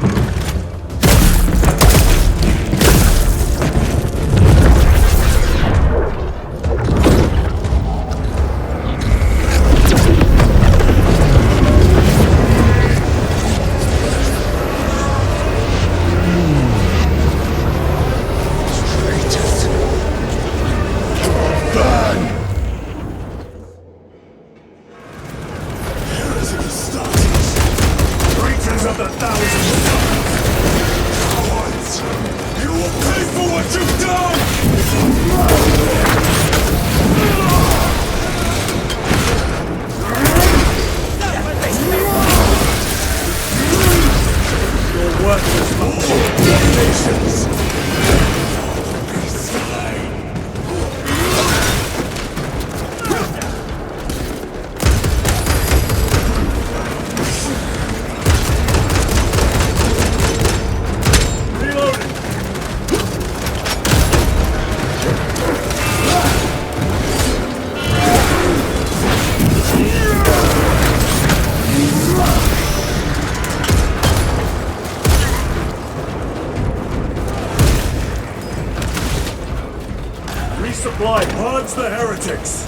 the heretics!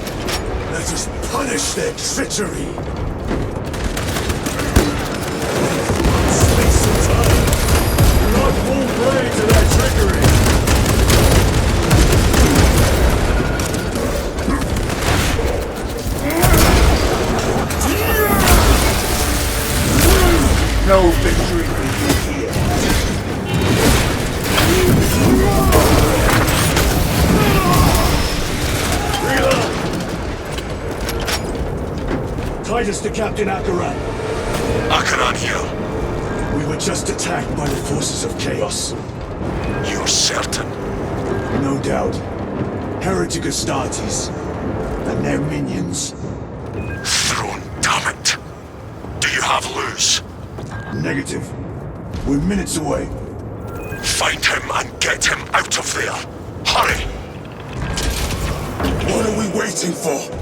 Let us punish their treachery! Space and time! Do not fall prey to their trickery! No victory for you here! Titus to Captain Akaran. Akaran here. We were just attacked by the forces of chaos. You're certain? No doubt. Heretic Astartes. And their minions. Throne, damn it. Do you have Luz? Negative. We're minutes away. Find him and get him out of there. Hurry! What are we waiting for?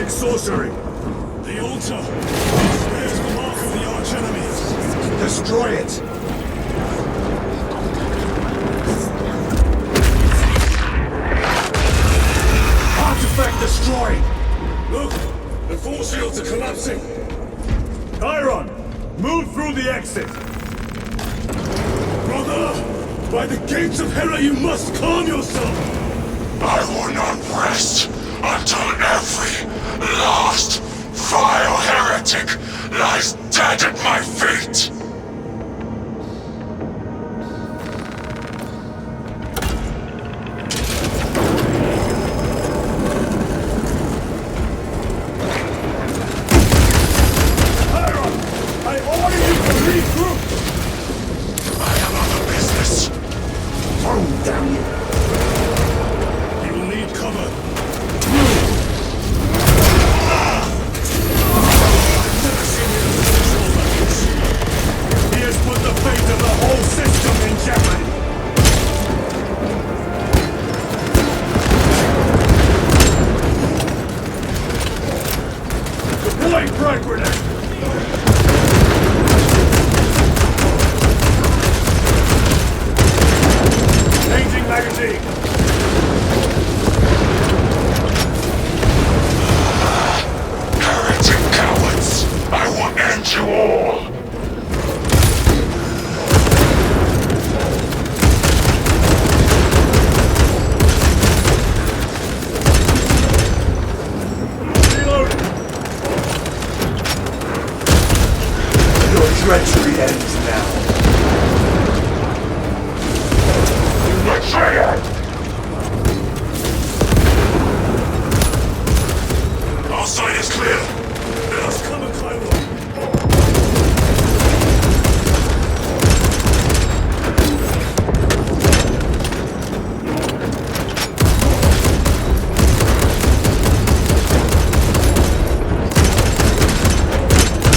Sorcery! The altar! It bears the mark of the arch-enemy! Destroy it! Artifact destroyed! Look! The force fields are collapsing! Chiron! Move through the exit! Brother! By the gates of Hera you must calm yourself! I will not rest until every last vile heretic lies dead at my feet! Chiron! I order you to regroup! I am on the business. Oh, damn you! You will need cover. you all! Your treachery ends now. You betrayer! Our side is clear. Let us come and climb up.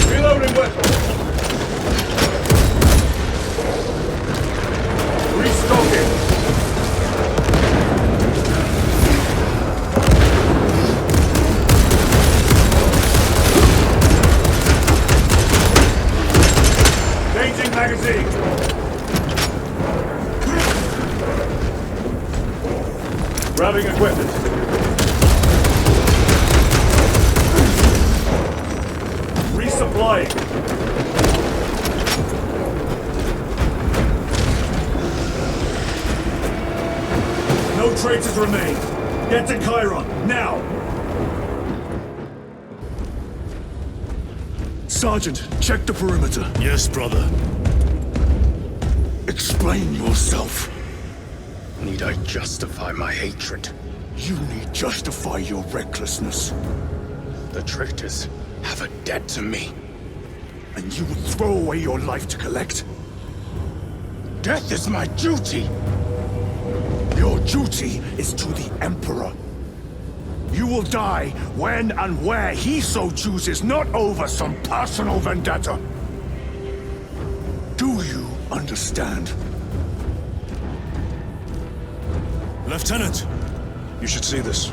Reloading weapon. Restocking. Changing magazine. Grabbing equipment. Resupplying. No traitors remain. Get to Chiron, now! Sergeant, check the perimeter. Yes, brother. Explain yourself. Need I justify my hatred? You need justify your recklessness. The traitors have a debt to me. And you would throw away your life to collect? Death is my duty! Your duty is to the Emperor. You will die when and where he so chooses, not over some personal vendetta. Do you understand? Lieutenant, you should see this.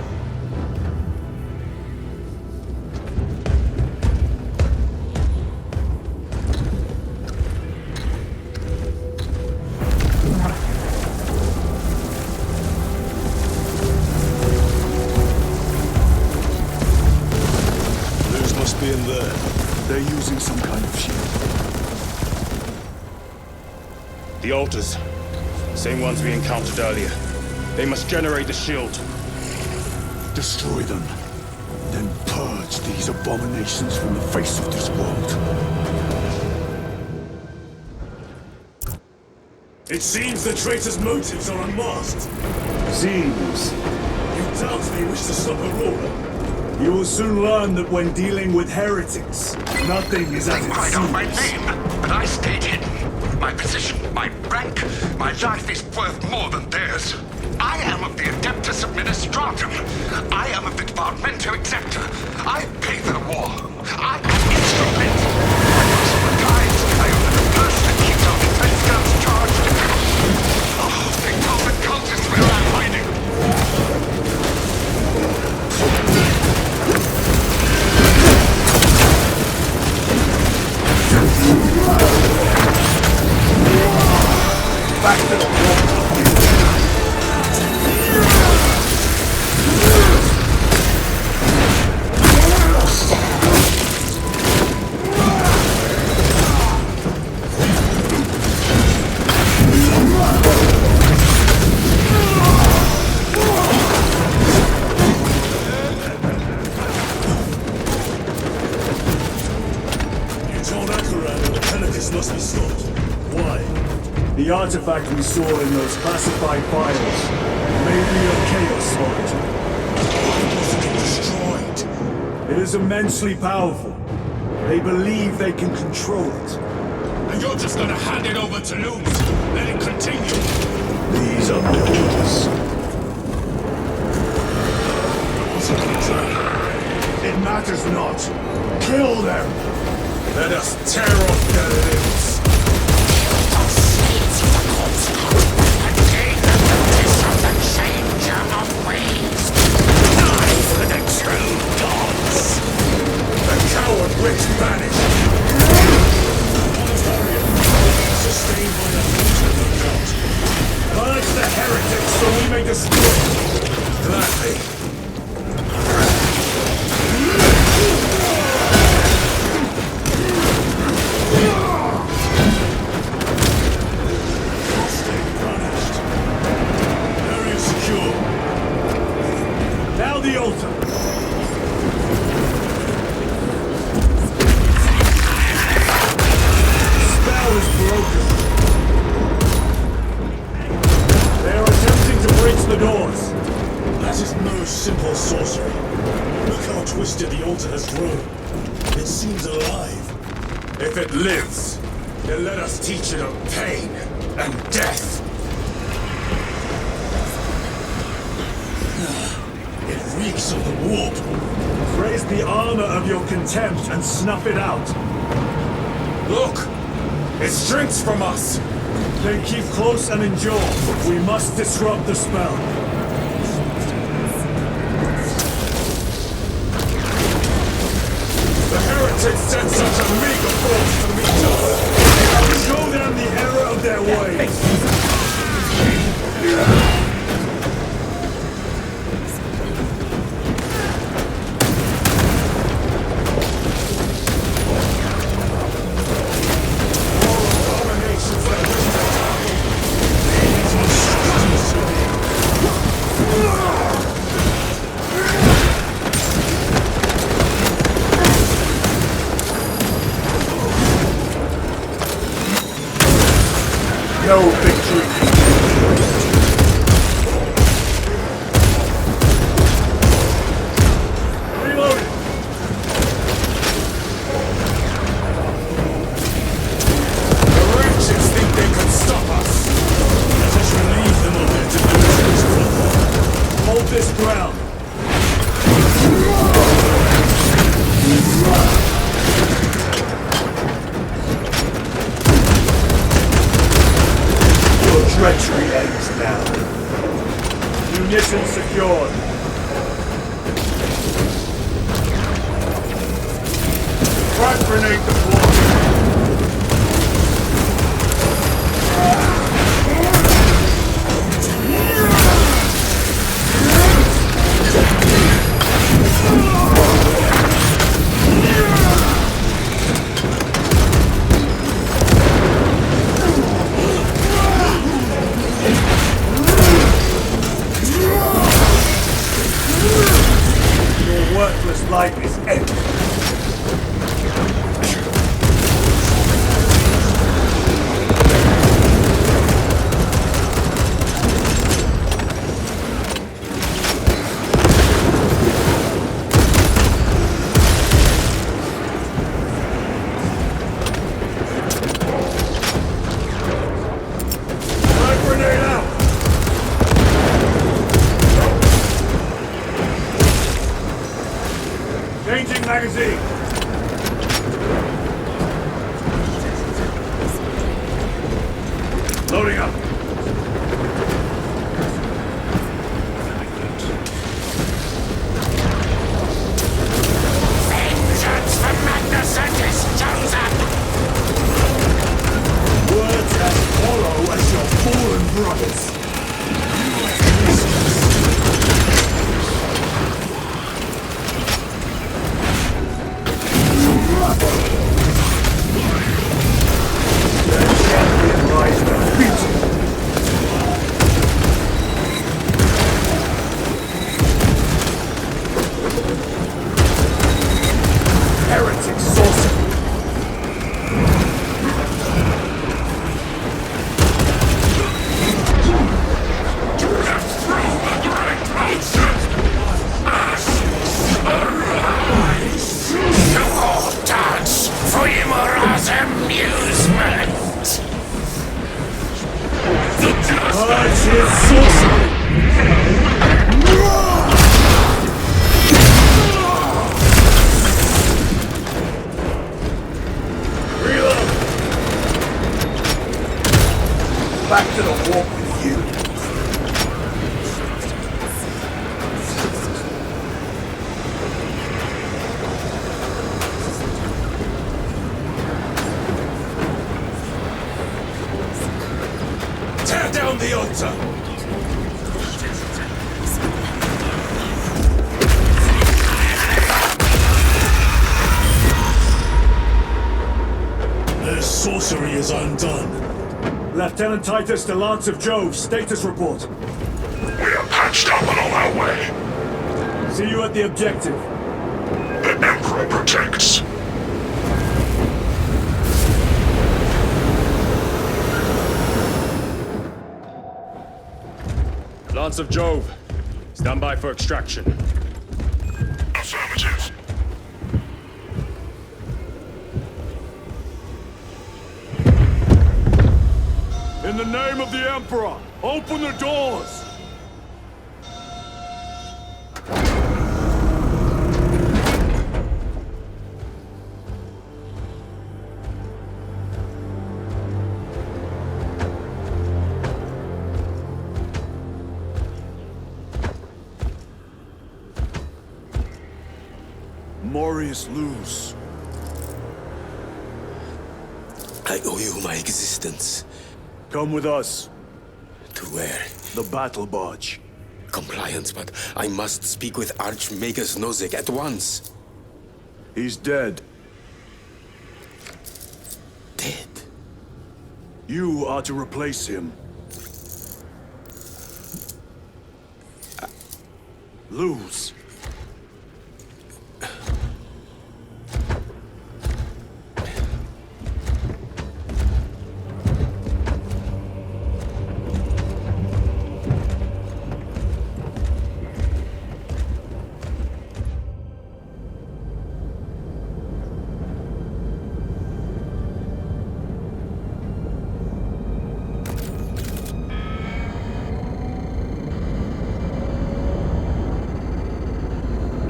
News must be in there. They're using some kind of shield. The altars. Same ones we encountered earlier. They must generate the shield. Destroy them. Then purge these abominations from the face of this world. It seems the traitor's motives are unmasked. Seems. You doubt they wish to stop Aurora. You will soon learn that when dealing with heretics, nothing is as it cried out my seems. name, but I stayed hidden. My position, my rank, my life is worth more than theirs. I am of the Adeptus Administratum. I am of the Departamento Exector. I pay for the war. I am instrument. My personal guides, I am the person that keeps our defense guns charged. Oh, they told the cultists where I'm hiding. Back to the wall. Must be stopped. Why? The artifact we saw in those classified files may be a Chaos origin. Why wasn't it destroyed? It is immensely powerful. They believe they can control it. And you're just gonna hand it over to Looms? Let it continue? These are orders. It matters not. Kill them! Let us tear off their limbs. The coward witch vanished! Sustained by that water, no doubt. Purge the heretics so we may destroy them! Gladly. They are attempting to breach the doors. That is no simple sorcery. Look how twisted the altar has grown. It seems alive. If it lives, then let us teach it of pain and death. It reeks of the warp. Raise the armor of your contempt and snuff it out. Look! It shrinks from us! Then keep close and endure. We must disrupt the spell. The heretics sent such a meager force to meet us! Show them the error of their ways! No victory. Reloading. The wretches think they can stop us! Let us relieve them of their delusions. Hold this ground. Treachery ends now. Munitions secured. Frag grenade deployed. Worthless life is empty. Frag grenade out! Changing magazine. Loading up. Vengeance for Magnus and his chosen! Words as hollow as your fallen brothers. Their champion lies defeated. Heretic sorcery. For Imora's amusement! Purge his sorcery! Reload! Back to the warp with you. Tear down the altar! Their sorcery is undone. Lieutenant Titus to Lance of Jove, status report. We are patched up and on our way. See you at the objective. The Emperor protects. Lance of Jove, stand by for extraction. Affirmative. In the name of the Emperor, open the doors! Morius lose. I owe you my existence. Come with us. To where? The battle barge. Compliance, but I must speak with Archmagus Nozick at once. He's dead. Dead? You are to replace him. Lose.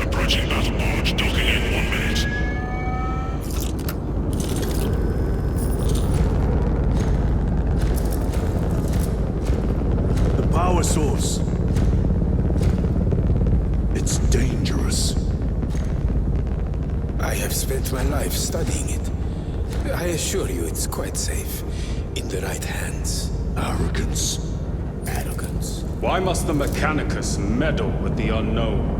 Approaching battle barge, docking in 1 minute. The power source. It's dangerous. I have spent my life studying it. I assure you it's quite safe. In the right hands. Arrogance. Arrogance. Why must the Mechanicus meddle with the unknown?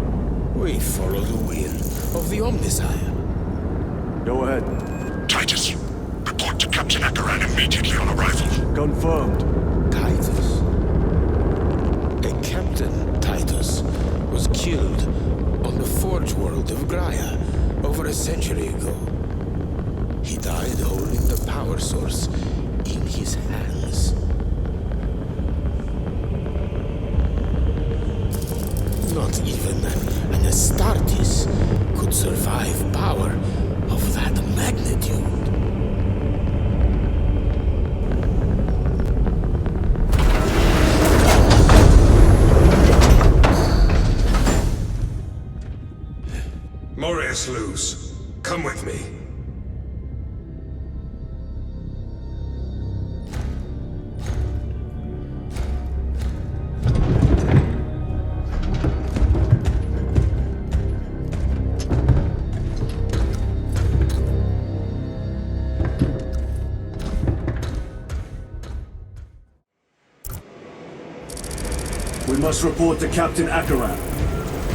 We follow the will of the Omnisire. Go ahead. Titus, report to Captain Akaran immediately on arrival. Confirmed. Titus. A Captain Titus was killed on the Forge world of Graia over a century ago. He died holding the power source in his hands. Not even an Astartes could survive power of that magnitude. Morius Luz, come with me. We must report to Captain Akaran.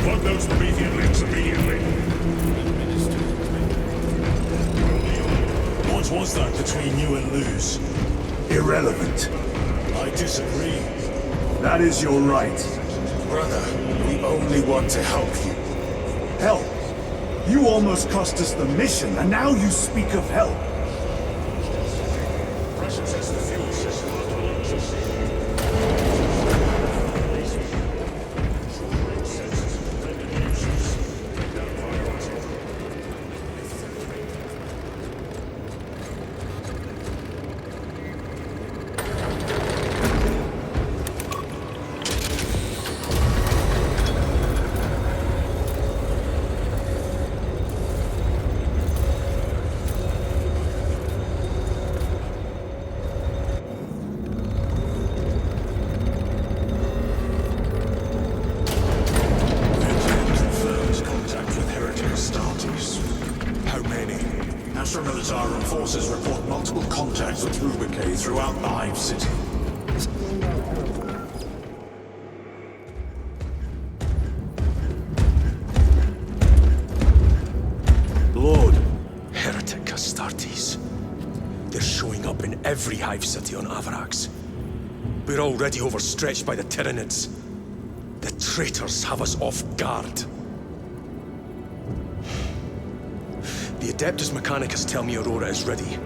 Plug those Promethean links immediately. What was that between you and Luz? Irrelevant. I disagree. That is your right. Brother, we only want to help you. Help? You almost cost us the mission, and now you speak of help. Pressure test the fuel system. Military and forces report multiple contacts with Rubicae throughout the Hive City. Lord. Heretic Astartes. They're showing up in every Hive City on Avarax. We're already overstretched by the Tyranids. The traitors have us off guard. The Adeptus Mechanicus tell me Aurora is ready.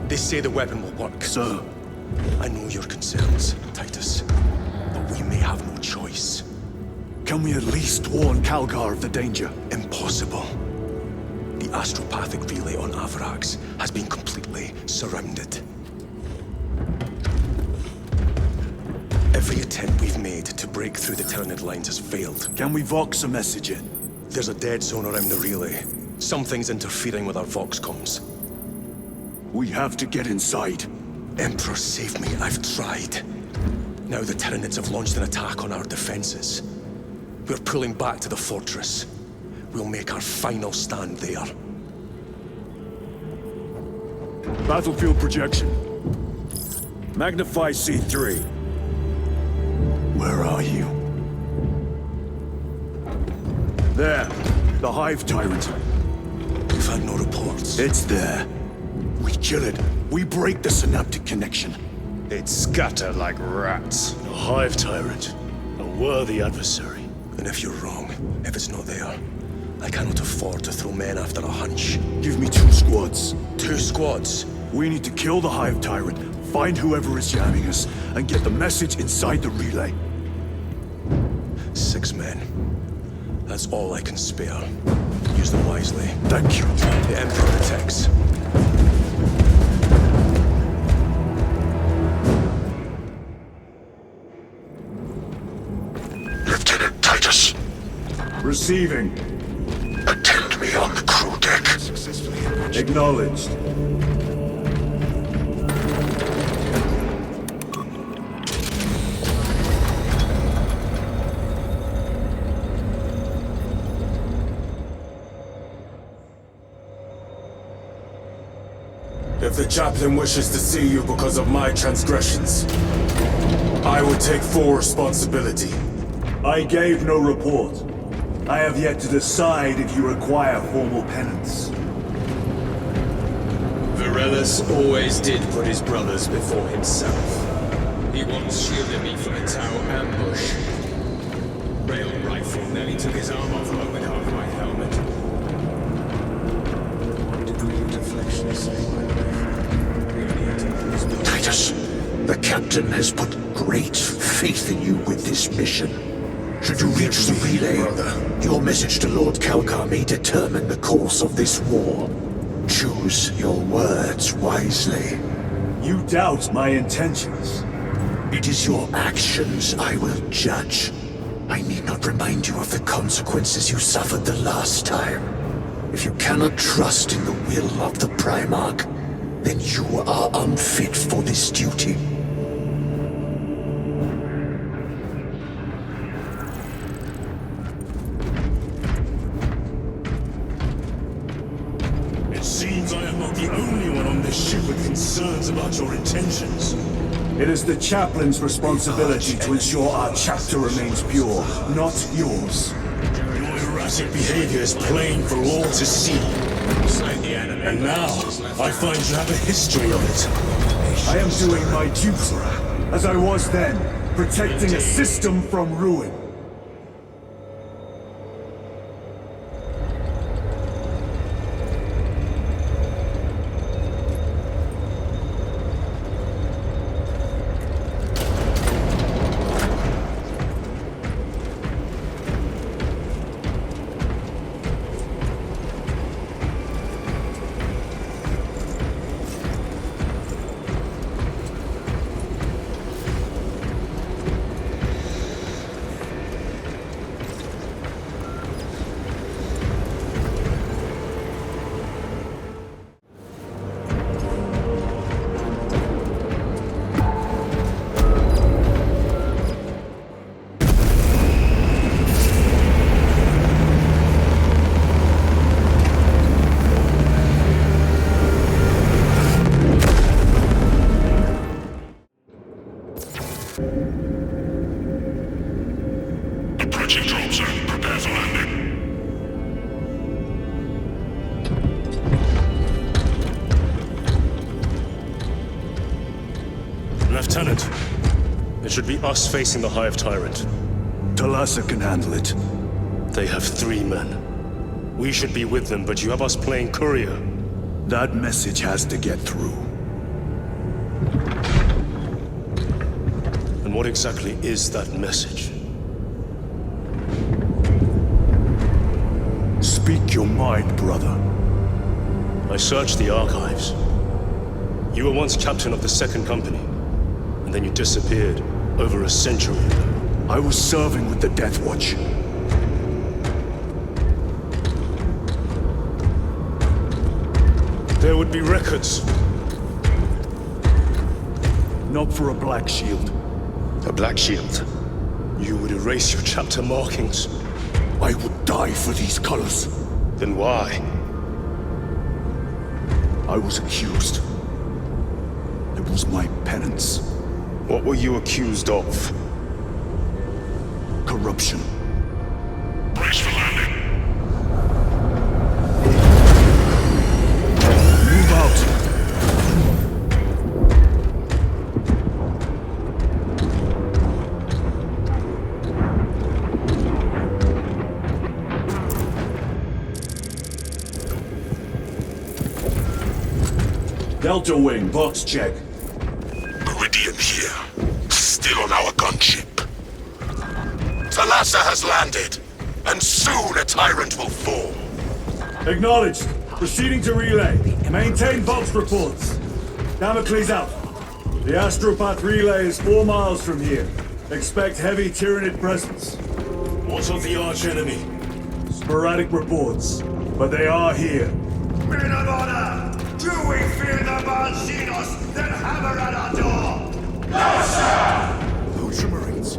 They say the weapon will work. Sir. I know your concerns, Titus. But We may have no choice. Can we at least warn Calgar of the danger? Impossible. The astropathic relay on Avarax has been completely surrounded. Every attempt we've made to break through the Tyranid lines has failed. Can we Vox a message in? There's a dead zone around the relay. Something's interfering with our Vox comms. We have to get inside. Emperor, save me. I've tried. Now the Tyranids have launched an attack on our defenses. We're pulling back to the fortress. We'll make our final stand there. Battlefield projection. Magnify C3. Where are you? There. The Hive Tyrant. We've had no reports. It's there. We kill it. We break the synaptic connection. They'd scatter like rats. A Hive Tyrant. A worthy adversary. And if you're wrong, if it's not there, I cannot afford to throw men after a hunch. Give me 2 squads. 2 squads? We need to kill the Hive Tyrant, find whoever is jamming us, and get the message inside the relay. 6 men. That's all I can spare. Use them wisely. Thank you. The Emperor detects. Lieutenant Titus. Receiving. Attend me on the crew deck. Acknowledged. If the chaplain wishes to see you because of my transgressions, I would take full responsibility. I gave no report. I have yet to decide if you require formal penance. Varellus always did put his brothers before himself. He once shielded me from a Tau ambush. Rail rifle nearly took his arm off along with half my helmet. 1 degree of deflection saved my life. Titus, the captain has put great faith in you with this mission. Should you reach the relay, your message to Lord Calgar may determine the course of this war. Choose your words wisely. You doubt my intentions. It is your actions I will judge. I need not remind you of the consequences you suffered the last time. If you cannot trust in the will of the Primarch, then you are unfit for this duty. It seems I am not the only one on this ship with concerns about your intentions. It is the chaplain's responsibility to ensure our chapter remains pure, not yours. Your erratic behavior is plain for all to see. And now, I find you have a history of it. I am doing my duty, as I was then, protecting a system from ruin. Lieutenant, it should be us facing the Hive Tyrant. Talassa can handle it. They have 3 men. We should be with them, but you have us playing courier. That message has to get through. And what exactly is that message? Speak your mind, brother. I searched the archives. You were once captain of the Second Company, and then you disappeared over a century ago. I was serving with the Death Watch. There would be records. Not for a Black Shield. A Black Shield? You would erase your chapter markings. I would die for these colors. Then why? I was accused. It was my penance. What were you accused of? Corruption. Brace for landing. Move out. Delta Wing, box check. Meridian here. Still on our gunship. Thalassa has landed, and soon a tyrant will fall. Acknowledged. Proceeding to relay. Maintain box reports. Damocles out. The Astropath relay is 4 miles from here. Expect heavy Tyranid presence. What of the arch-enemy? Sporadic reports, but they are here. Men of honor! Do we fear the Machinus that hammer at our door? No, sir! Ultramarines.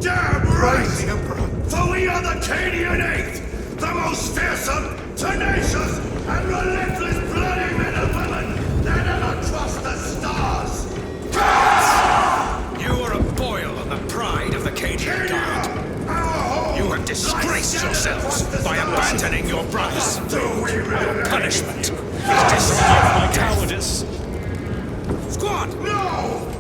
Damn right! For we are the Cadian Eighth, the most fearsome, tenacious, and relentless bloody men and women that ever crossed the stars! You are a boil on the pride of the Cadian Guard. You have disgraced yourselves by abandoning your brothers. Our punishment is dishonored by cowardice. Squad! No!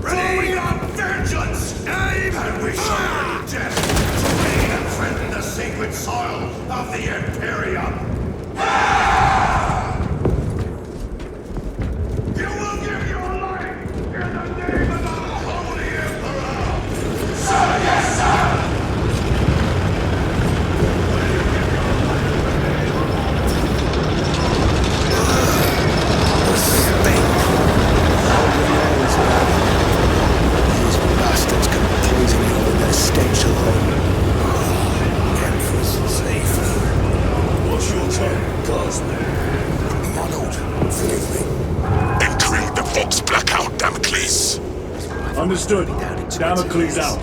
For we are vengeance! Aim! And we shall bring death to any that threaten the sacred soil of the Imperium! You will give your life in the name of our Holy Emperor! Sir, yes, sir! Bastards can poison you with their stench alone. Empress safe. What's your turn, Guardsman? Modeled, forgive me. Entering the Vox blackout, Damocles. Understood. Damocles out.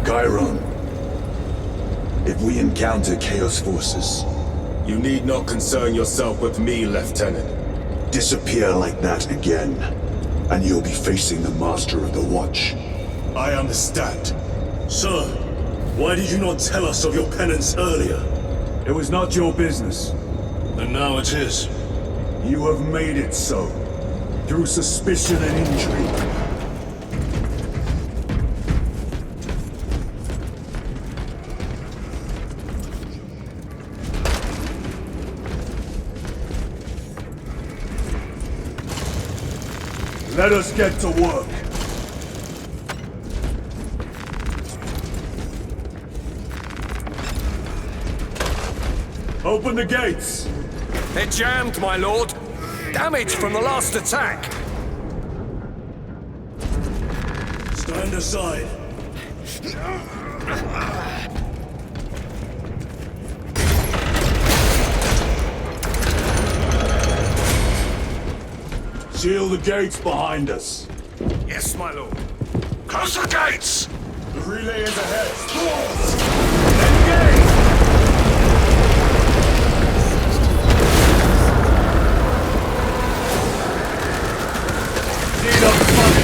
Chiron. If we encounter Chaos forces, You need not concern yourself with me, Lieutenant. disappear like that again, and you'll be facing the Master of the Watch. I understand. Sir, why did you not tell us of your penance earlier? It was not your business. And now it is. You have made it so. Through suspicion and intrigue. Let us get to work. Open the gates! They're jammed, my lord. Damage from the last attack. Stand aside. Seal the gates behind us. Yes, my lord. Close the gates! The relay is ahead. Engage! Need up front.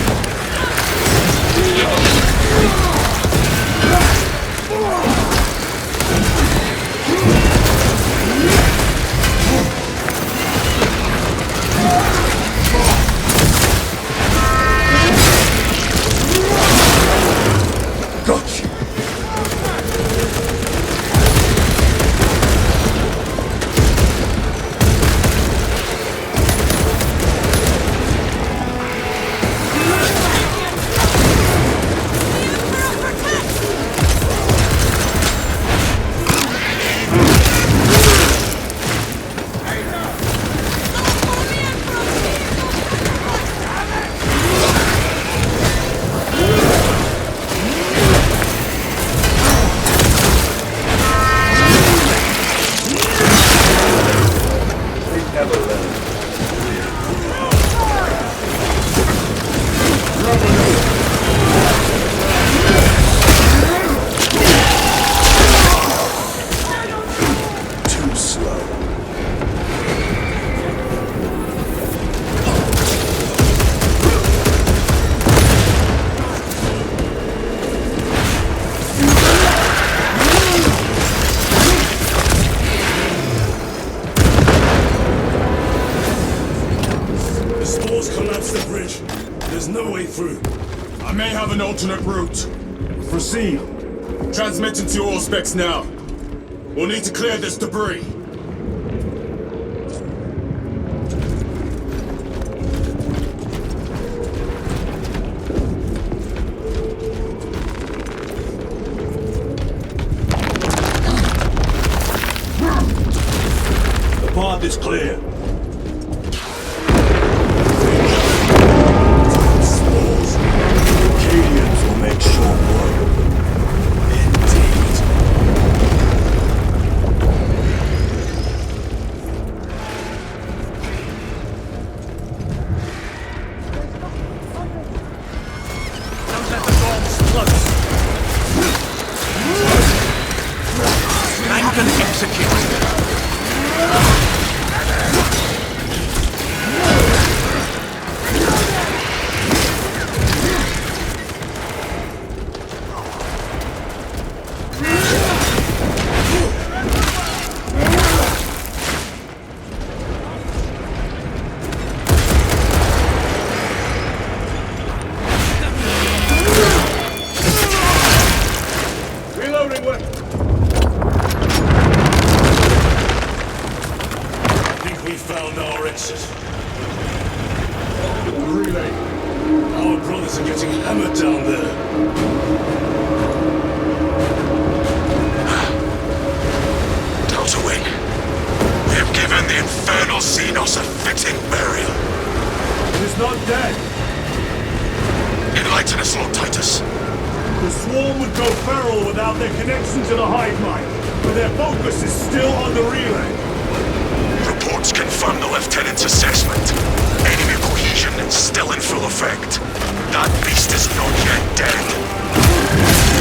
Got you. alternate route. Proceed. Transmitting to all specs now. We'll need to clear this debris. The path is clear. Acadians will make short work. Don't let the bombs close. Plan and execute. Reloading weapon. I think we found our exit. Relay. Our brothers are getting hammered down there. Delta Wing. We have given the infernal Xenos a fitting burial. It is not dead. Enlighten us, Lord Titus. The swarm would go feral without their connection to the hive mind, but their focus is still on the relay. Reports confirm the Lieutenant's assessment. Enemy cohesion is still in full effect. That beast is not yet dead.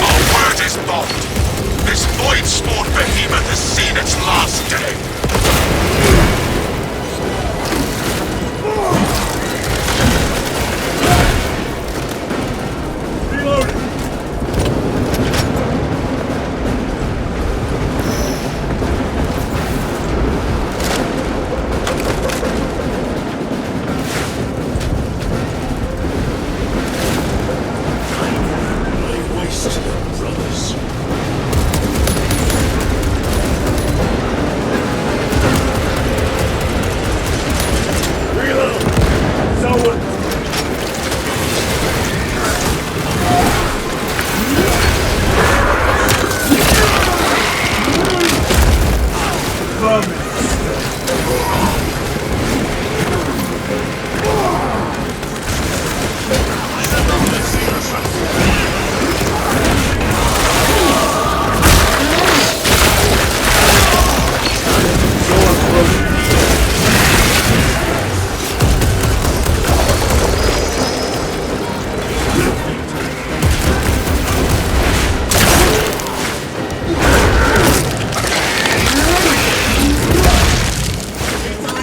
Our word is bond. This void-spawned behemoth has seen its last day. Reloading. I wasted them, brothers. Reload. Someone.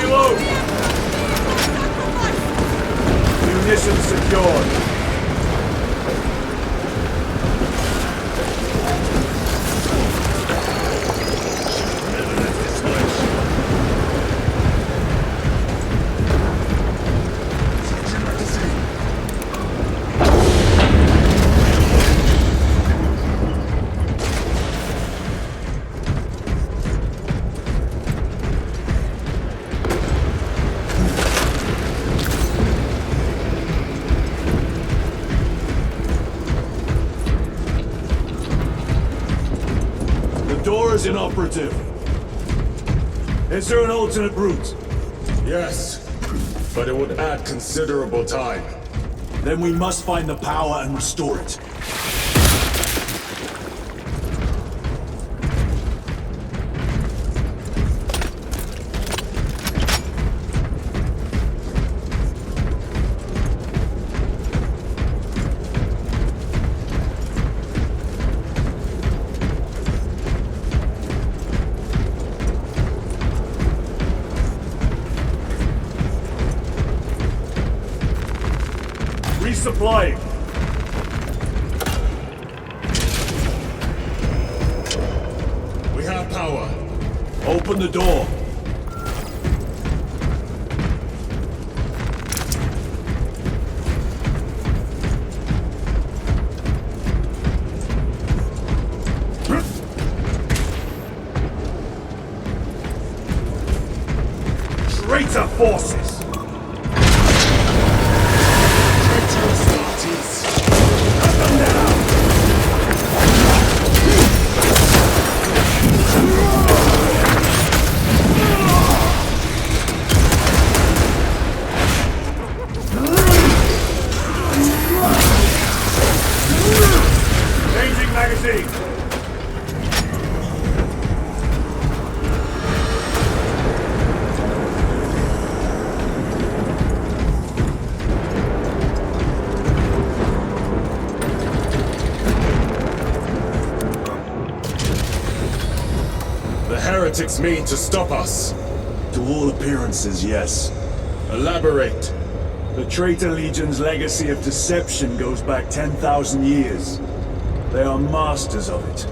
Reload. Munitions secured. Door is inoperative. Is there an alternate route? Yes, but it would add considerable time. Then we must find the power and restore it. Resupplying. We have power. Open the door. traitor forces! Treacherous parties! Cut them down! Changing magazine! The heretics mean to stop us. To all appearances, yes. Elaborate. The Traitor Legion's legacy of deception goes back 10,000 years. They are masters of it.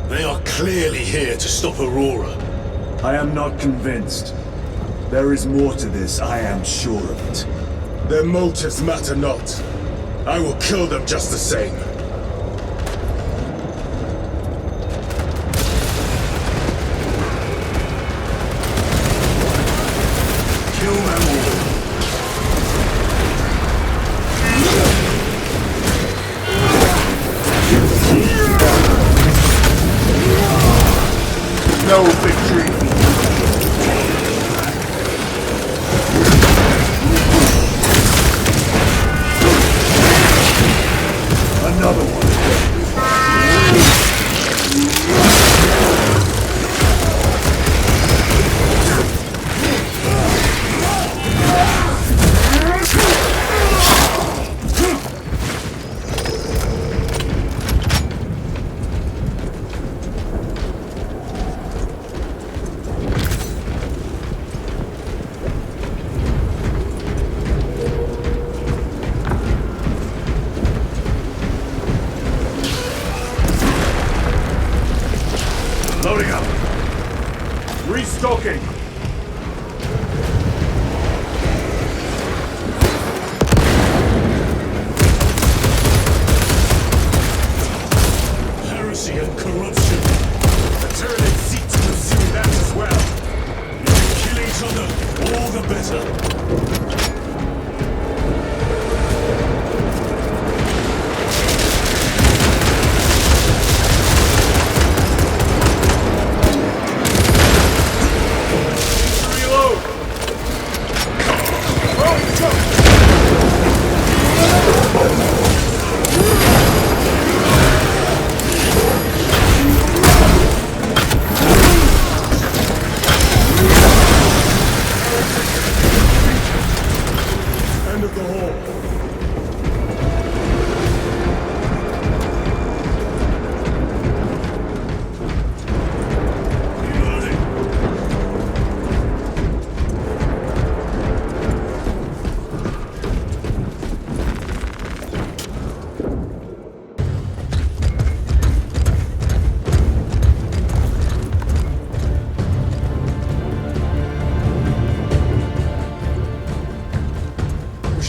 They are clearly here to stop Aurora. I am not convinced. There is more to this, I am sure of it. Their motives matter not. I will kill them just the same. Kill them all. No victory. Another one. Loading up. Restocking. Heresy and corruption. The Tyranid seeks to assume that as well. If we kill each other, all the better. End of the hall.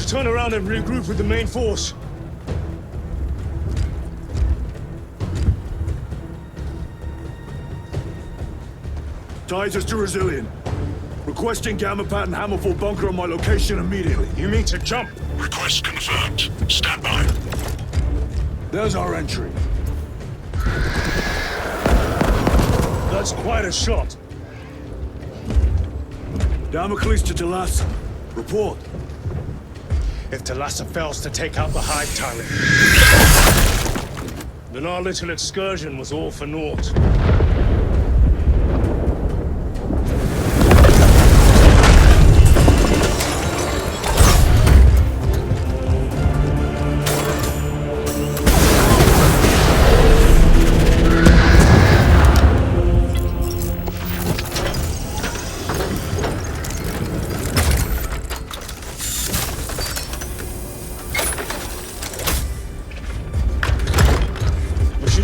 Turn around and regroup with the main force. Titus to Resilient. Requesting Gamma Pat and Hammerfall bunker on my location immediately. You mean to jump? Request confirmed. Stand by. There's our entry. That's quite a shot. Damocles to Talassa. Report. If Talassa fails to take out the Hive Tyrant, then our little excursion was all for naught.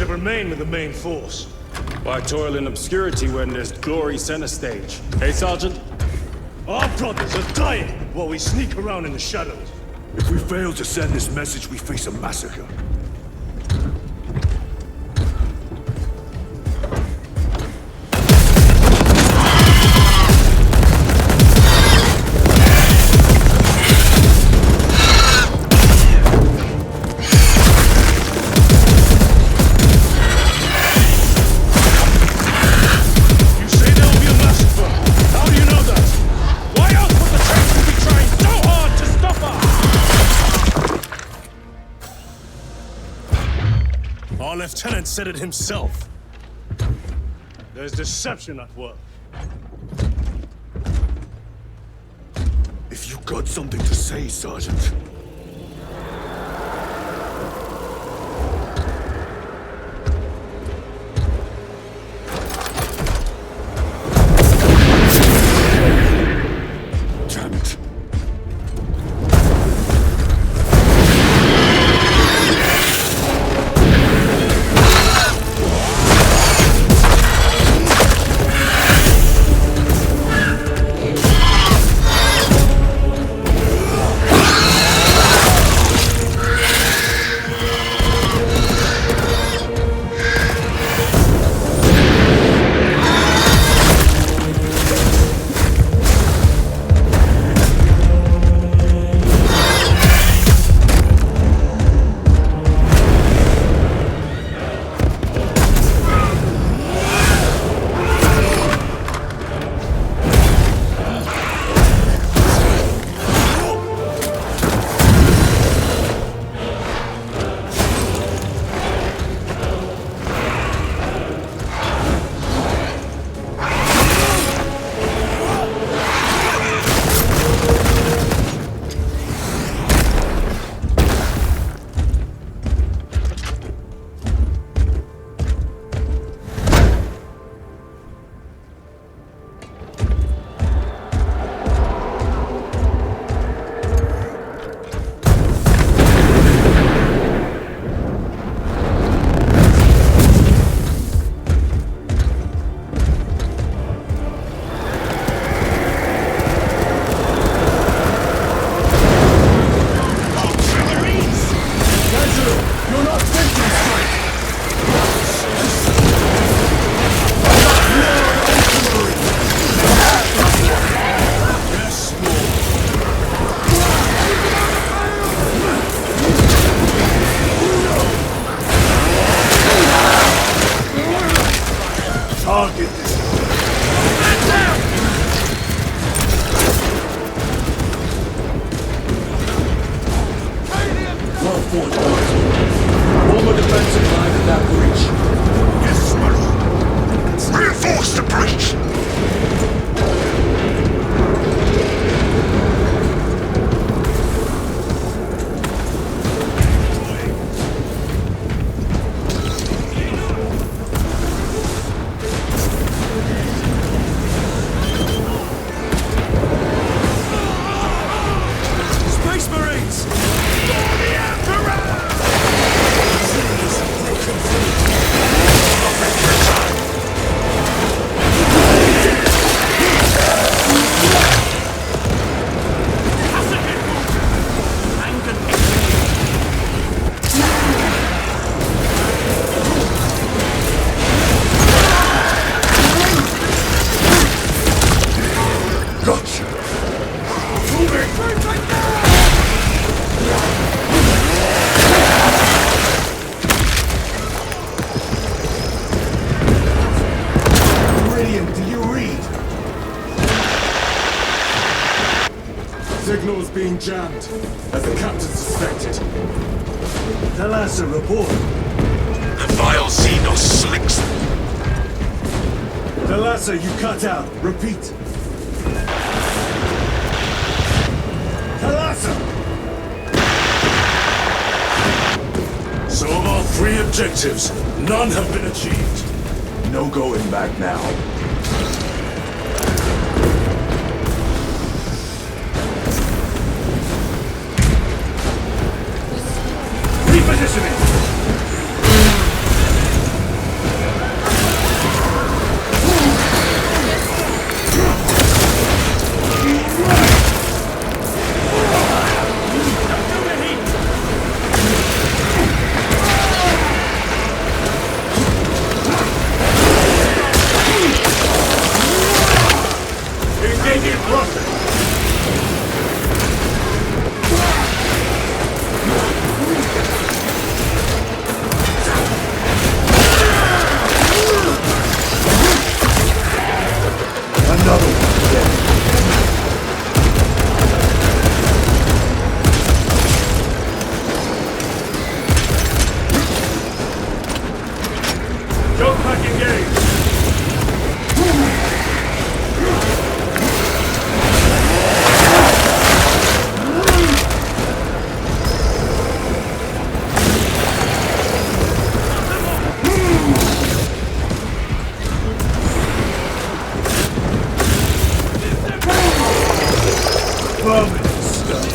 Remain with the main force. Why toil in obscurity when there's glory center stage? Hey, Sergeant? Our brothers are dying while we sneak around in the shadows. If we fail to send this message, we face a massacre. lieutenant said it himself. There's deception at work. If you got something to say, Sergeant. Damn it. Signal's being jammed, as the captain suspected. Thalassa, report. The vile Xenos slicks. Thalassa, you cut out. Repeat. Thalassa! So of our 3 objectives, none have been achieved. No going back now. Repositioning! Jump back engaged! Permanent stuff.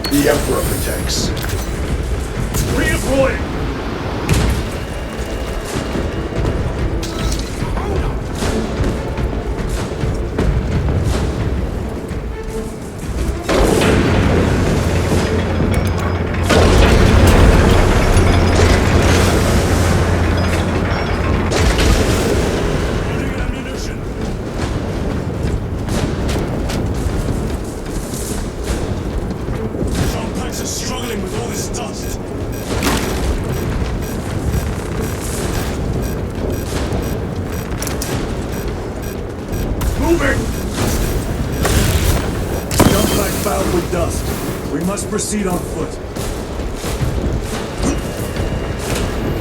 The Emperor protects. Redeploying! Struggling with all this dust. Moving! Jump back fouled with dust. We must proceed on foot.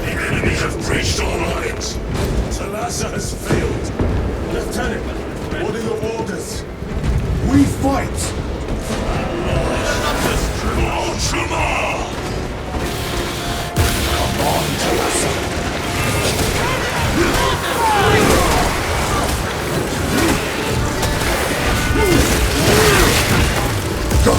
The enemy have breached our lines. Talassa has failed. Lieutenant, what are your orders? We fight! Ultramar! Come on, Talassa. Go!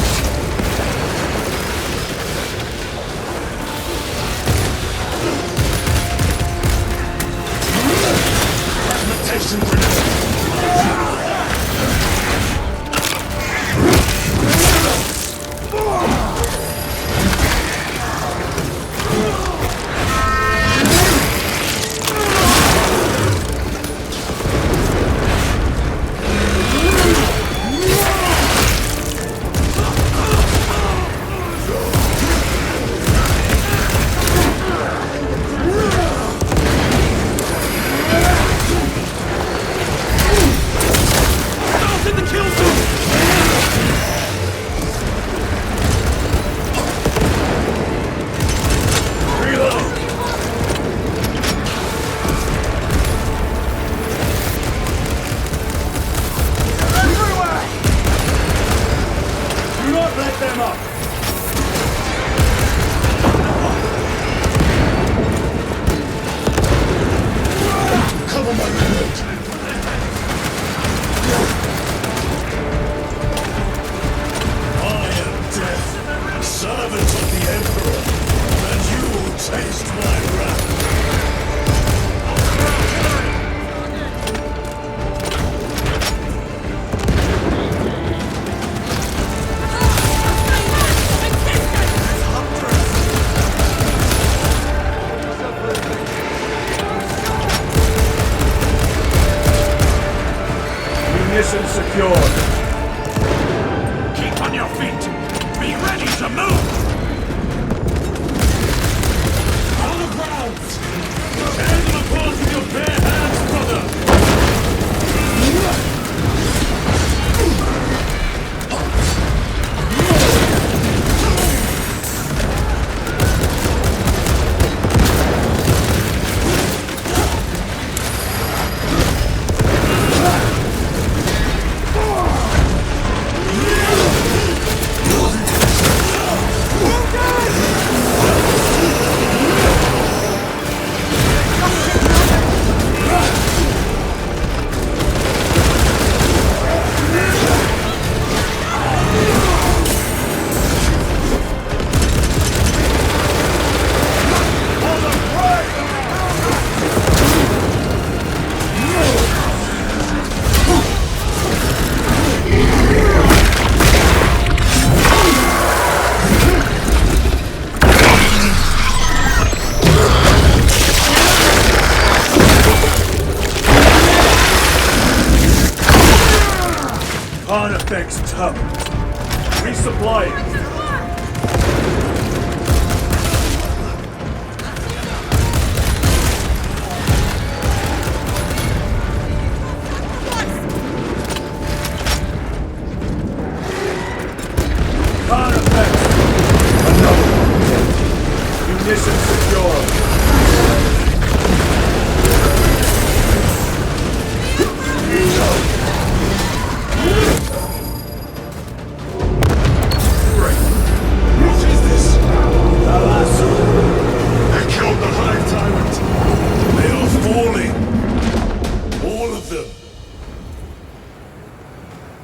Fragmentation grenade! Mission secured. Keep on your feet. Be ready to move. On the ground. Tear them apart with your bare hands, brother. Phanteks T30. Resupplying.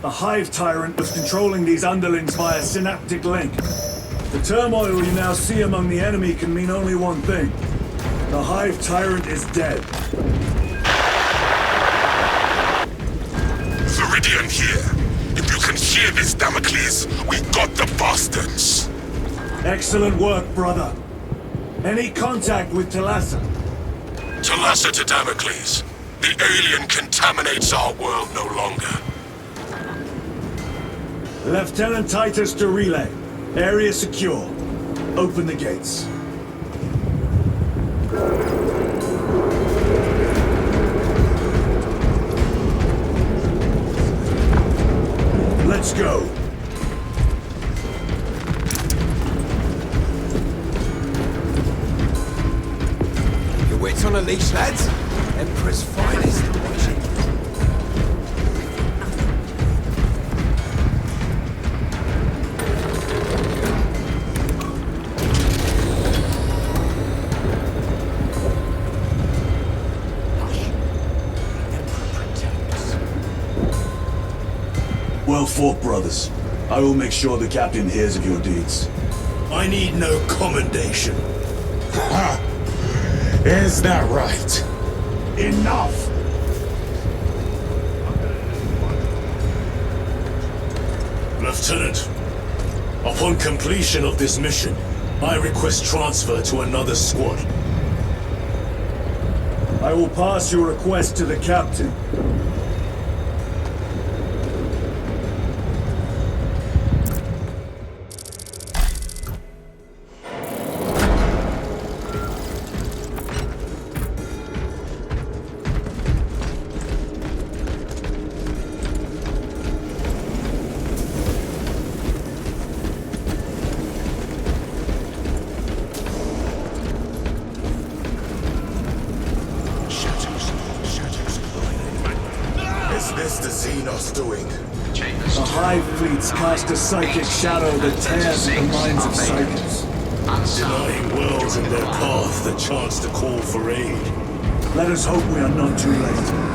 The Hive Tyrant was controlling these underlings via synaptic link. The turmoil you now see among the enemy can mean only one thing. The Hive Tyrant is dead. Viridian here. If you can hear this, Damocles, we got the bastards. Excellent work, brother. Any contact with Talassa? Talassa to Damocles. The alien contaminates our world no longer. Lieutenant Titus to relay. Area secure. Open the gates. Let's go. Your wits on a leash, lads. Emperor's finest. Well fought, brothers. I will make sure the captain hears of your deeds. I need no commendation. Ha! Is that right? Enough! Lieutenant, upon completion of this mission, I request transfer to another squad. I will pass your request to the captain. The Hive fleets cast a psychic shadow that tears at the minds of psychics. Denying worlds in their path the chance to call for aid. Let us hope we are not too late.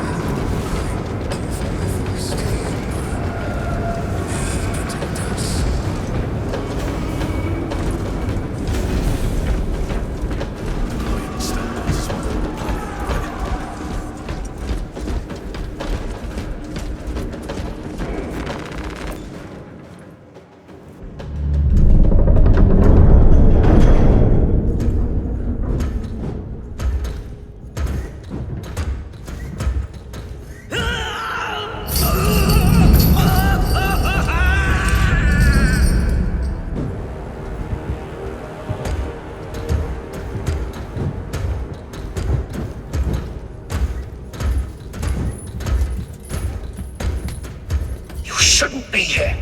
Shouldn't be here.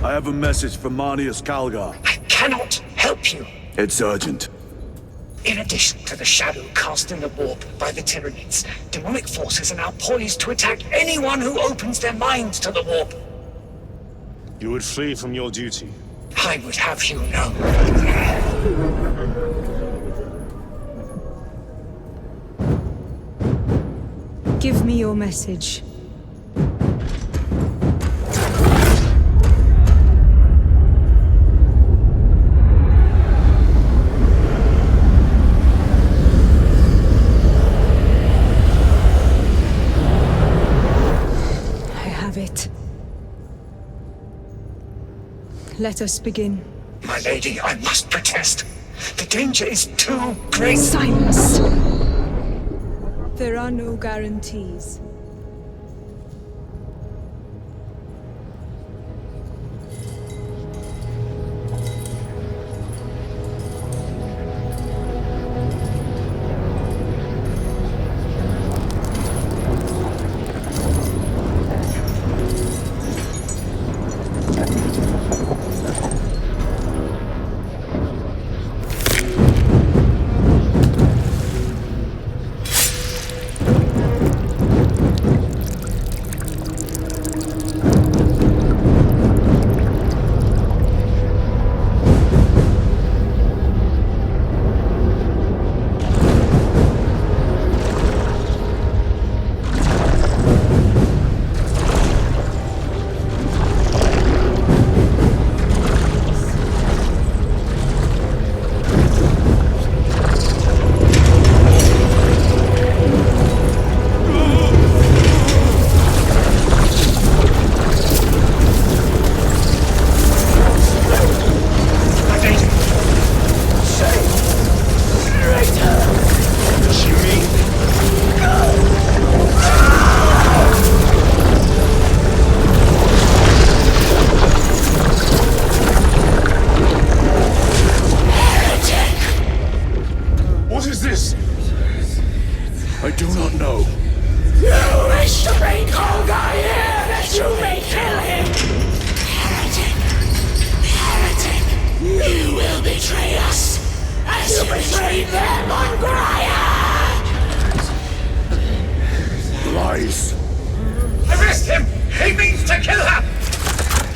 I have a message from Manius Calgar. I cannot help you. It's urgent. In addition to the shadow cast in the warp by the Tyranids, demonic forces are now poised to attack anyone who opens their minds to the warp. You would flee from your duty. I would have you know. Give me your message. Let us begin. My lady, I must protest. The danger is too great. Silence! There are no guarantees.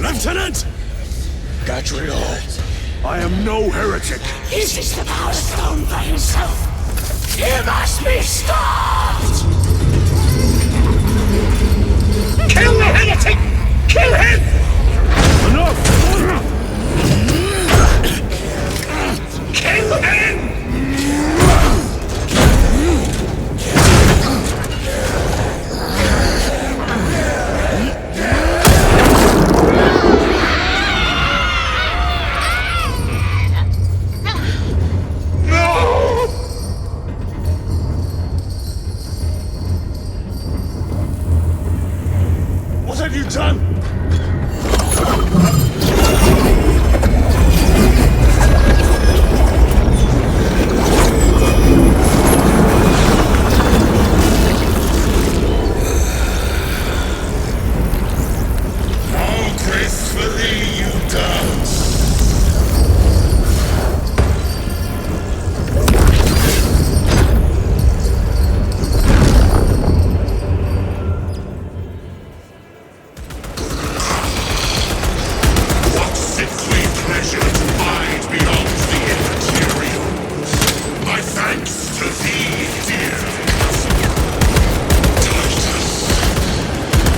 Lieutenant! Gatriel! I am no heretic! Uses the power stone by himself! He must be stopped! Kill the heretic! Kill him! Enough! Kill him! What have you done? How gracefully you dance! What sickly pleasure to hide beyond the immaterial. My thanks to thee, dear Titus.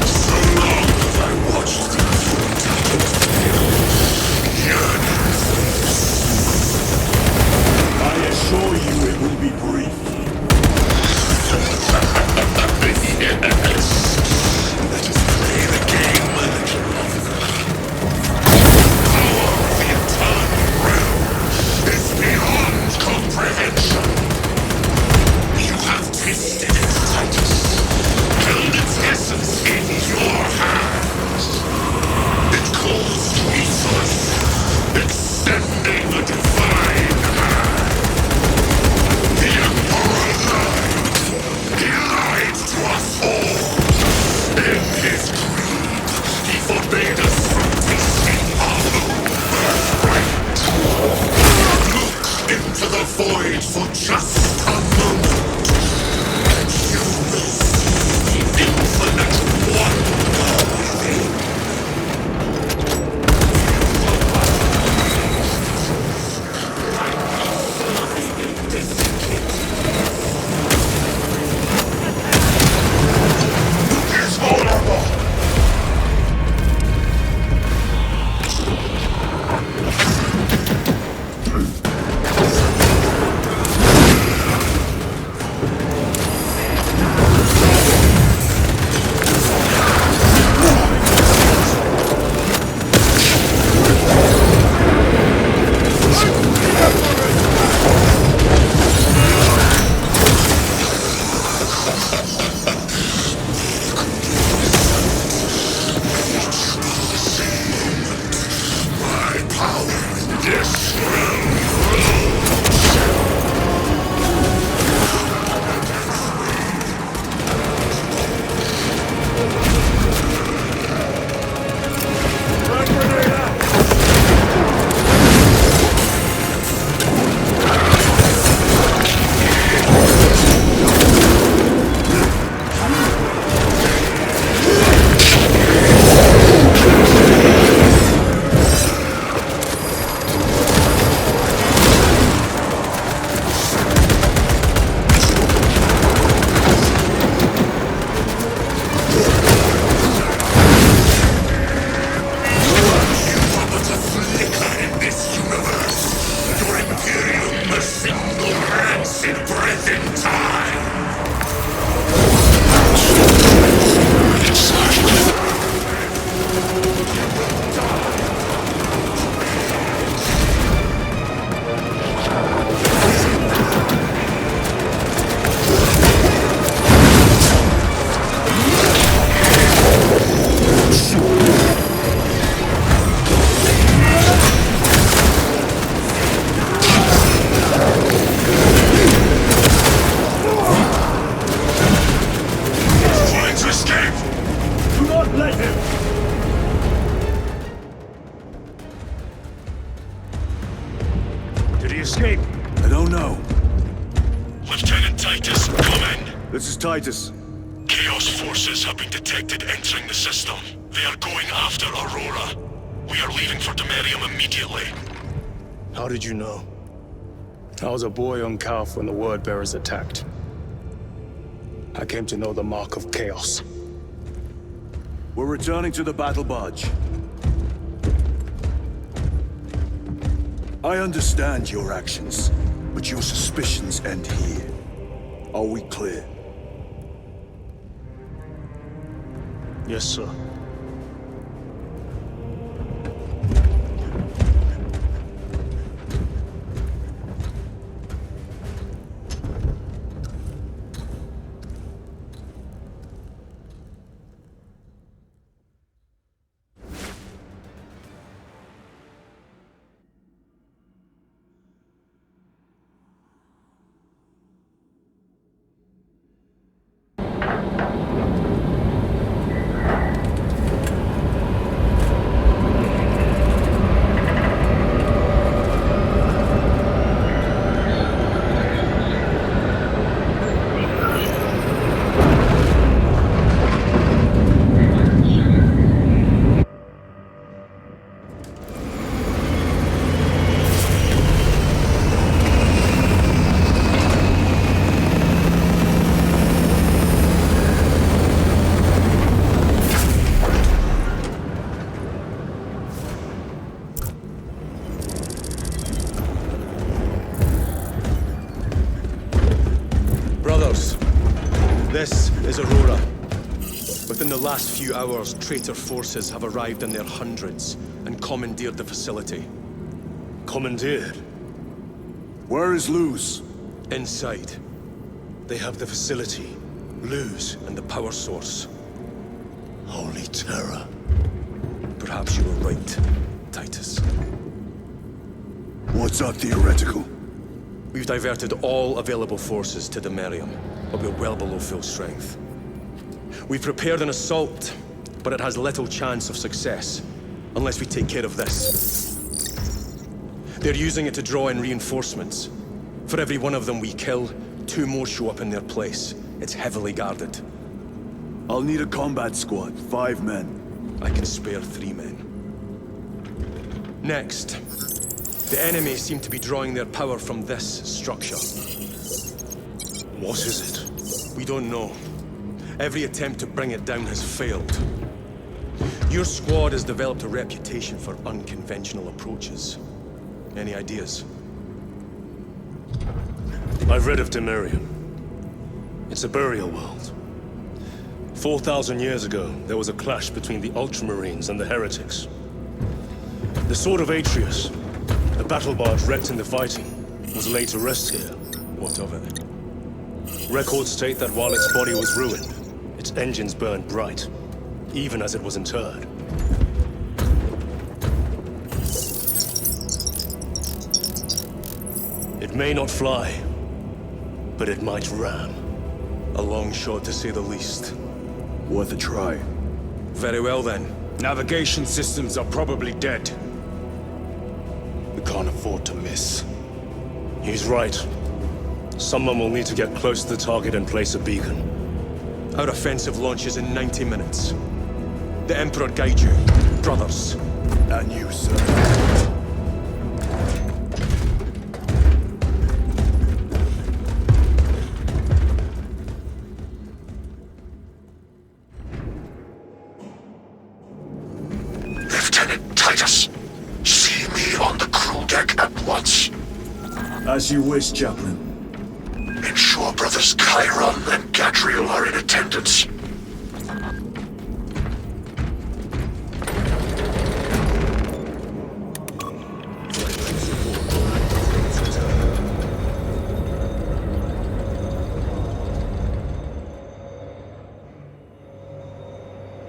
So long have I watched thee through tattered veils, yearning for this. I assure you it will be brief. Yes. Let us play the game a little longer. Power of the eternal realm is beyond comprehension. You have tasted it, Titus. Held its essence in your hands. It calls to ethos, extending a divine hand. The Emperor lied. He lied to us all. In his greed, he forbade us from tasting our own birthright. Look into the void for just a moment, and you will see the infinite wonder within. It's vulnerable! My power in this realm escape? I don't know. Lieutenant Titus, come in. This is Titus. Chaos forces have been detected entering the system. They are going after Aurora. We are leaving for Demarium immediately. How did you know? I was a boy on Calf when the Word Bearers attacked. I came to know the mark of chaos. We're returning to the battle barge. I understand your actions, but your suspicions end here. Are we clear? Yes, sir. This is Aurora. Within the last few hours, traitor forces have arrived in their hundreds and commandeered the facility. Commandeered? Where is Luz? Inside. They have the facility, Luz, and the power source. Holy terror. Perhaps you were right, Titus. What's our theoretical? We've diverted all available forces to Demarium, but we're well below full strength. We've prepared an assault, but it has little chance of success, unless we take care of this. They're using it to draw in reinforcements. For every one of them we kill, 2 more show up in their place. It's heavily guarded. I'll need a combat squad, 5 men. I can spare 3 men. Next, the enemy seem to be drawing their power from this structure. What is it? We don't know. Every attempt to bring it down has failed. Your squad has developed a reputation for unconventional approaches. Any ideas? I've read of Demarium. It's a burial world. 4,000 years ago, there was a clash between the Ultramarines and the Heretics. The Sword of Atreus, the battle barge wrecked in the fighting, was laid to rest here. What of it? Records state that while its body was ruined, its engines burned bright, even as it was interred. It may not fly, but it might ram. A long shot, to say the least. Worth a try. Very well, then. Navigation systems are probably dead. We can't afford to miss. He's right. Someone will need to get close to the target and place a beacon. Our offensive launches in 90 minutes. The Emperor guide you, brothers. And you, sir. As you wish, Chaplain. Ensure brothers Chiron and Gadriel are in attendance.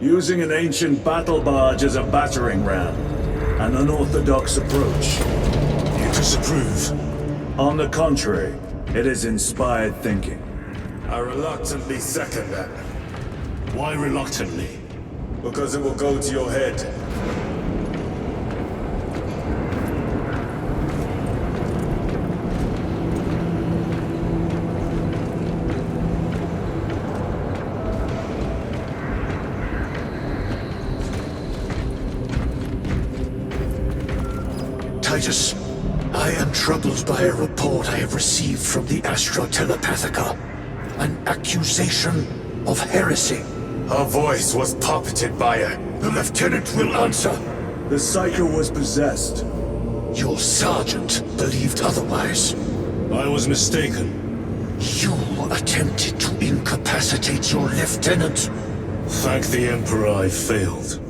Using an ancient battle barge as a battering ram. An unorthodox approach. You disapprove? On the contrary, it is inspired thinking. I reluctantly second that. Why reluctantly? Because it will go to your head. Titus. I am troubled by a report I have received from the Astra Telepathica. An accusation of heresy. Her voice was puppeted by a... The lieutenant will answer. The Psycho was possessed. Your sergeant believed otherwise. I was mistaken. You attempted to incapacitate your lieutenant. Thank the Emperor I failed.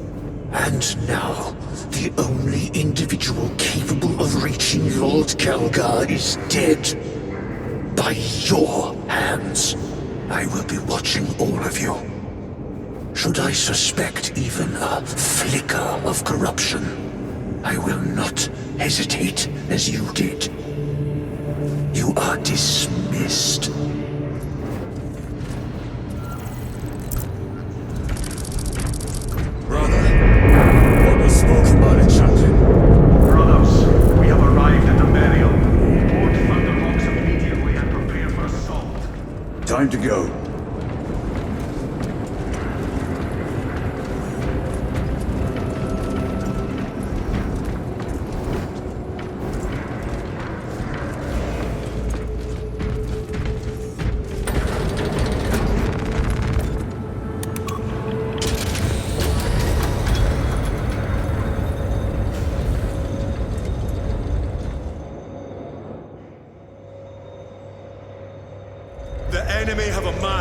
And now, the only individual capable of reaching Lord Kalgar is dead. By your hands. I will be watching all of you. Should I suspect even a flicker of corruption, I will not hesitate as you did. You are dismissed. Brother, what was spoken by the chaplain? Brothers, we have arrived at the burial. Board thunderbolts immediately and prepare for assault. Time to go.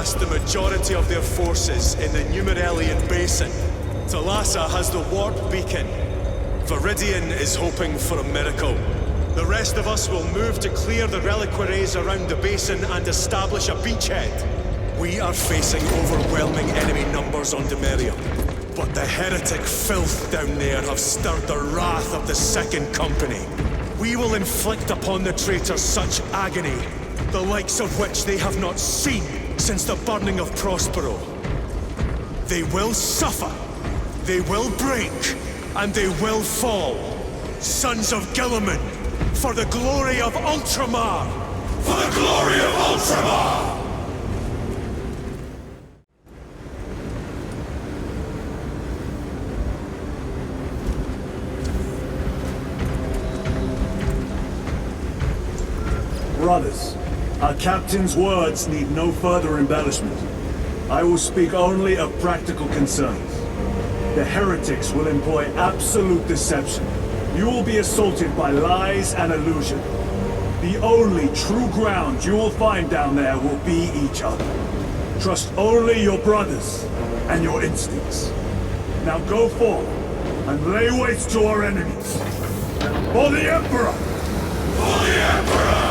The majority of their forces in the Numerelian Basin. Thalassa has the warp beacon. Viridian is hoping for a miracle. The rest of us will move to clear the reliquaries around the basin and establish a beachhead. We are facing overwhelming enemy numbers on Demerium, but the heretic filth down there have stirred the wrath of the Second Company. We will inflict upon the traitors such agony, the likes of which they have not seen since the burning of Prospero. They will suffer, they will break, and they will fall. Sons of Guilliman, for the glory of Ultramar! For the glory of Ultramar! Brothers, our captain's words need no further embellishment. I will speak only of practical concerns. The heretics will employ absolute deception. You will be assaulted by lies and illusion. The only true ground you will find down there will be each other. Trust only your brothers and your instincts. Now go forth and lay waste to our enemies. For the Emperor! For the Emperor!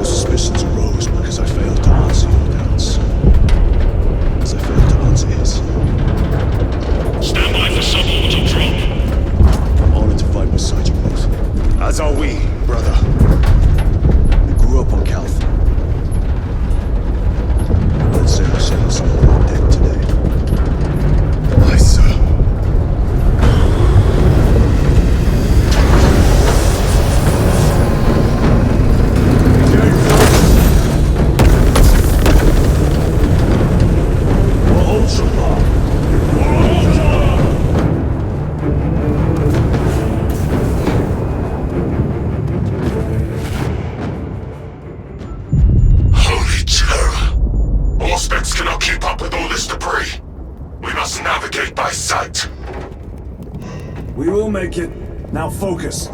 Suspicions arose because I failed to answer your doubts. As I failed to answer his. sight. We will make it. Now focus.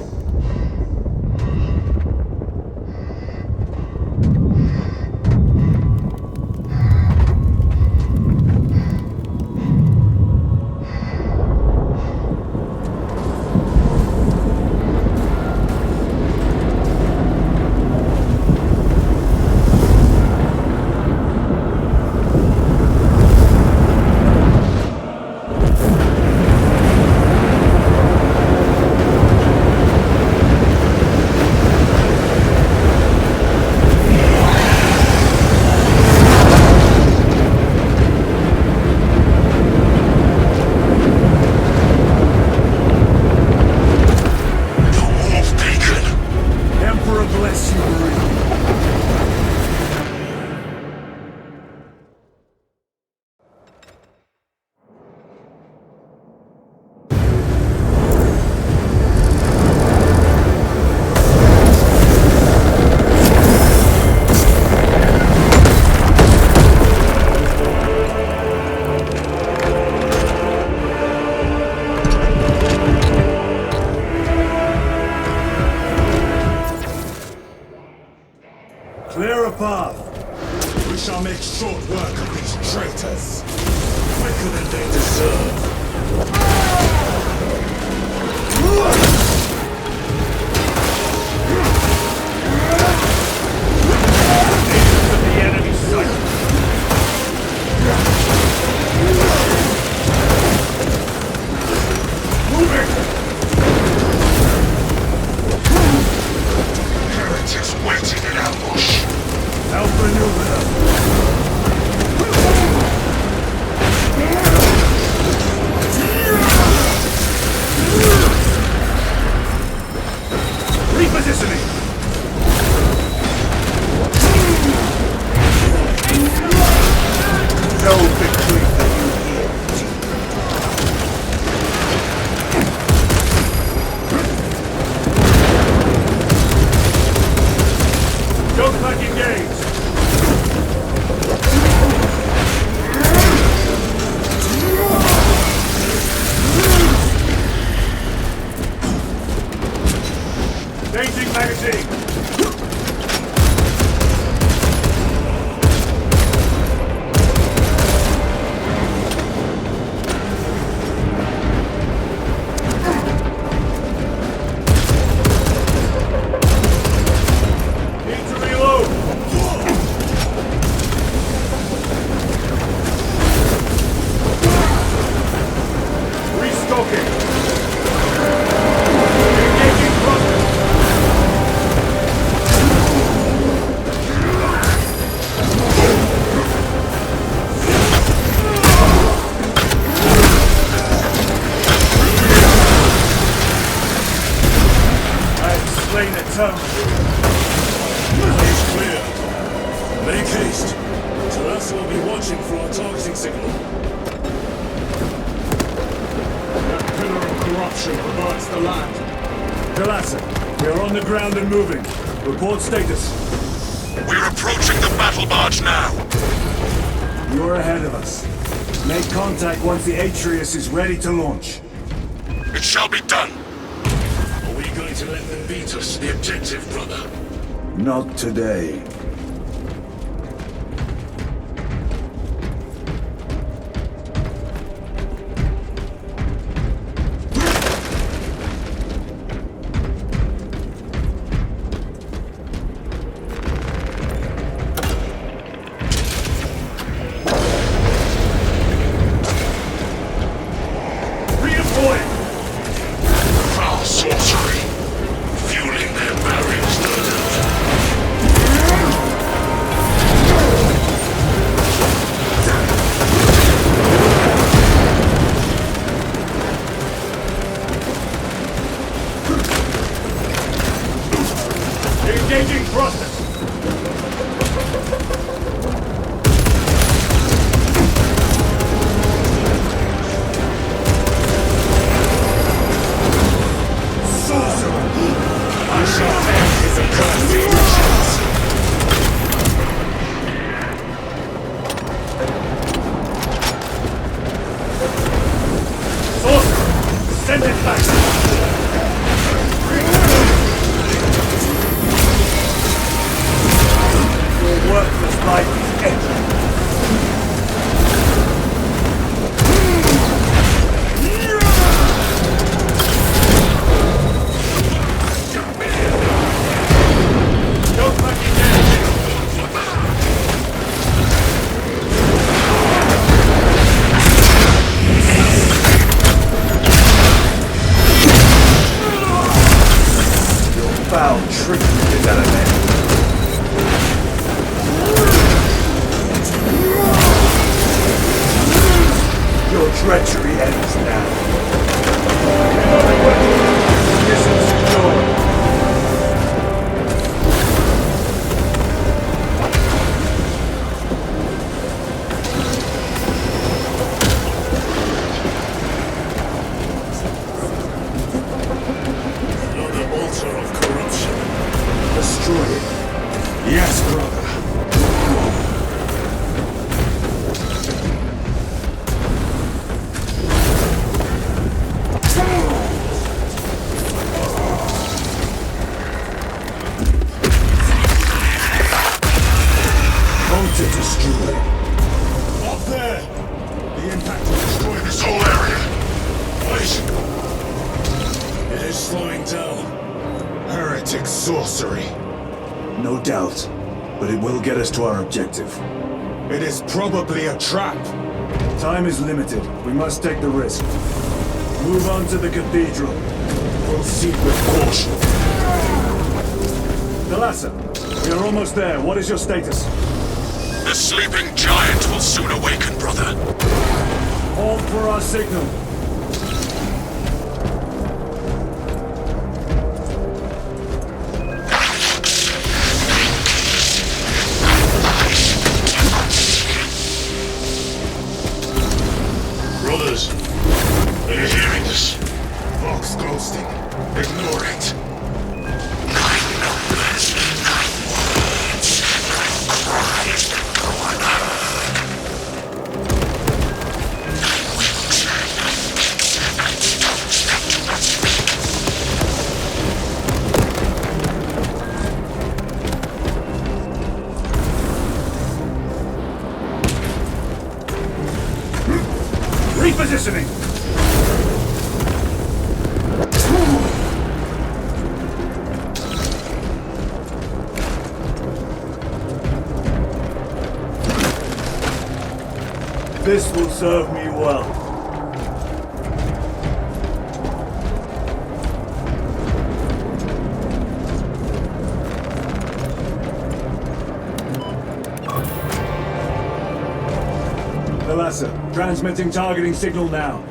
Clear a path. We shall make short work of these traitors. Quicker than they deserve. Into the enemy's sight. Moving! Heretics waiting in ambush. Outmaneuver them. Repositioning. No victory for you here. Don't back engage. Changing magazine. Need to reload. Restocking. Engaging thrusters. I've slain a terminal. It's clear. Make haste. Talassa will be watching for our targeting signal. That pillar of corruption perverts the land. Talassa, we are on the ground and moving. Report status. We're approaching the battle barge now. You're ahead of us. Make contact once the Atreus is ready to launch. It shall be done. Are we going to let them beat us to the objective, brother? Not today. Redeploying! Foul sorcery. Fueling their barriers, no doubt. Engaging thrusters! Sorcerer! I shall end his accursed illusions! life is ended. Foul trick you did that event. Your treachery ends now. Mission secure. Another altar of corruption. Destroy it. Yes, brother. Altar destroyed. Up there! The impact will destroy this whole area. Wait! It is slowing down. Heretic sorcery. No doubt, but it will get us to our objective. It is probably a trap. Time is limited. We must take the risk. Move on to the cathedral. Proceed with caution. Thalassa, we are almost there. What is your status? The sleeping giant will soon awaken, brother. Hold for our signal. Brothers, are you hearing this? Vox ghosting. Ignore it. 9 numbers, 9 words, 9 cries that go unheard. 9 wings, 9 picks, 9 stones that do not speak. Repositioning! This will serve me well. Thalassa, transmitting targeting signal now.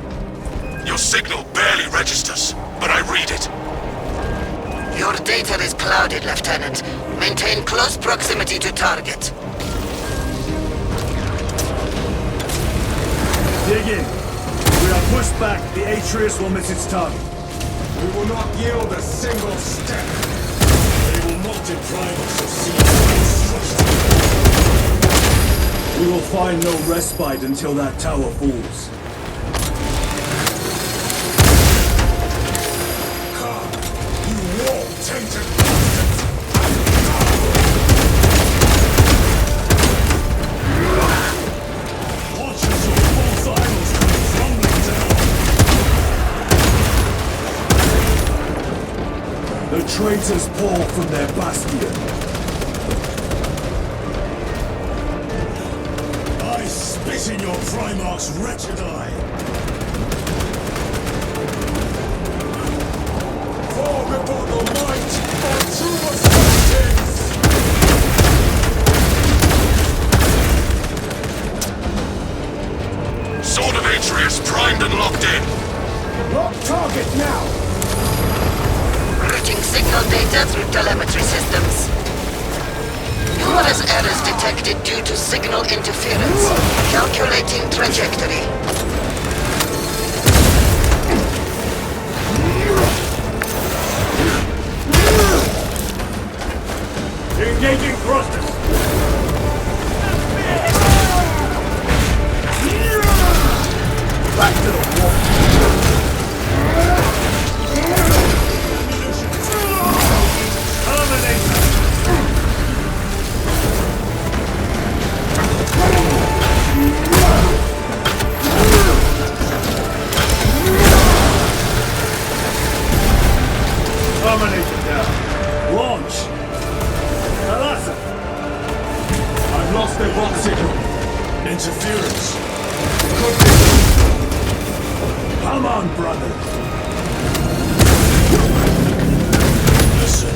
Your signal barely registers, but I read it. Your data is clouded, Lieutenant. Maintain close proximity to target. Dig in. We are pushed back. The Atreus will miss its target. We will not yield a single step. They will not deprive us of seeing destruction. We will find no respite until that tower falls. Come, you war-tainted bastards! Watch as your false idols come crumbling down! The traitors pour from their bastion. I spit in your Primarch's wretched eye! Fall before the might of Trumas Phanteks! Sword of Atreus primed and locked in. Lock target now! Routing signal data through telemetry systems. Numerous errors detected due to signal interference. Calculating trajectory. Engaging thrusters. Back to the wall. Terminator. They've lost their bomb signal. Interference. Could be. Come on, brother. Listen.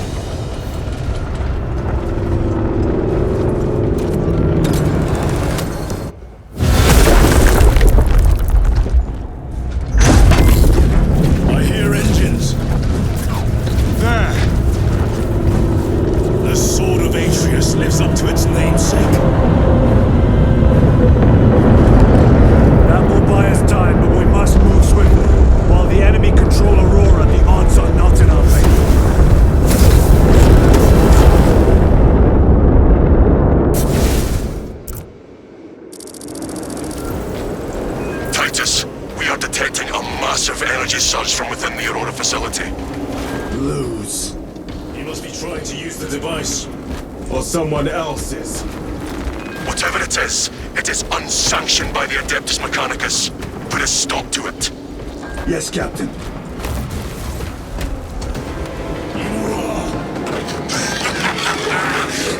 I hear engines. There. The Sword of Atreus lives up to its namesake. That will buy us time, but we must move swiftly. While the enemy control Aurora, the odds are not in our favor. Titus, we are detecting a massive energy surge from within the Aurora facility. Lose. He must be trying to use the device. Or someone else is. Whatever it is unsanctioned by the Adeptus Mechanicus. Put a stop to it. Yes, Captain.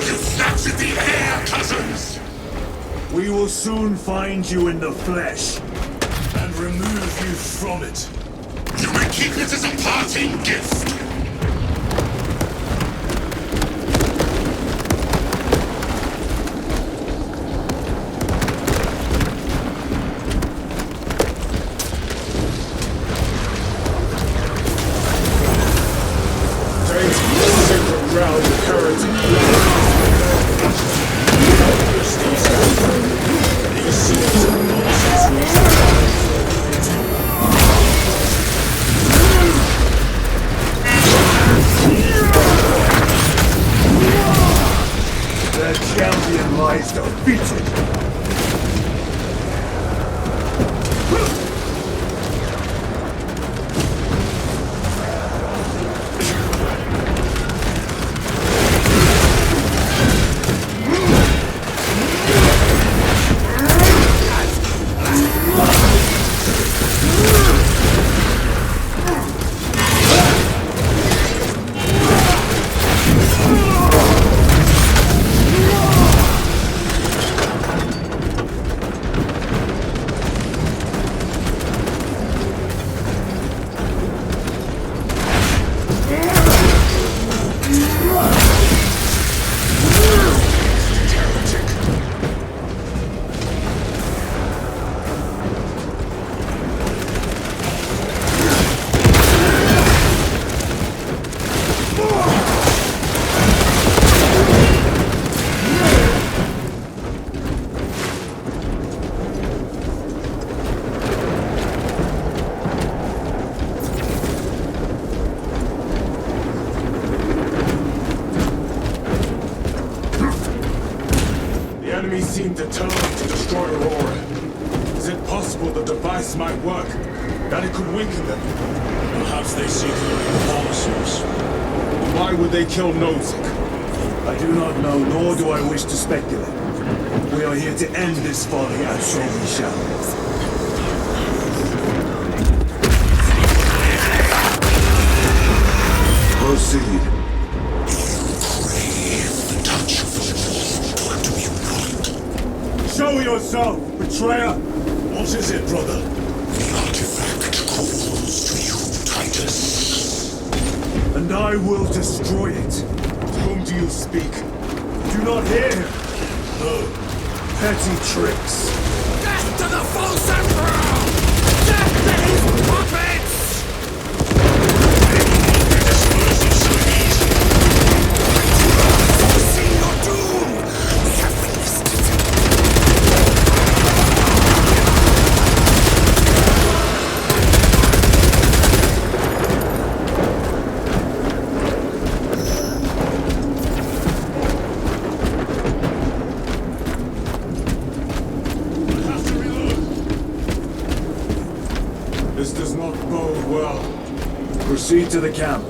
You snatched the air, cousins! We will soon find you in the flesh. And remove you from it. You may keep it as a parting gift. Seem determined to destroy Aurora. Is it possible the device might work? That it could weaken them? Perhaps they seek a power source. Why would they kill Nozick? I do not know, nor do I wish to speculate. We are here to end this folly, and so we shall. Proceed. Show yourself, betrayer! What is it, brother? The artifact calls to you, Titus. And I will destroy it. To whom do you speak? Do not hear him. No. Petty tricks. Death to the false emperor! Death to his puppets! See your doom! We have witnessed it. This does not bode well. Proceed to the camp.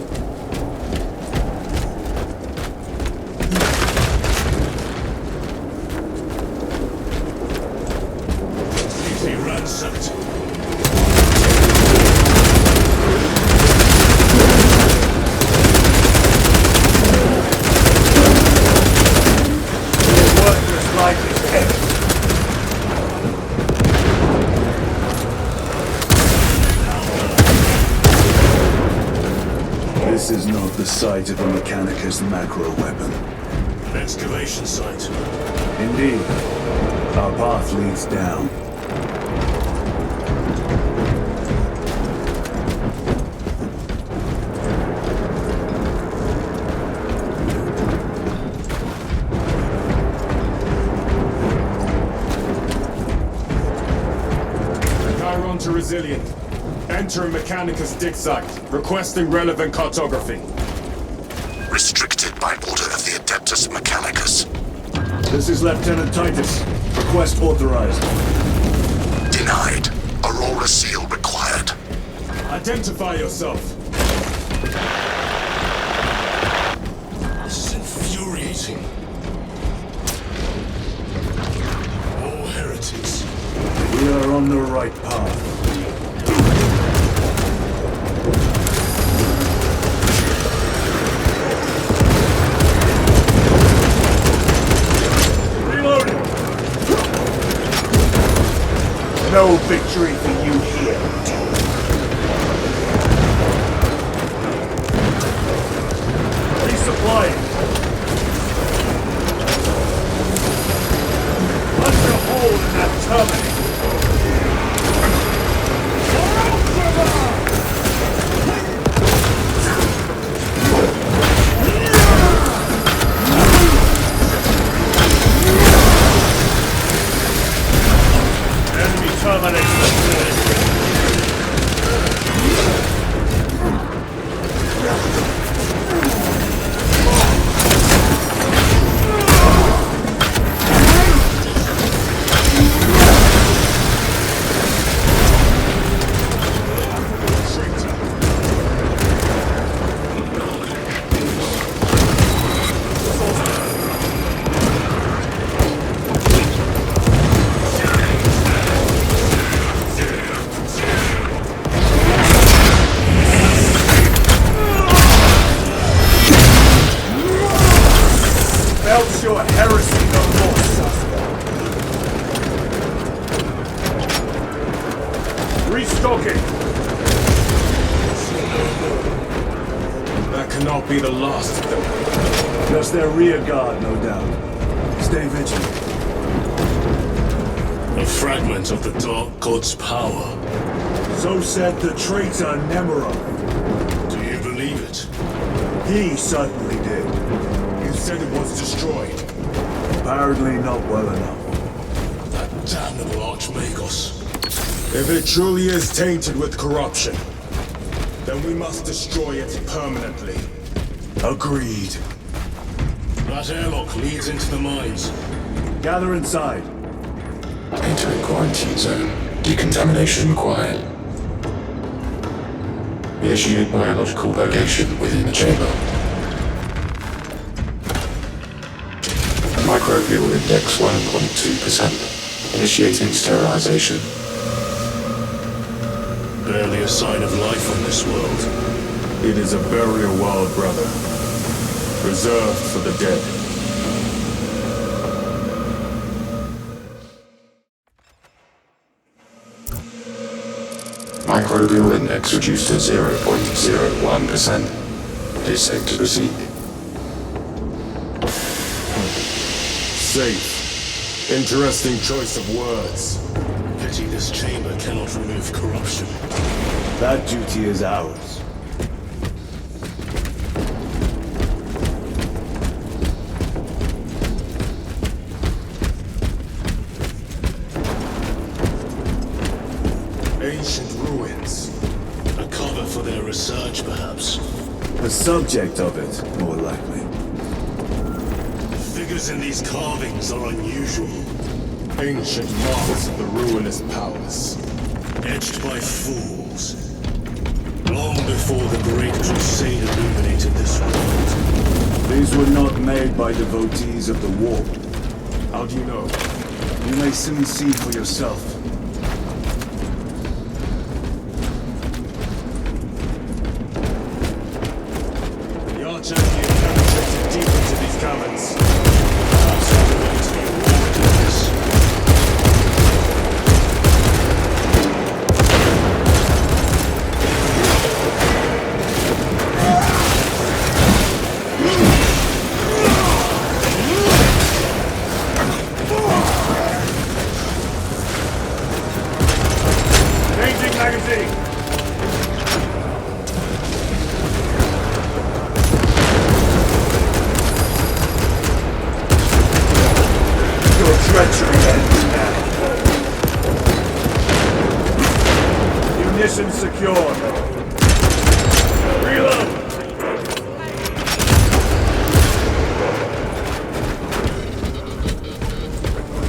Easy ransacked. Worthless life the site of the Mechanicus macro weapon. An excavation site. Indeed. Our path leads down. Chiron to Resilient. Entering Mechanicus dig site. Requesting relevant cartography. Restricted by order of the Adeptus Mechanicus. This is Lieutenant Titus. Request authorized. Denied. Aurora seal required. Identify yourself. This is infuriating. All heretics. We are on the right path. No victory for you here. Resupplying. Punch a hole in that terminal. Be the last of them. Just their rear guard, no doubt. Stay vigilant. A fragment of the Dark God's power. So said the traitor Nemeroth. Do you believe it? He certainly did. You said it was destroyed. Apparently not well enough. That damnable Archmagos. If it truly is tainted with corruption, then we must destroy it permanently. Agreed. That airlock leads into the mines. Gather inside. Entering quarantine zone. Decontamination required. Initiate biological purgation within the chamber. Microbial index 1.2%. Initiating sterilization. Barely a sign of life on this world. It is a burial world, brother. Reserved for the dead. Microbial index reduced to 0.01%. It is safe to proceed. Safe. Interesting choice of words. Pity this chamber cannot remove corruption. That duty is ours. Ancient ruins. A cover for their research, perhaps. The subject of it, more likely. The figures in these carvings are unusual. Ancient marks of the ruinous powers. Etched by fools. Long before the Great Crusade illuminated this world. These were not made by devotees of the war. How do you know? You may soon see for yourself. Penetrated deep into these caverns. treachery ends now. Munitions secured. Reload!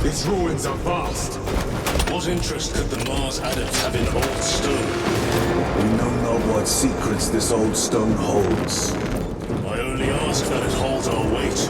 Its ruins are vast. What interest could the Mars adepts have in old stone? We know not what secrets this old stone holds. I only ask that it holds our weight.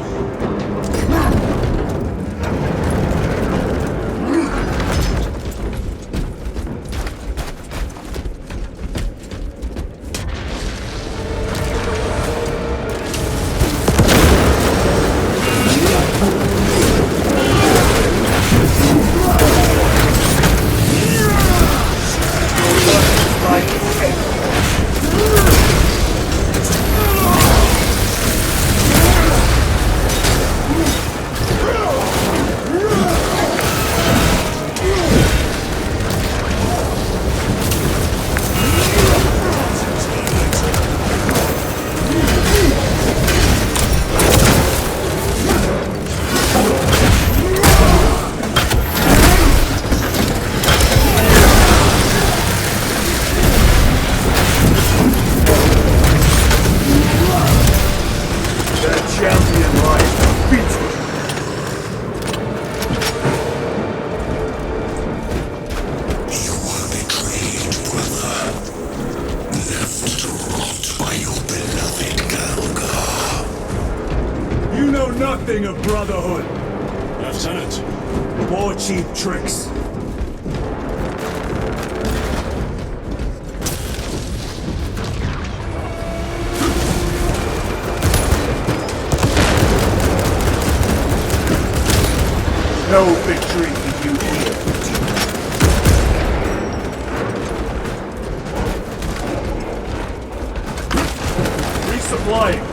Nothing of brotherhood. Lieutenant. More cheap tricks. No victory for you here. Resupplying.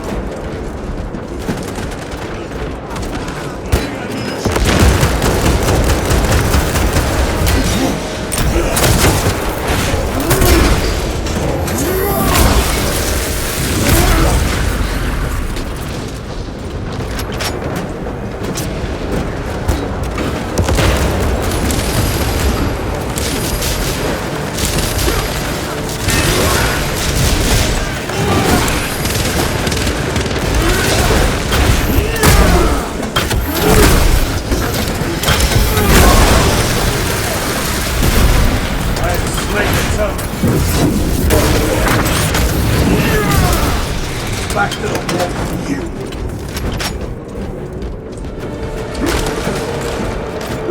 Back to the wall for you.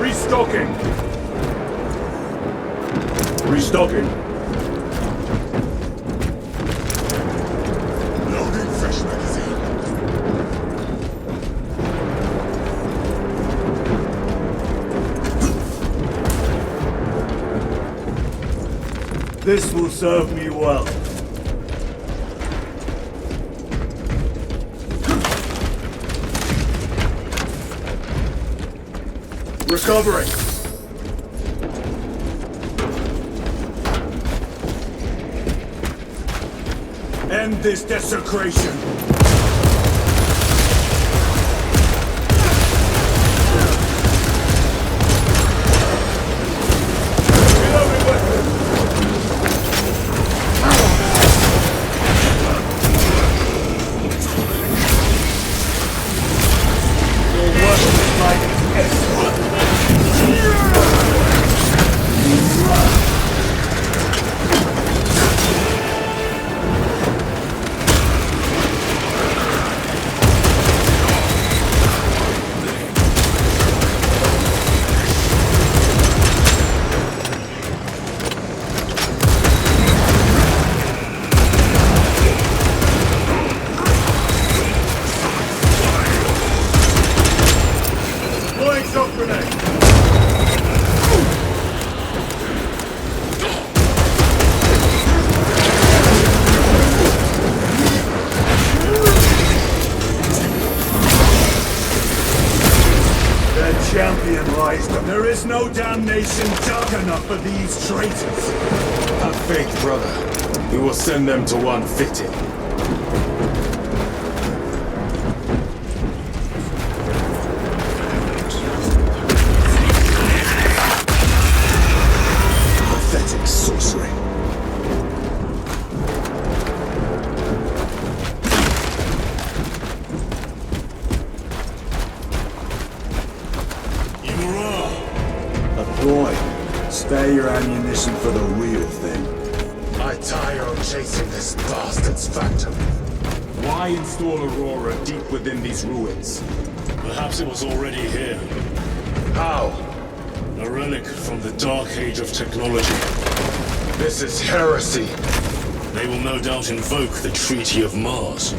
Restocking. Restocking. Loading fresh magazine. This will serve me well. Recovering. End this desecration. Reloading weapon. Your work is like excellent. Deploying shock grenade. Champion lies down. There is no damnation dark enough for these traitors. Have faith, brother. We will send them to one fitting. Boy, spare your ammunition for the real thing. I tire of chasing this bastard's phantom. Why install Aurora deep within these ruins? Perhaps it was already here. How? A relic from the Dark Age of technology. This is heresy. They will no doubt invoke the Treaty of Mars.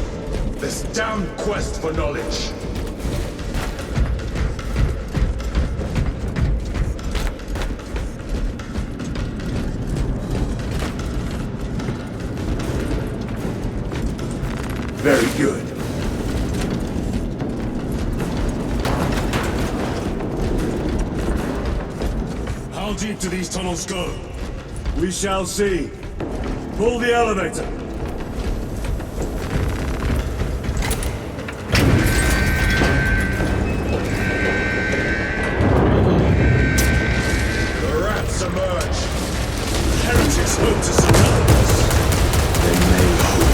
This damn quest for knowledge. Very good. How deep do these tunnels go? We shall see. Pull the elevator. The rats emerge. Heretics hope to surround us. They may hope.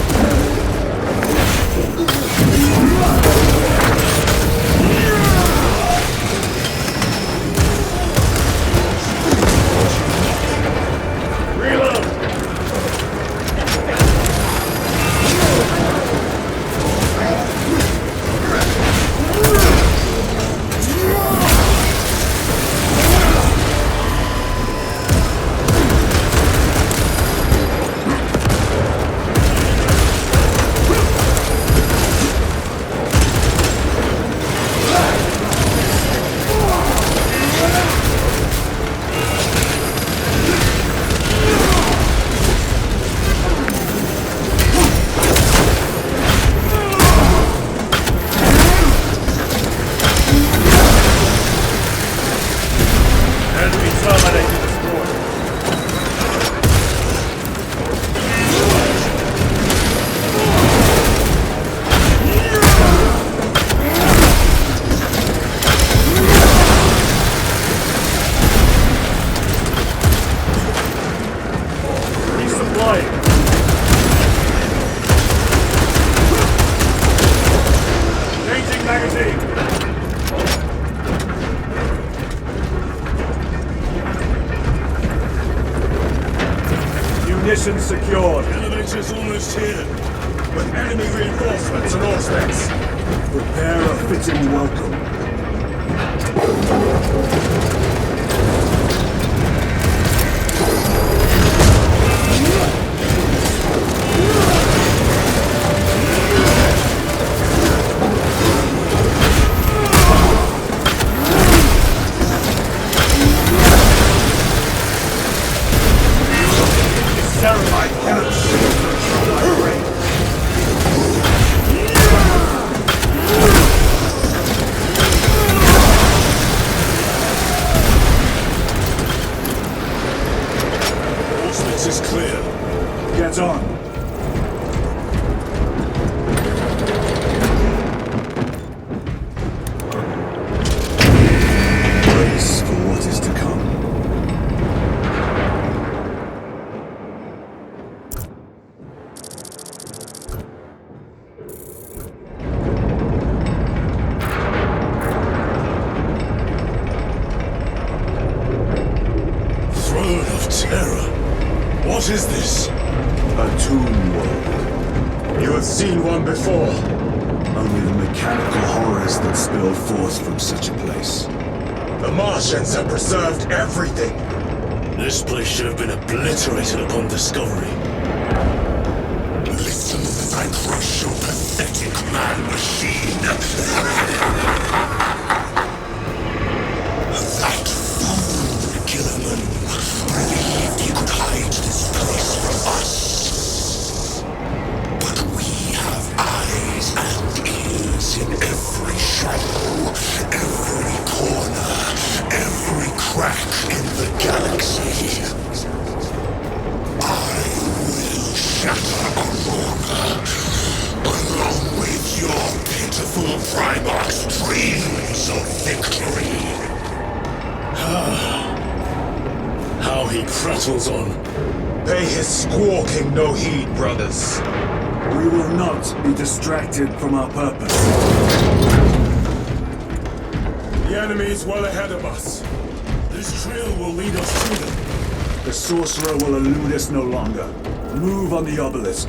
Mission secured. Elevator's almost here. With enemy reinforcements and all specs. Prepare a fitting welcome. What is this? A tomb world. You have seen one before. Only the mechanical horrors that spill forth from such a place. The Martians have preserved everything. This place should have been obliterated upon discovery. Listen as I crush your pathetic man-machine. That fool, Gilliman, believed he could hide this place from us. But we have eyes and ears in every shadow, every corner, every crack in the galaxy. I will shatter Aurora, along with your pitiful Primarch's dreams of victory. How he prattles on. Pay his squawking no heed, brothers. We will not be distracted from our purpose. The enemy is well ahead of us. This This trail will lead us to them. The sorcerer will elude us no longer. Move on the obelisk.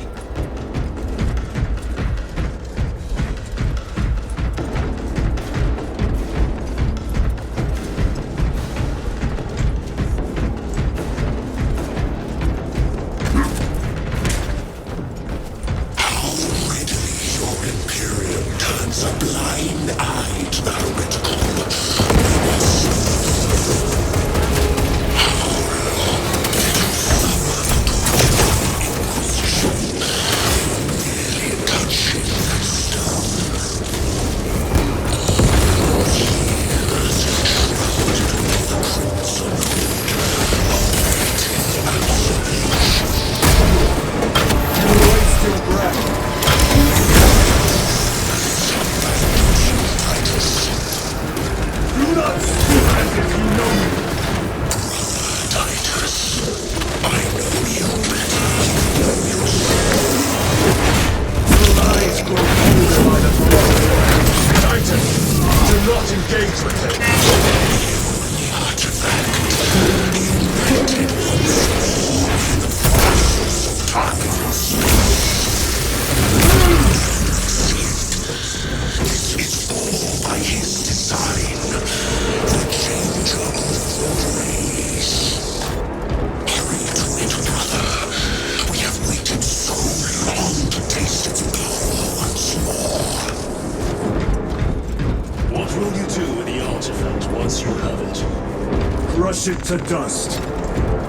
It to dust.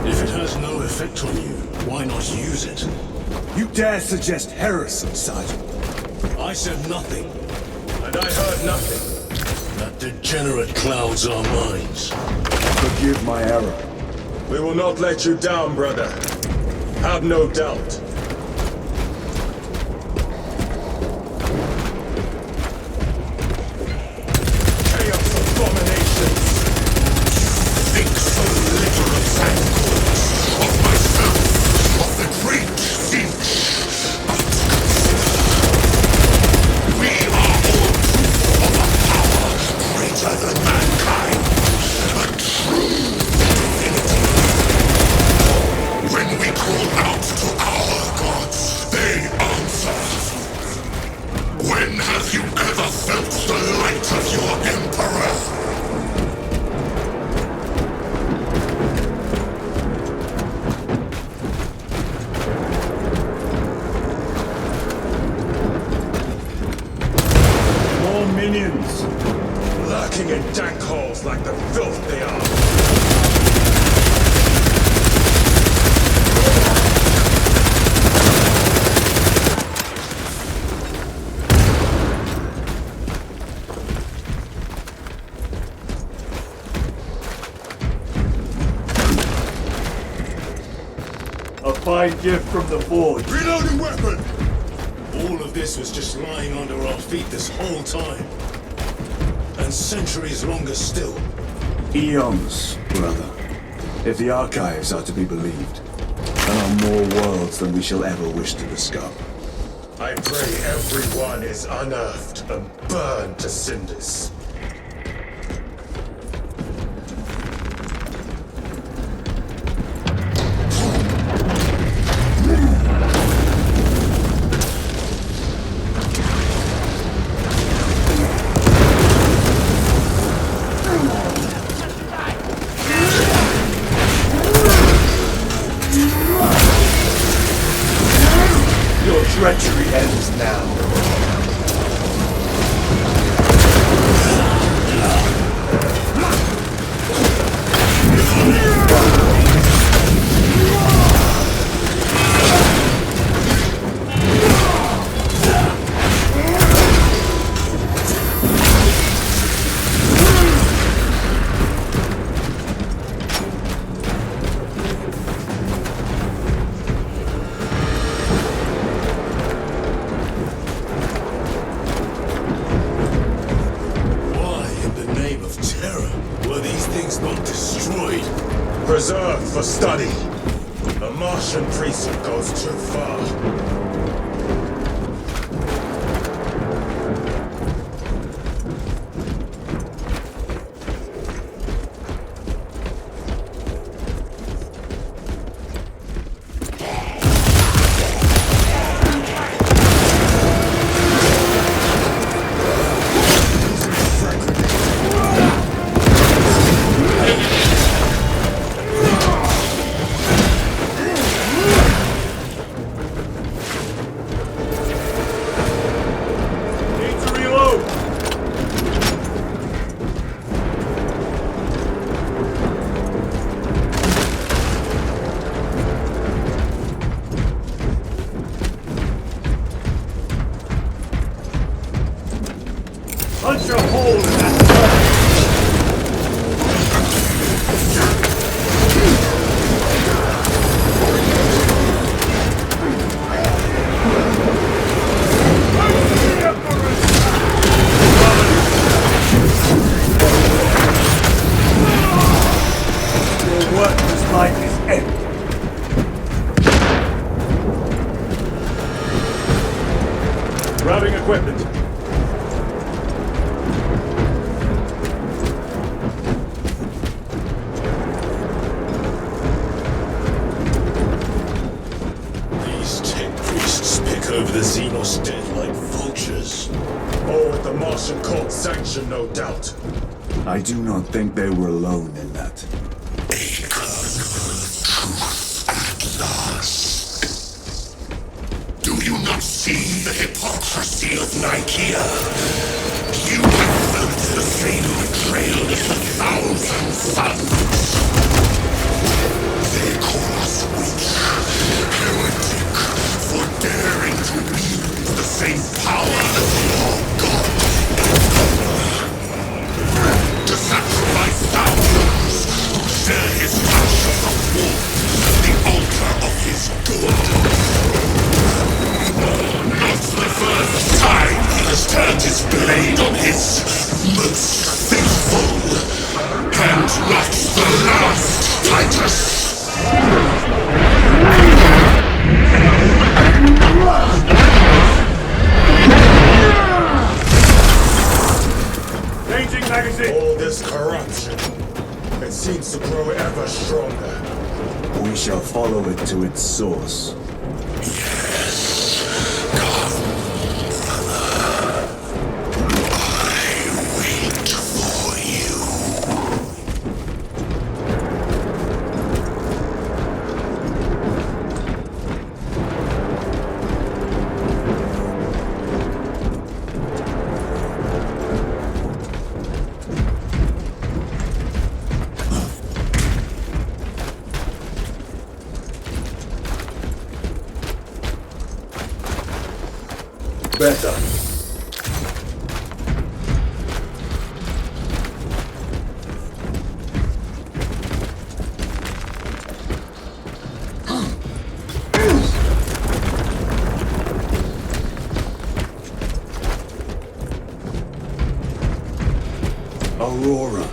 If it has no effect on you, why not use it? You dare suggest heresy, Sergeant? I said nothing. And I heard nothing. That degenerate clouds our minds. Forgive my error. We will not let you down, brother. Have no doubt. Fine gift from the forge. Reloading weapon! All of this was just lying under our feet this whole time. And centuries longer still. Eons, brother. If the archives are to be believed. There are more worlds than we shall ever wish to discover. I pray everyone is unearthed and burned to cinders. Treachery ends now. Preserved for study. A Martian precinct goes too far. the Xenos dead like vultures. All with the Martian court's sanction, no doubt. I do not think they were alone in that. Truth at last. Do you not see the hypocrisy of Nicaea? You have felt the fatal betrayal of 1,000 suns. They call us witch, heretic, for daring to wield the same power as your god. To sacrifice thousands who share his passion for war, the altar of his good. Not the first time he has turned his blade on his most faithful, and not the last, Titus. Changing magazine! All this corruption, it seems to grow ever stronger. We shall follow it to its source. Yes, come, brother. I wait for you. Better. Aurora.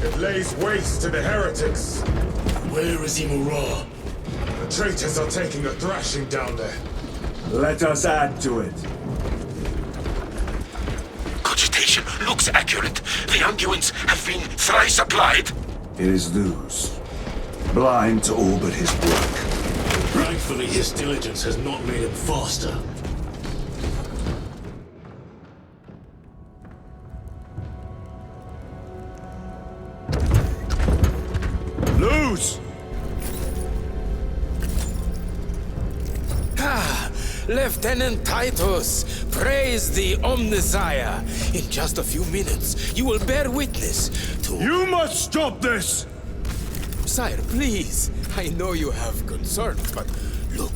It lays waste to the heretics. Where is Imura? The traitors are taking a thrashing down there. Let us add to it. Cogitation looks accurate. The unguents have been thrice applied. It is Luz. Blind to all but his work. Thankfully, his diligence has not made him faster. Luz! Lieutenant Titus, praise the Omnisire. In just a few minutes, you will bear witness to... You must stop this! Sire, please. I know you have concerns, but look,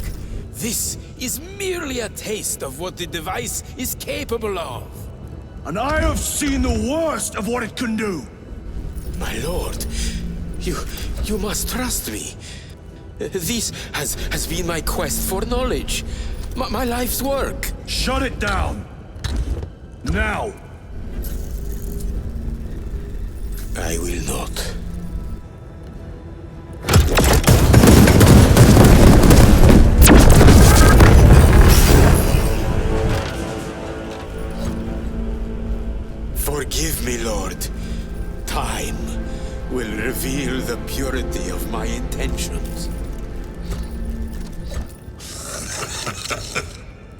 this is merely a taste of what the device is capable of. And I have seen the worst of what it can do! My lord, you must trust me. This has been my quest for knowledge. My life's work. Shut it down! Now! I will not. Forgive me, Lord. Time will reveal the purity of my intentions.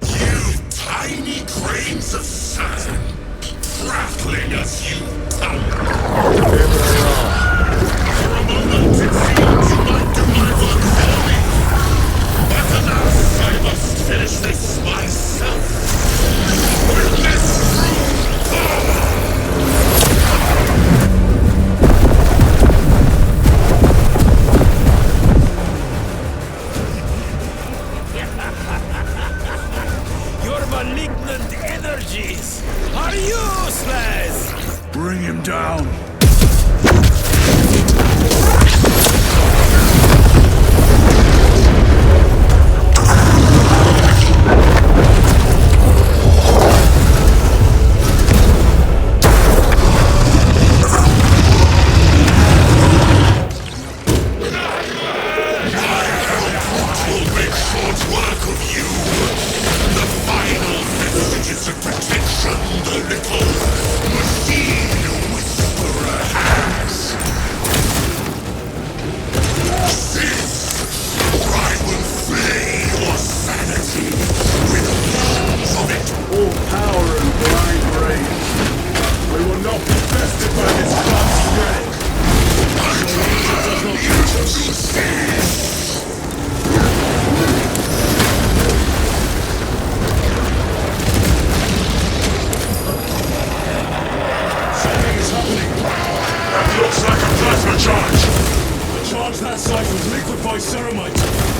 You tiny grains of sand, prattling as you tumble. For a moment it seemed you might do my work for me. But alas, I must finish this myself. With this true power. Malignant energies are useless! Bring him down! a charge! The charge that site was liquefied ceramite!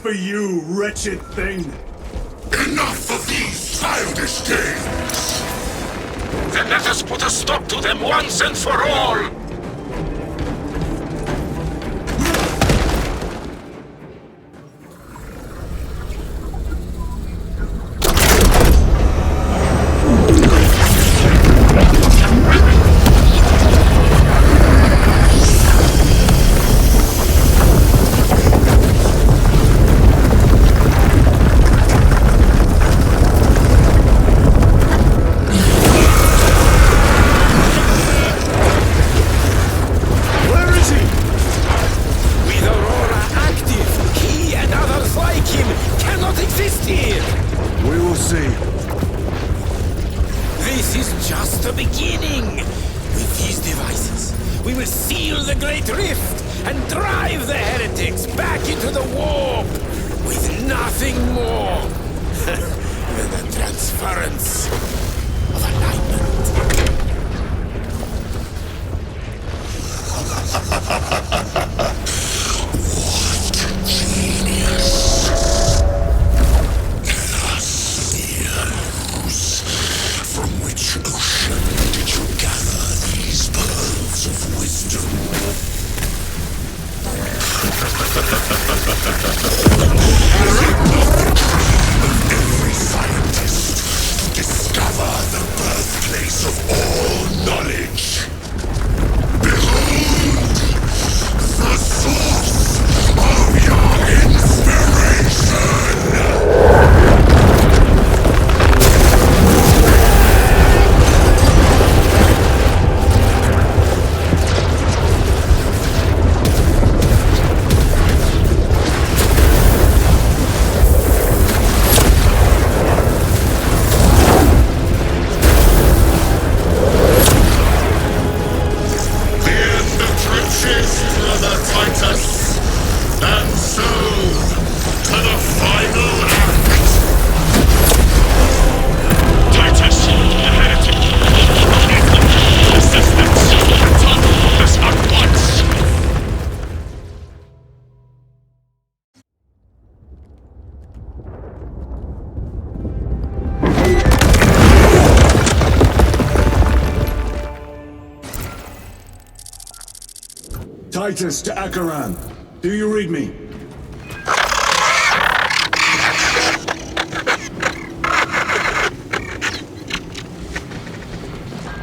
For you, wretched thing! Enough of these childish games! Then let us put a stop to them once and for all! Titus to Akaran. Do you read me?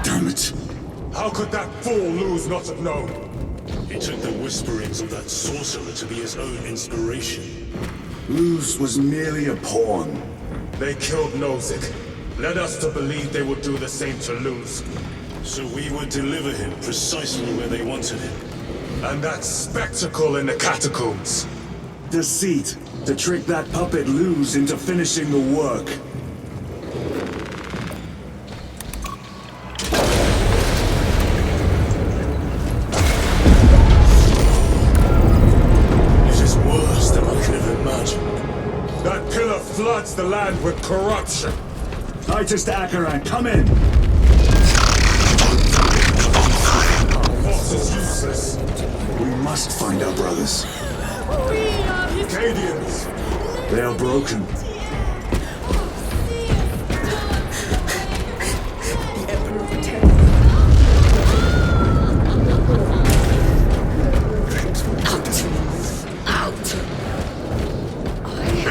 Damn it. How could that fool Luz not have known? He took the whisperings of that sorcerer to be his own inspiration. Luz was merely a pawn. They killed Nozick. Led us to believe they would do the same to Luz. So we would deliver him precisely where they wanted him. And that spectacle in the catacombs. Deceit. To trick that puppet Luz into finishing the work. It is worse than I could have imagined. That pillar floods the land with corruption. Titus to Akaran, come in! Force is useless. We must find our brothers. We are his Cadians! They are broken.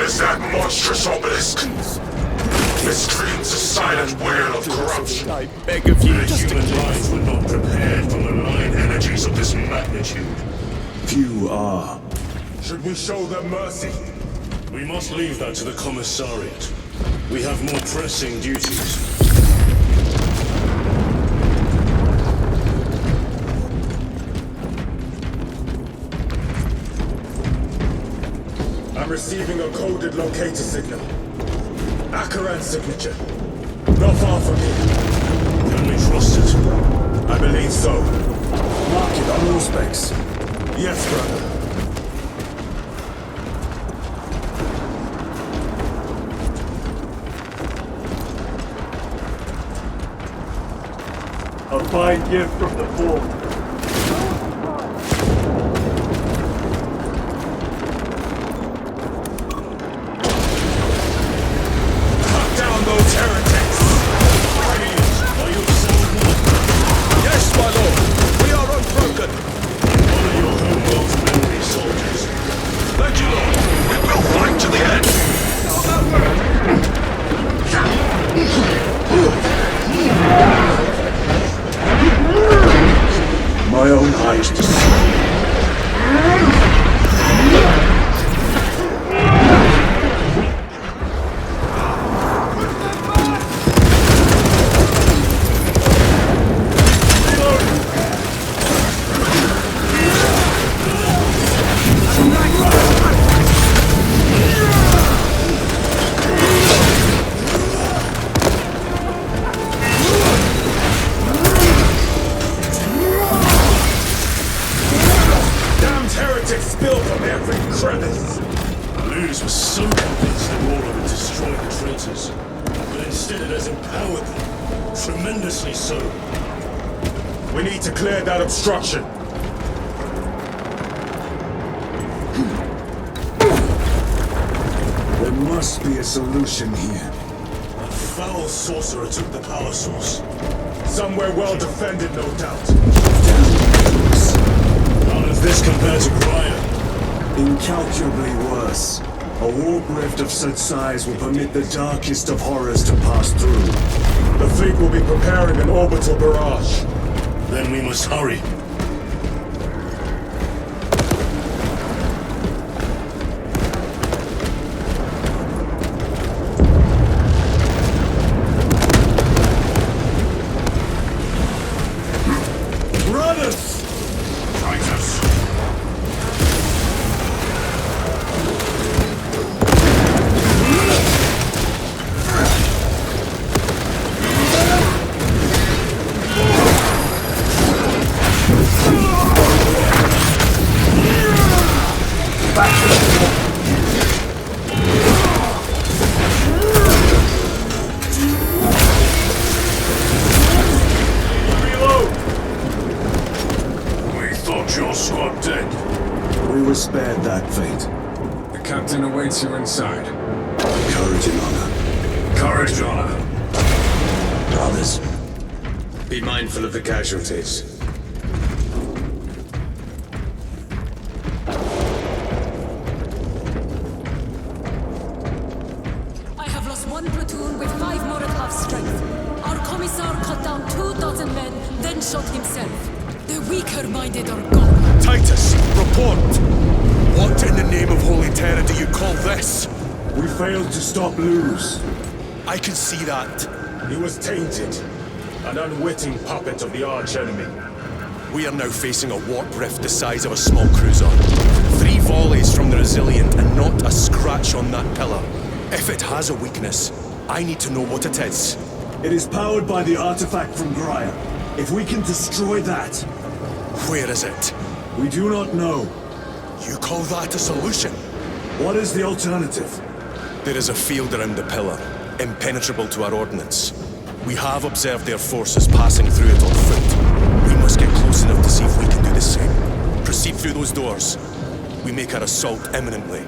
Is that monstrous obelisk? This screams a silent wail of corruption. I beg of you, The human minds were not prepared for malign energies of this magnitude. Few are. Should we show them mercy? We must leave that to the commissariat. We have more pressing duties. I'm receiving a coded locator signal. Akaran's signature. Not far from here. Can we trust it? I believe so. Mark it on all specs. Yes, brother. A fine gift from the Forge. Those heretics! Are you sound? Yes, my lord! We are unbroken! Honor your homeworld's memory, soldiers. Thank you, Lord. We will fight to the end. My own eyes to see. We need to clear that obstruction. There must be a solution here. A foul sorcerer took the power source. Somewhere well defended, no doubt. How does this compare to Grya? Incalculably worse. A warp rift of such size will permit the darkest of horrors to pass through. The fleet will be preparing an orbital barrage. Then we must hurry. Brothers! Titus! Spared that fate. The captain awaits you inside. Courage and honor. Courage, honor. Brothers. Be mindful of the casualties. I have lost one platoon with 5 more at half strength. Our commissar cut down 24 men, then shot himself. The weaker-minded are gone. Titus, report! What in the name of Holy Terror do you call this? We failed to stop Luz. I can see that. He was tainted. An unwitting puppet of the arch-enemy. We are now facing a warp rift the size of a small cruiser. 3 volleys from the Resilient and not a scratch on that pillar. If it has a weakness, I need to know what it is. It is powered by the artifact from Grya. If we can destroy that... Where is it? We do not know. You call that a solution? What is the alternative? There is a field around the pillar, impenetrable to our ordnance. We have observed their forces passing through it on foot. We must get close enough to see if we can do the same. Proceed through those doors. We make our assault imminently.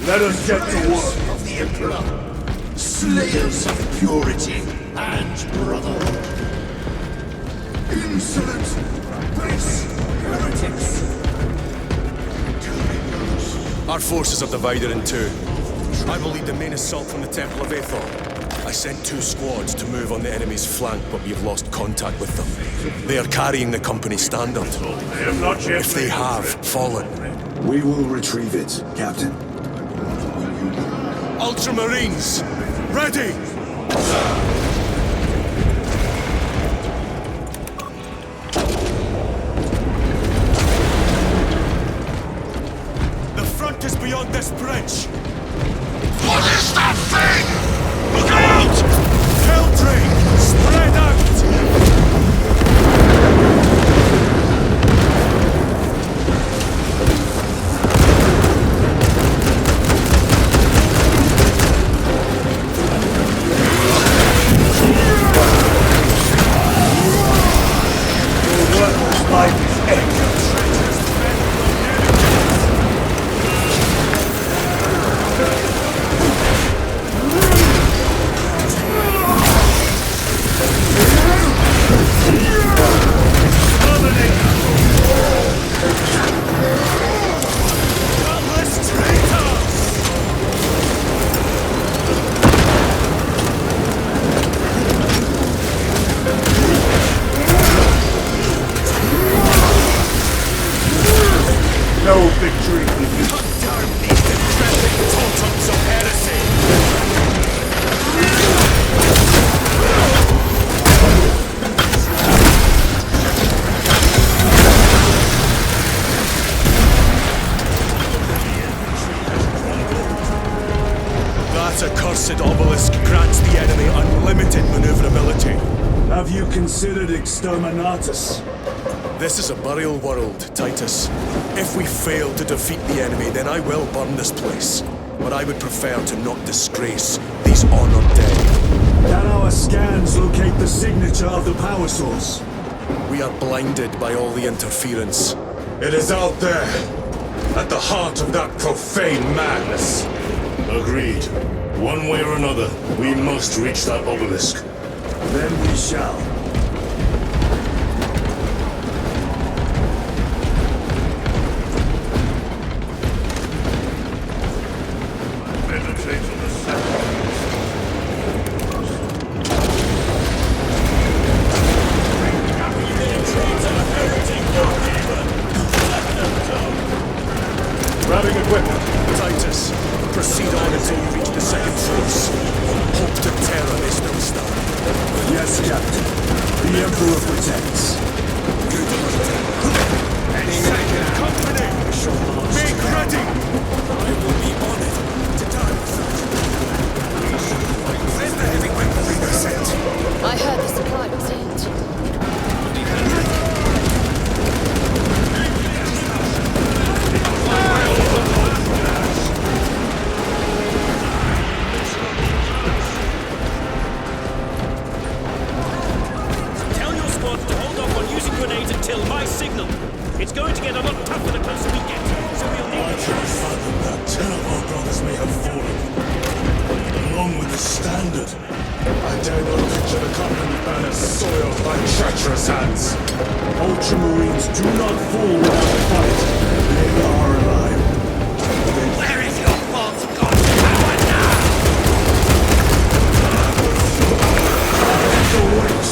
Let us get to work. Of the Emperor, slayers of purity and brotherhood. Insolent, base heretics. Our forces are divided in two. I will lead the main assault from the Temple of Azoth. I sent 2 squads to move on the enemy's flank, but we've lost contact with them. They are carrying the company standard. They have not yet. If they have fallen, We will retrieve it, Captain. Ultramarines, ready! The front is beyond this bridge. What is that thing? Look out! Helltrain, spread out! Considered exterminatus. This is a burial world, Titus. If we fail to defeat the enemy, then I will burn this place. But I would prefer to not disgrace these honored dead. Can our scans locate the signature of the power source? We are blinded by all the interference. It is out there, at the heart of that profane madness. Agreed. One way or another, we must reach that obelisk. Then we shall. Grabbing equipment. Titus, proceed on until you reach the second force. Hope to terror they still stand. Yes, Captain. The Emperor protects. Company! Make ready! I will be on it to die with that. Where's the heavy weaponry they sent? I heard the supply was hit. Tell your squad to hold off on using grenades until my signal. It's going to get a lot tougher the closer we get, so we'll need to I fathom that 10 of our brothers may have fallen, along with the standard. I dare not picture the company banner soiled by treacherous hands. Ultramarines do not fall without a fight. They are alive. Where is your false god's power now? The witch!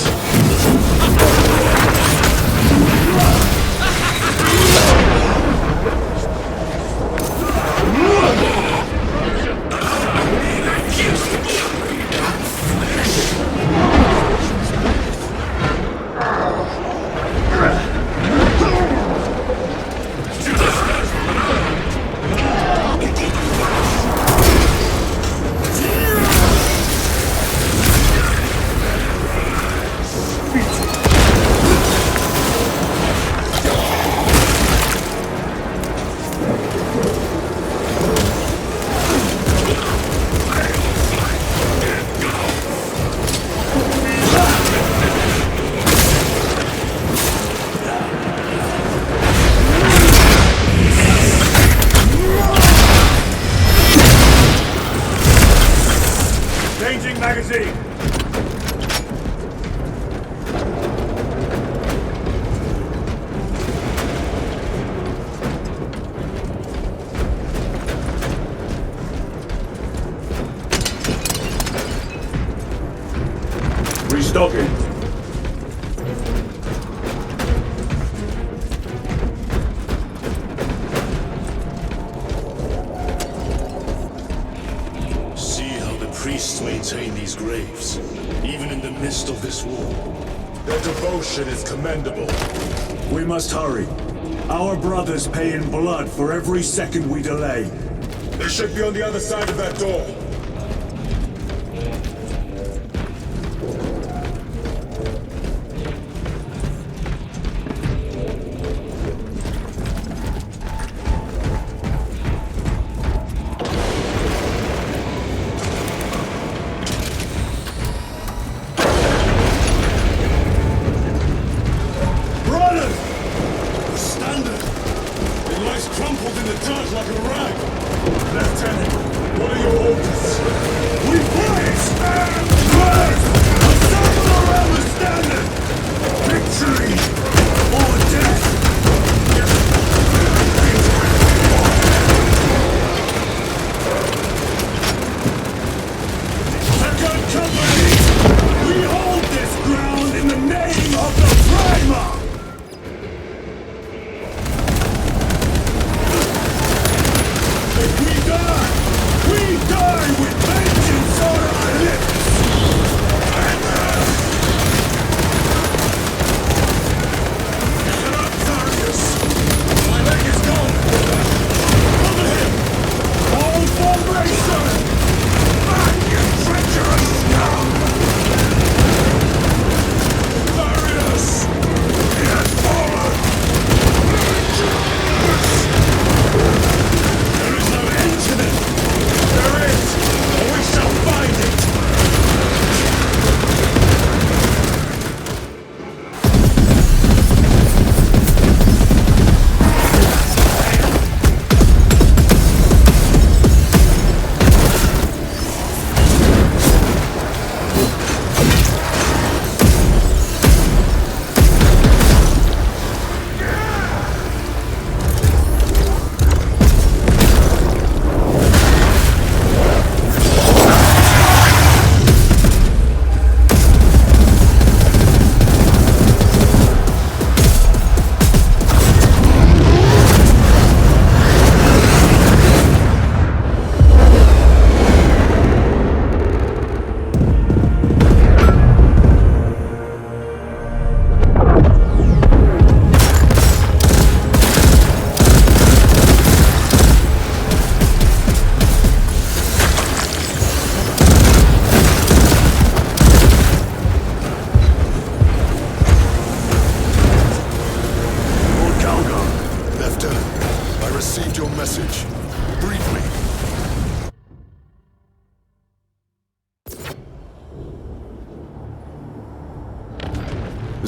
magazine! Restocking. Priests maintain these graves, even in the midst of this war. Their devotion is commendable. We must hurry. Our brothers pay in blood for every second we delay. They should be on the other side of that door.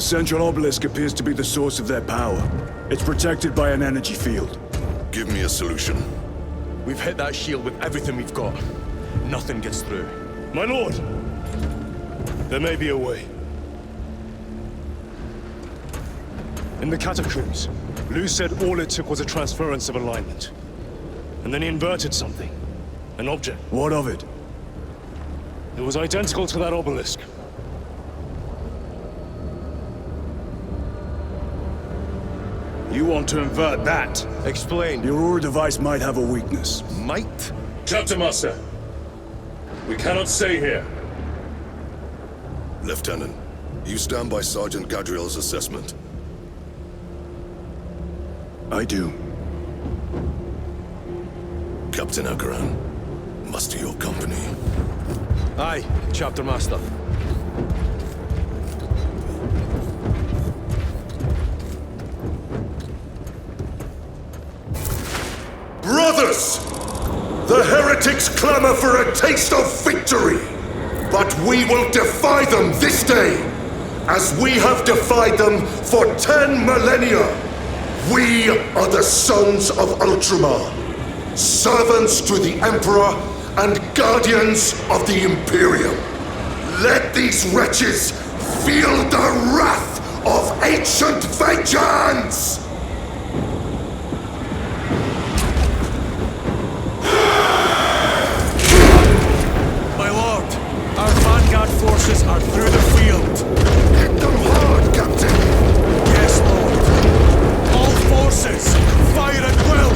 The central obelisk appears to be the source of their power. It's protected by an energy field. Give me a solution. We've hit that shield with everything we've got. Nothing gets through. My lord! There may be a way. In the catacombs, Lu said all it took was a transference of alignment. And then he inverted something. An object. What of it? It was identical to that obelisk. You want to invert that? Explain. Your Aurora device might have a weakness. Might? Chapter Master. We cannot stay here. Lieutenant, you stand by Sergeant Gadriel's assessment. I do. Captain Akaran, muster your company. Aye, Chapter Master. Brothers! The heretics clamor for a taste of victory! But we will defy them this day, as we have defied them for 10 millennia! We are the sons of Ultramar, servants to the Emperor and guardians of the Imperium. Let these wretches feel the wrath of ancient vengeance! My lord, our vanguard forces are through the field. Hit them hard, Captain! Yes, lord. All forces, fire at will!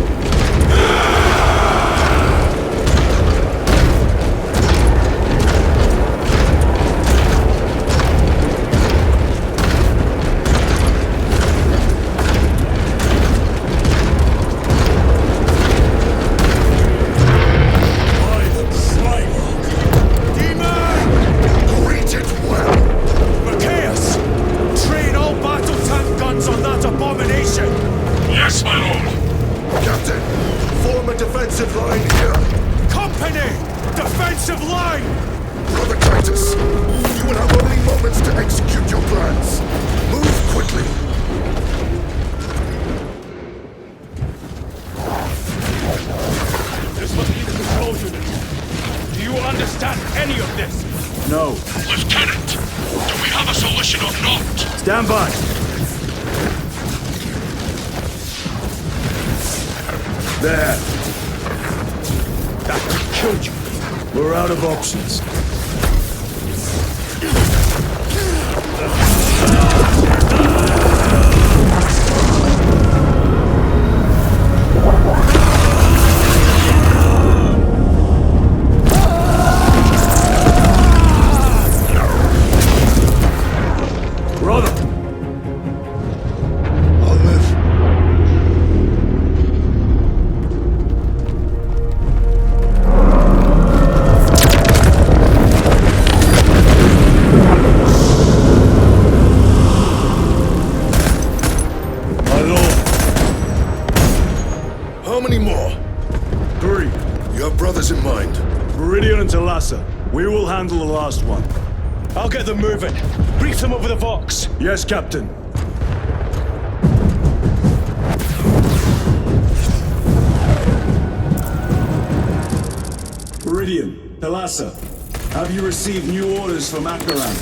Defensive line here! Company! Defensive line! Brother Titus, you will have only moments to execute your plans. Move quickly! This must be the control unit. Do you understand any of this? No. Lieutenant, do we have a solution or not? Stand by! There. That could kill you. We're out of options. Brother! I'll live. In mind. Meridian and Talassa. We will handle the last one. I'll get them moving. Brief them over the Vox. Yes, Captain. Meridian, Talassa. Have you received new orders from Akaran?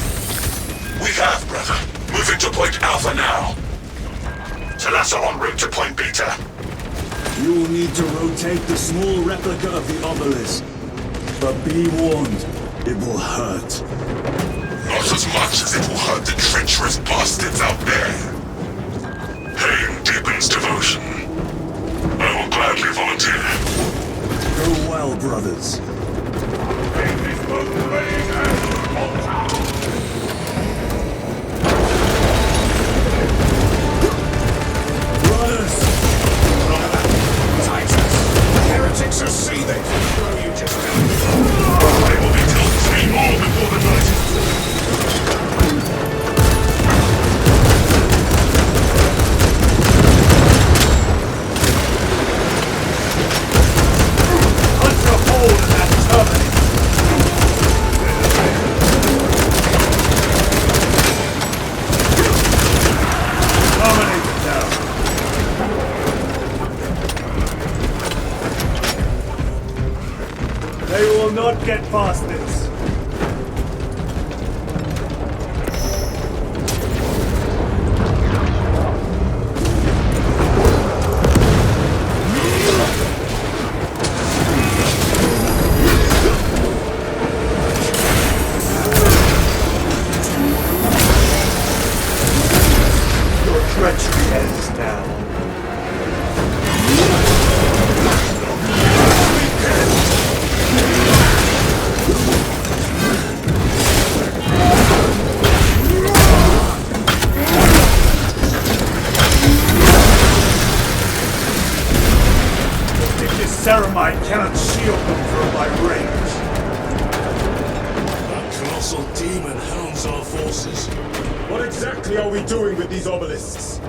We have, brother. Moving to Point Alpha now. Talassa en route to Point Beta. You will need to rotate the small replica of the obelisk. But be warned, it will hurt. Not as much as it will hurt the treacherous bastards out there. Pain deepens devotion. I will gladly volunteer. Go well, brothers. Heretics are seething! You just they will be killed 3 more before the night is through! Punch a hole in that turret! Dominate it now! They will not get past this. Your treachery ends now. Ceramite cannot shield them from my range. That colossal demon hounds our forces. What exactly are we doing with these obelisks?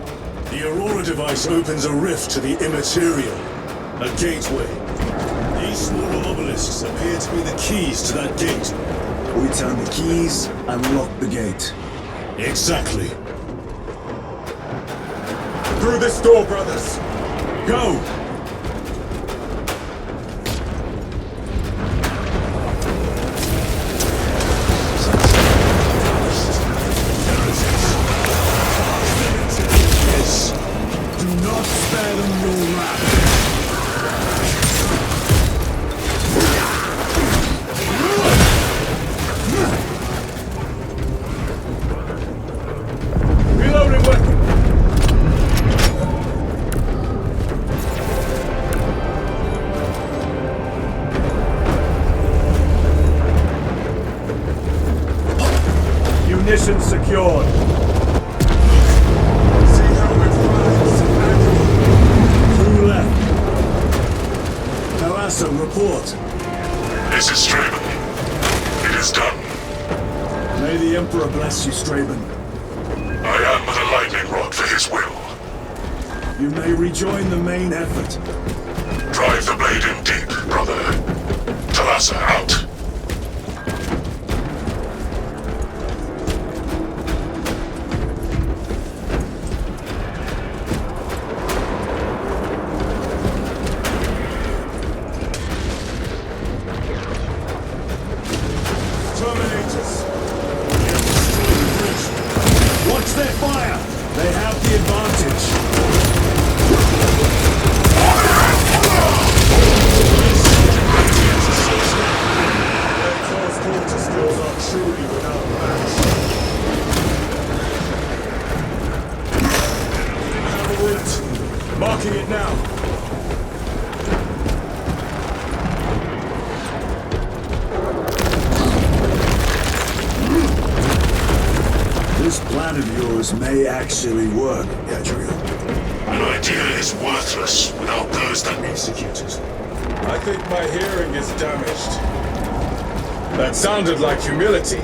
The Aurora device opens a rift to the immaterial. A gateway. These smaller obelisks appear to be the keys to that gate. We turn the keys and lock the gate. Exactly. Through this door, brothers! Go! not spare them your wrath. Reloading weapon! Munition secured. Crew left. Thalassa, report. This is Straben. It is done. May the Emperor bless you, Straben. I am but a lightning rod for his will. You may rejoin the main effort. Drive the blade in deep, brother. Thalassa out. Watch their fire! They have the advantage. Their close quarter skills are truly without match. Have a route. Marking it now. This plan of yours may actually work, Gadriel. An idea is worthless without those that execute it. I think my hearing is damaged. That sounded like humility.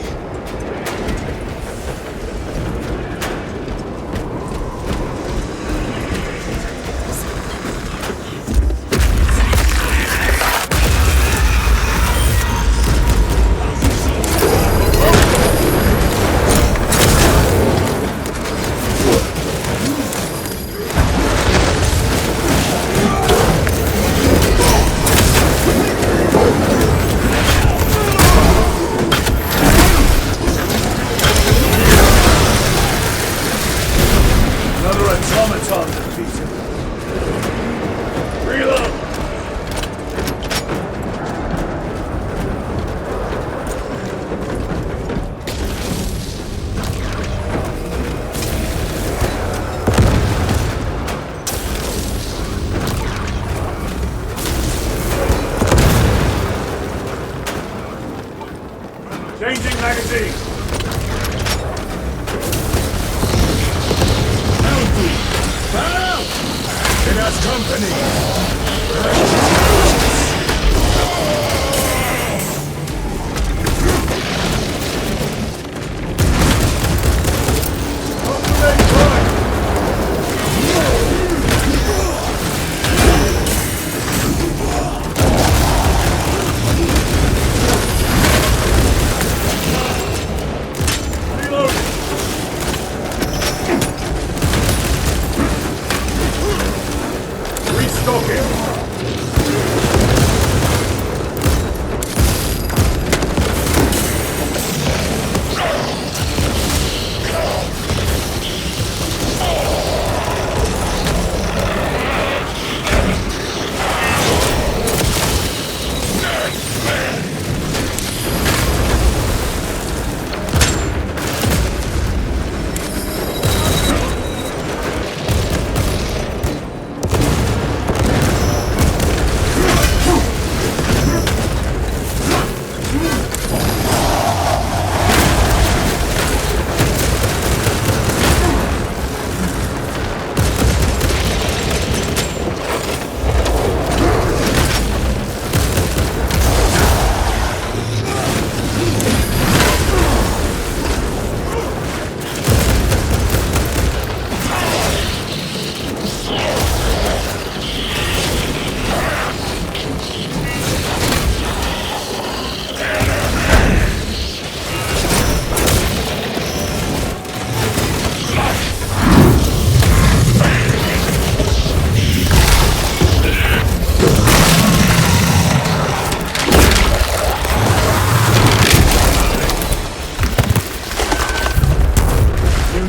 Changing magazine. Healthy! Help! It has company.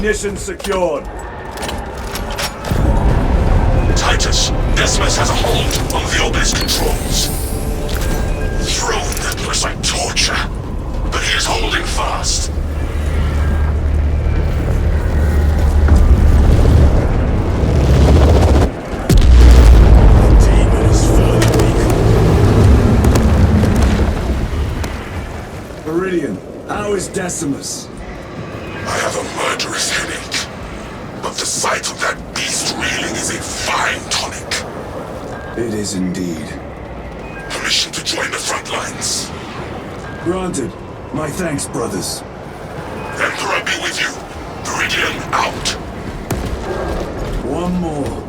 Munition secured. Decimus has a hold on the obelisk controls. Thrown was like torture, but he is holding fast. How is Decimus? I have a murderous headache, but the sight of that beast reeling is a fine tonic. It is indeed. Permission to join the front lines. Granted. My thanks, brothers. Emperor be with you. Viridian out. One more.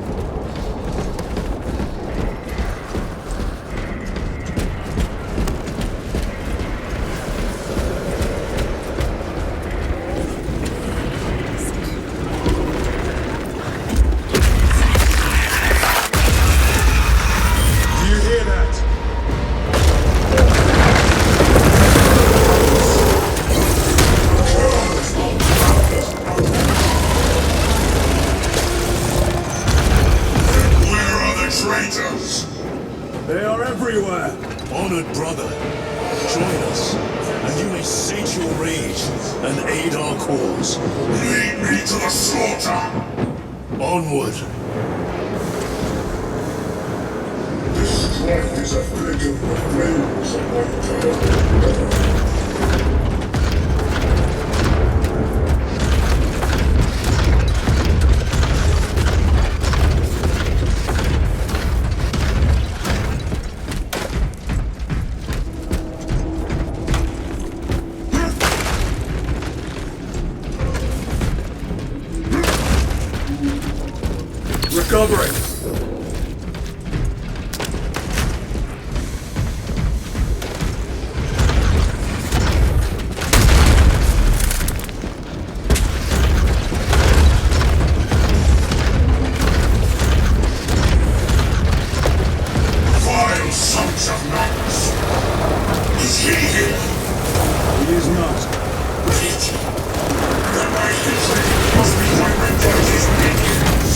They are everywhere! Honored brother, join us, and you may sate your rage and aid our cause. Lead me to the slaughter! Onward! This strife is a flicker of flames on my Recovering! Vile sons of nuns! Is he here? He is not. Wait! Then my hatred must be directed at his minions!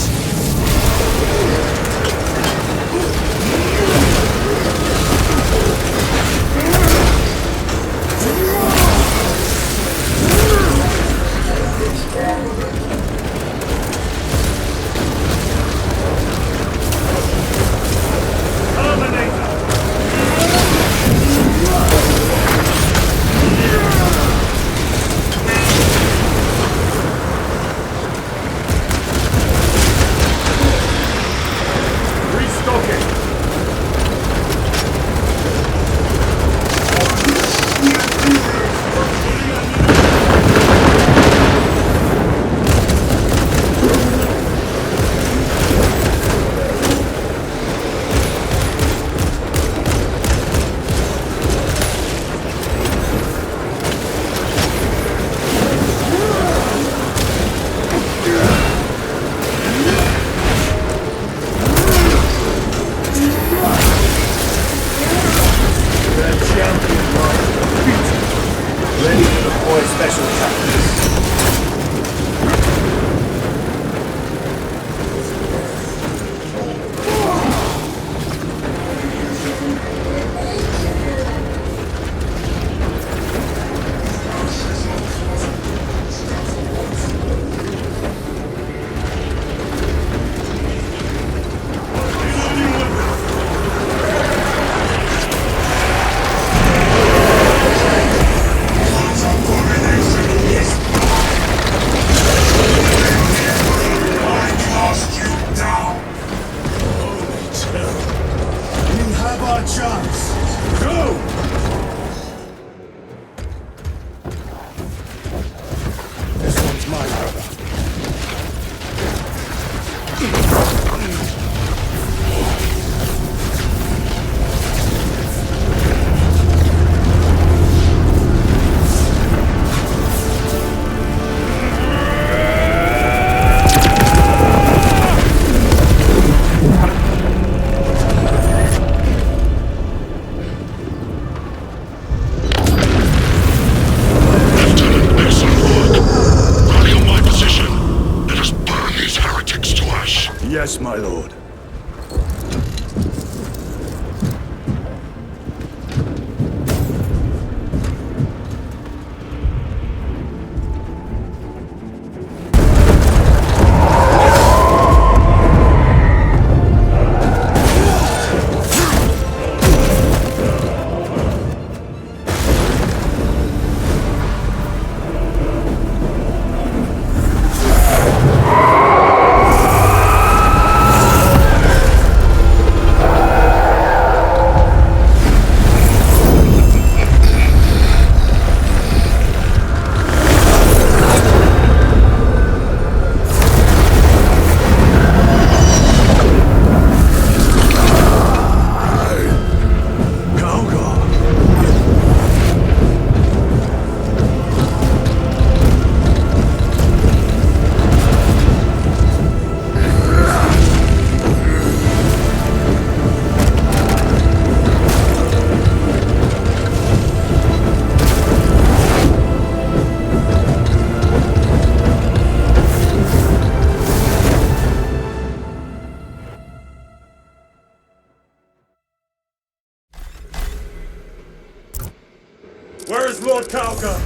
this, Lord Kalka?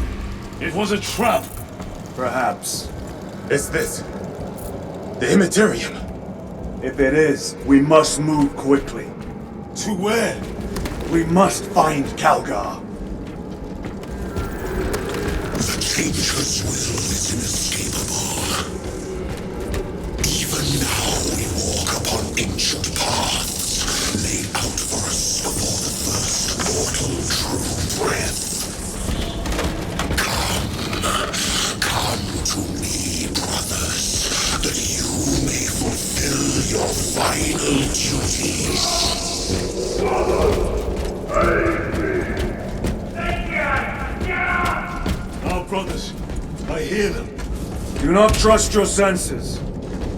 It was a trap. Perhaps. Is this the Immaterium? If it is, we must move quickly. To where? We must find Kalgar. The Changer's will is inescapable. Even now we walk upon ancient paths laid out for us before the first mortal true breath. Come to me, brothers, that you may fulfill your final duties. Our brothers, I hear them. Do not trust your senses.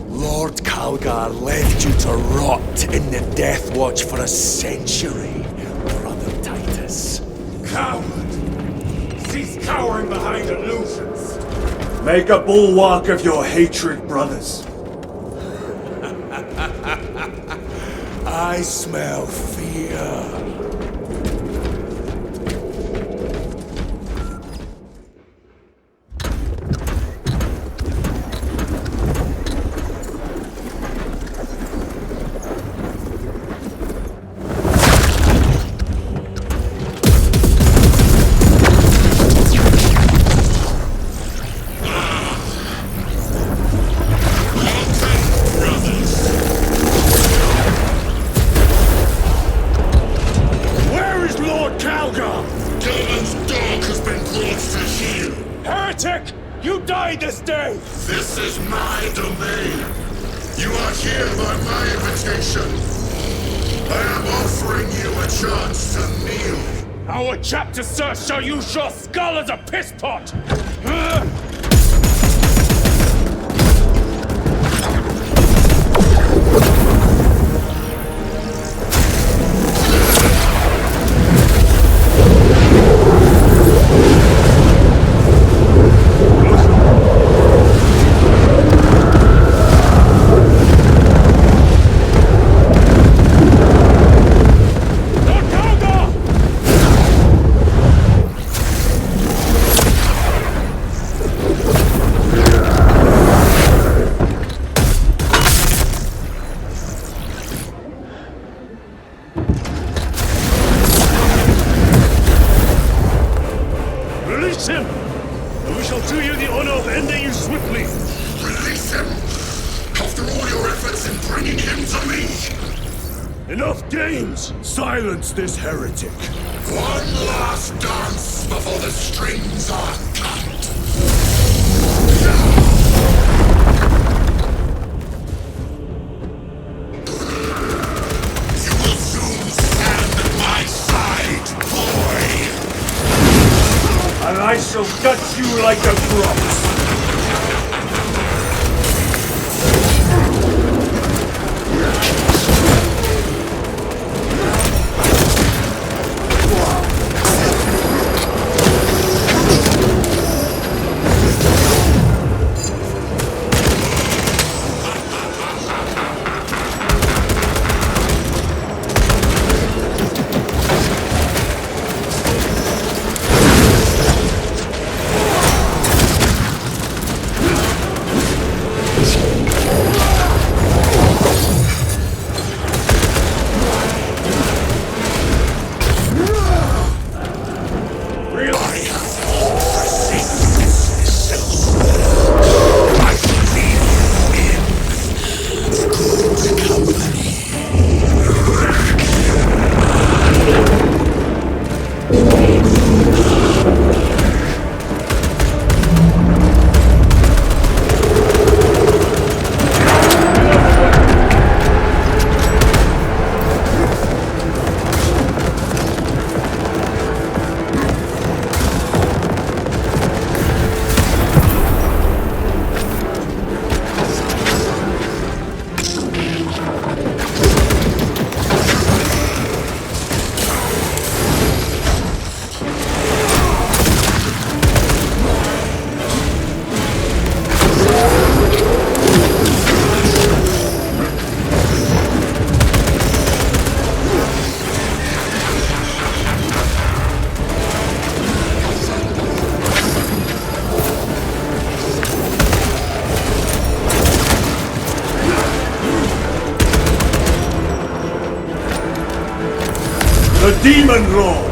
Lord Kalgar left you to rot in the Death Watch for a century, Brother Titus. Coward! Cease cowering behind illusions. Make a bulwark of your hatred, brothers. I smell fear. This is my domain. You are here by my invitation. I am offering you a chance to kneel. Our chapter, sir, shall use your skull as a piss pot! Silence this heretic. One last dance before the strings are cut. You will soon stand at my side, boy. And I shall gut you like a cross. The Demon Lord!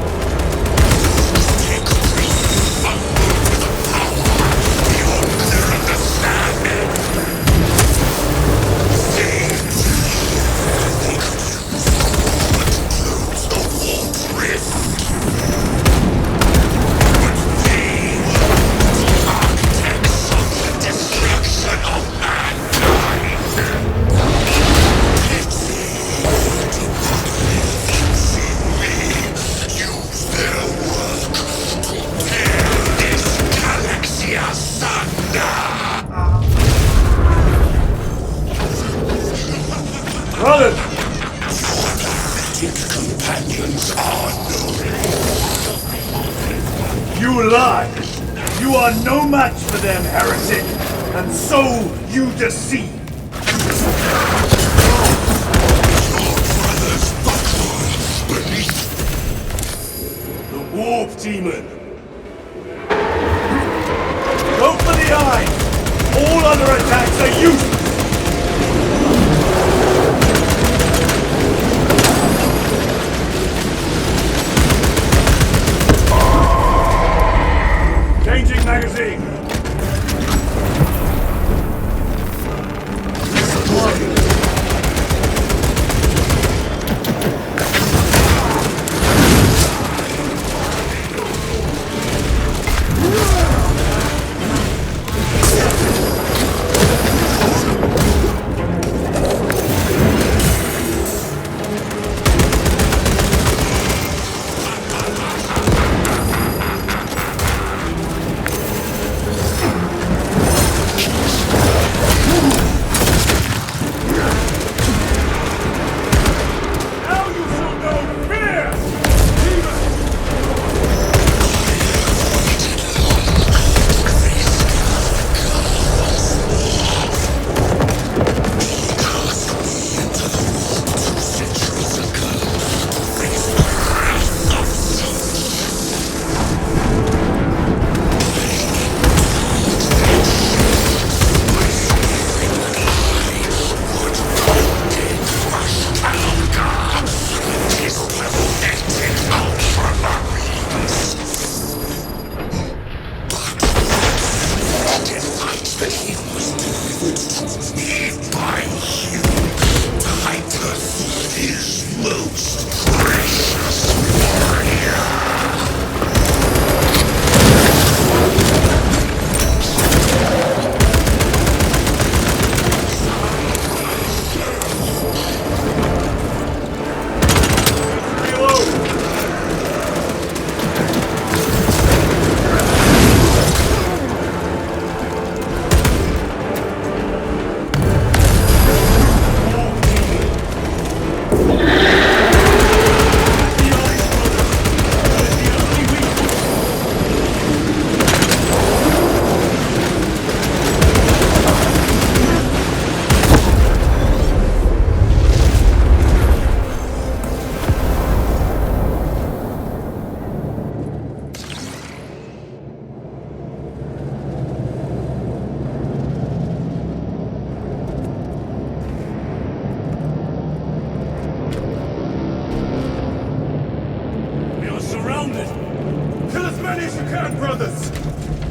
Brothers! Companions are You lie! You are no match for them, heretic! And so you deceive! The Warp Demon! Go for the eye! All other attacks are useless! Changing magazine!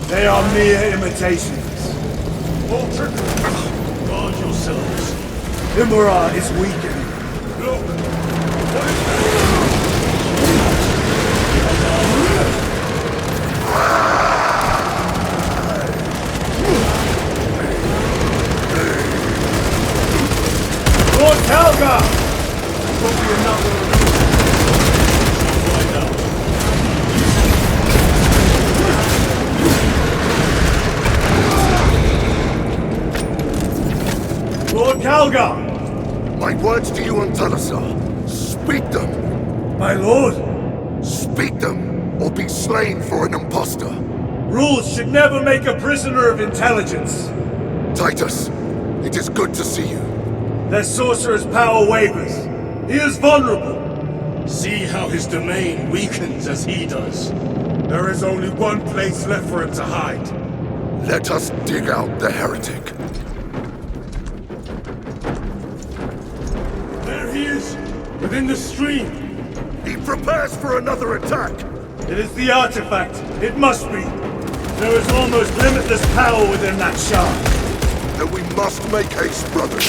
They are mere imitations. Guard yourselves. Imura is weakening. Look! Lord Kalga! Will be another. Lord Kalga! My words to you on Talasar. Speak them. My lord? Speak them, or be slain for an impostor. Rules should never make a prisoner of intelligence. Titus, it is good to see you. Their sorcerer's power wavers. He is vulnerable. See how his domain weakens as he does. There is only one place left for him to hide. Let us dig out the heretic. There he is, within the stream. He prepares for another attack! It is the artifact. It must be. There is almost limitless power within that shard. Then we must make haste, brothers.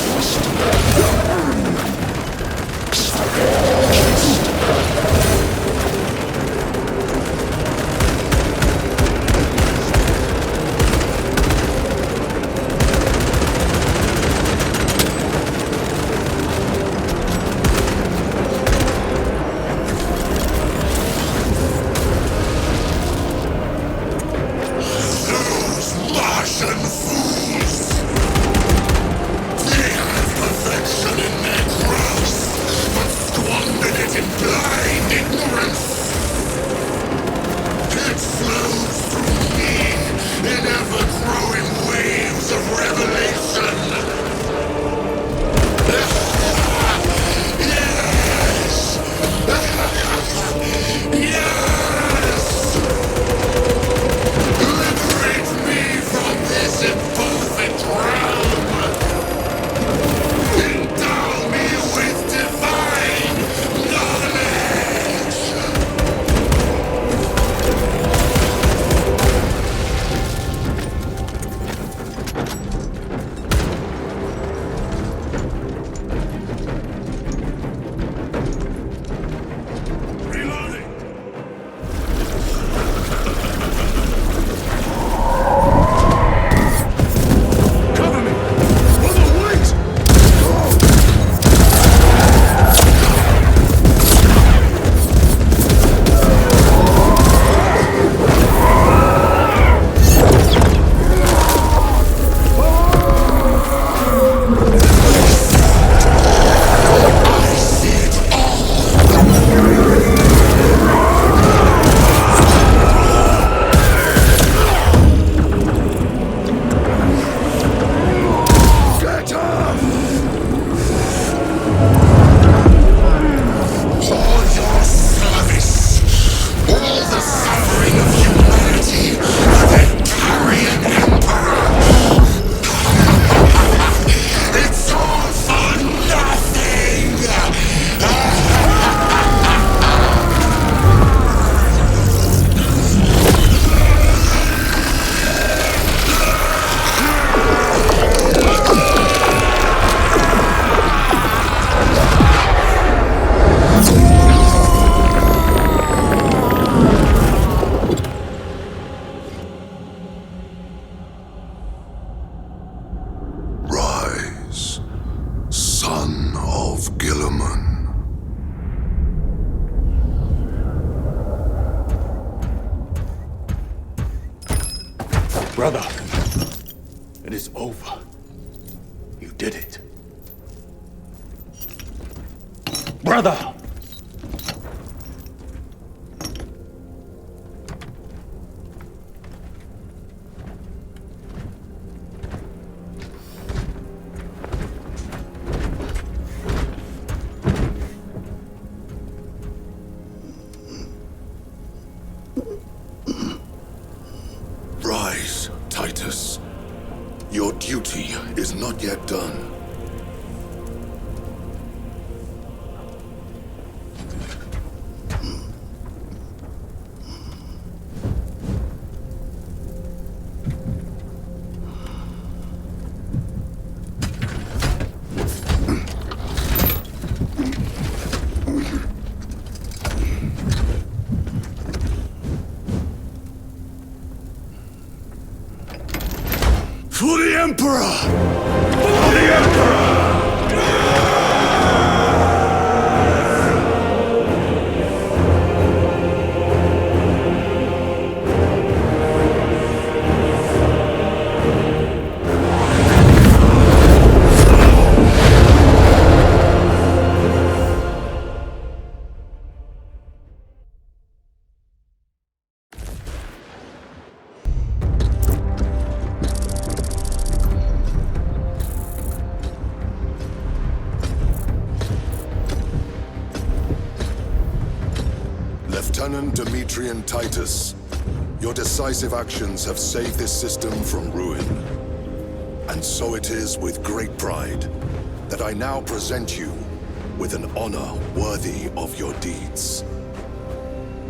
Brother, it is over. You did it. Brother! Rise, Titus. Your duty is not yet done. For the Emperor! For the Emperor! Lieutenant Demetrian Titus, your decisive actions have saved this system from ruin. And so it is with great pride that I now present you with an honor worthy of your deeds.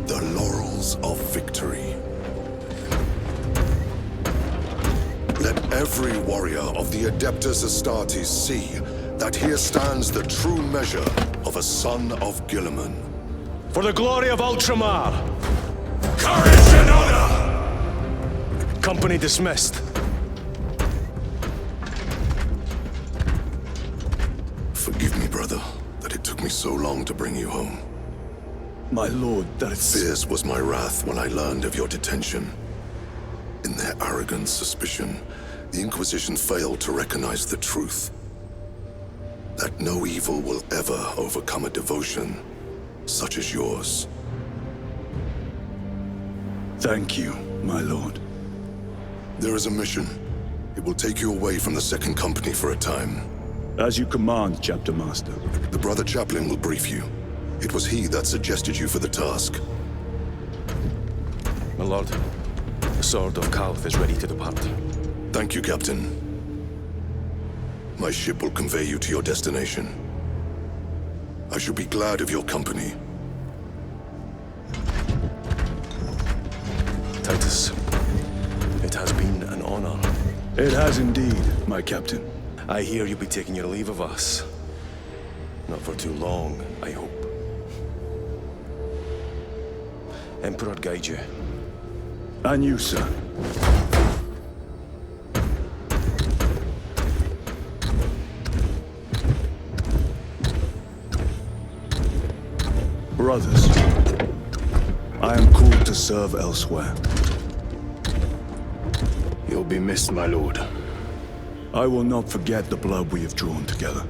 The laurels of victory. Let every warrior of the Adeptus Astartes see that here stands the true measure of a son of Guilliman. For the glory of Ultramar! Courage and honor! Company dismissed. Forgive me, brother, that it took me so long to bring you home. My lord, that's... Fierce was my wrath when I learned of your detention. In their arrogant suspicion, the Inquisition failed to recognize the truth. That no evil will ever overcome a devotion such as yours. Thank you, my lord. There is a mission. It will take you away from the Second Company for a time. As you command, Chapter Master. The Brother Chaplain will brief you. It was he that suggested you for the task. My lord, the Sword of Kalth is ready to depart. Thank you, Captain. My ship will convey you to your destination. I shall be glad of your company. Titus, it has been an honor. It has indeed, my captain. I hear you'll be taking your leave of us. Not for too long, I hope. Emperor guide you. And you, sir. Brothers, I am called to serve elsewhere. You'll be missed, my lord. I will not forget the blood we have drawn together.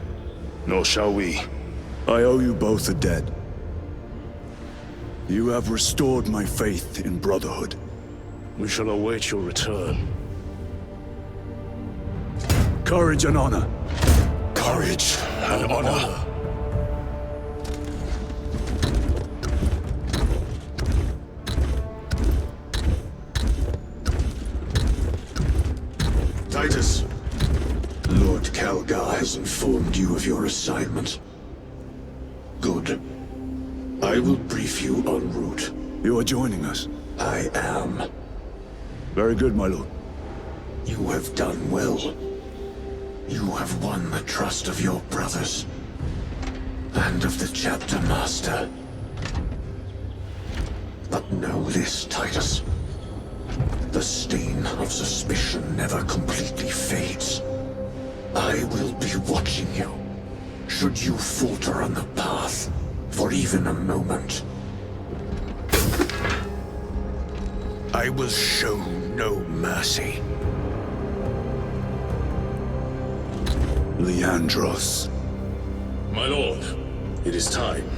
Nor shall we. I owe you both a debt. You have restored my faith in brotherhood. We shall await your return. Courage and honor. Courage and honor. Titus. Lord Calgar has informed you of your assignment. Good. I will brief you en route. You are joining us? I am. Very good, my lord. You have done well. You have won the trust of your brothers. And of the Chapter Master. But know this, Titus. The stain of suspicion never completely fades. I will be watching you. Should you falter on the path, for even a moment. I will show no mercy. Leandros. My lord, it is time.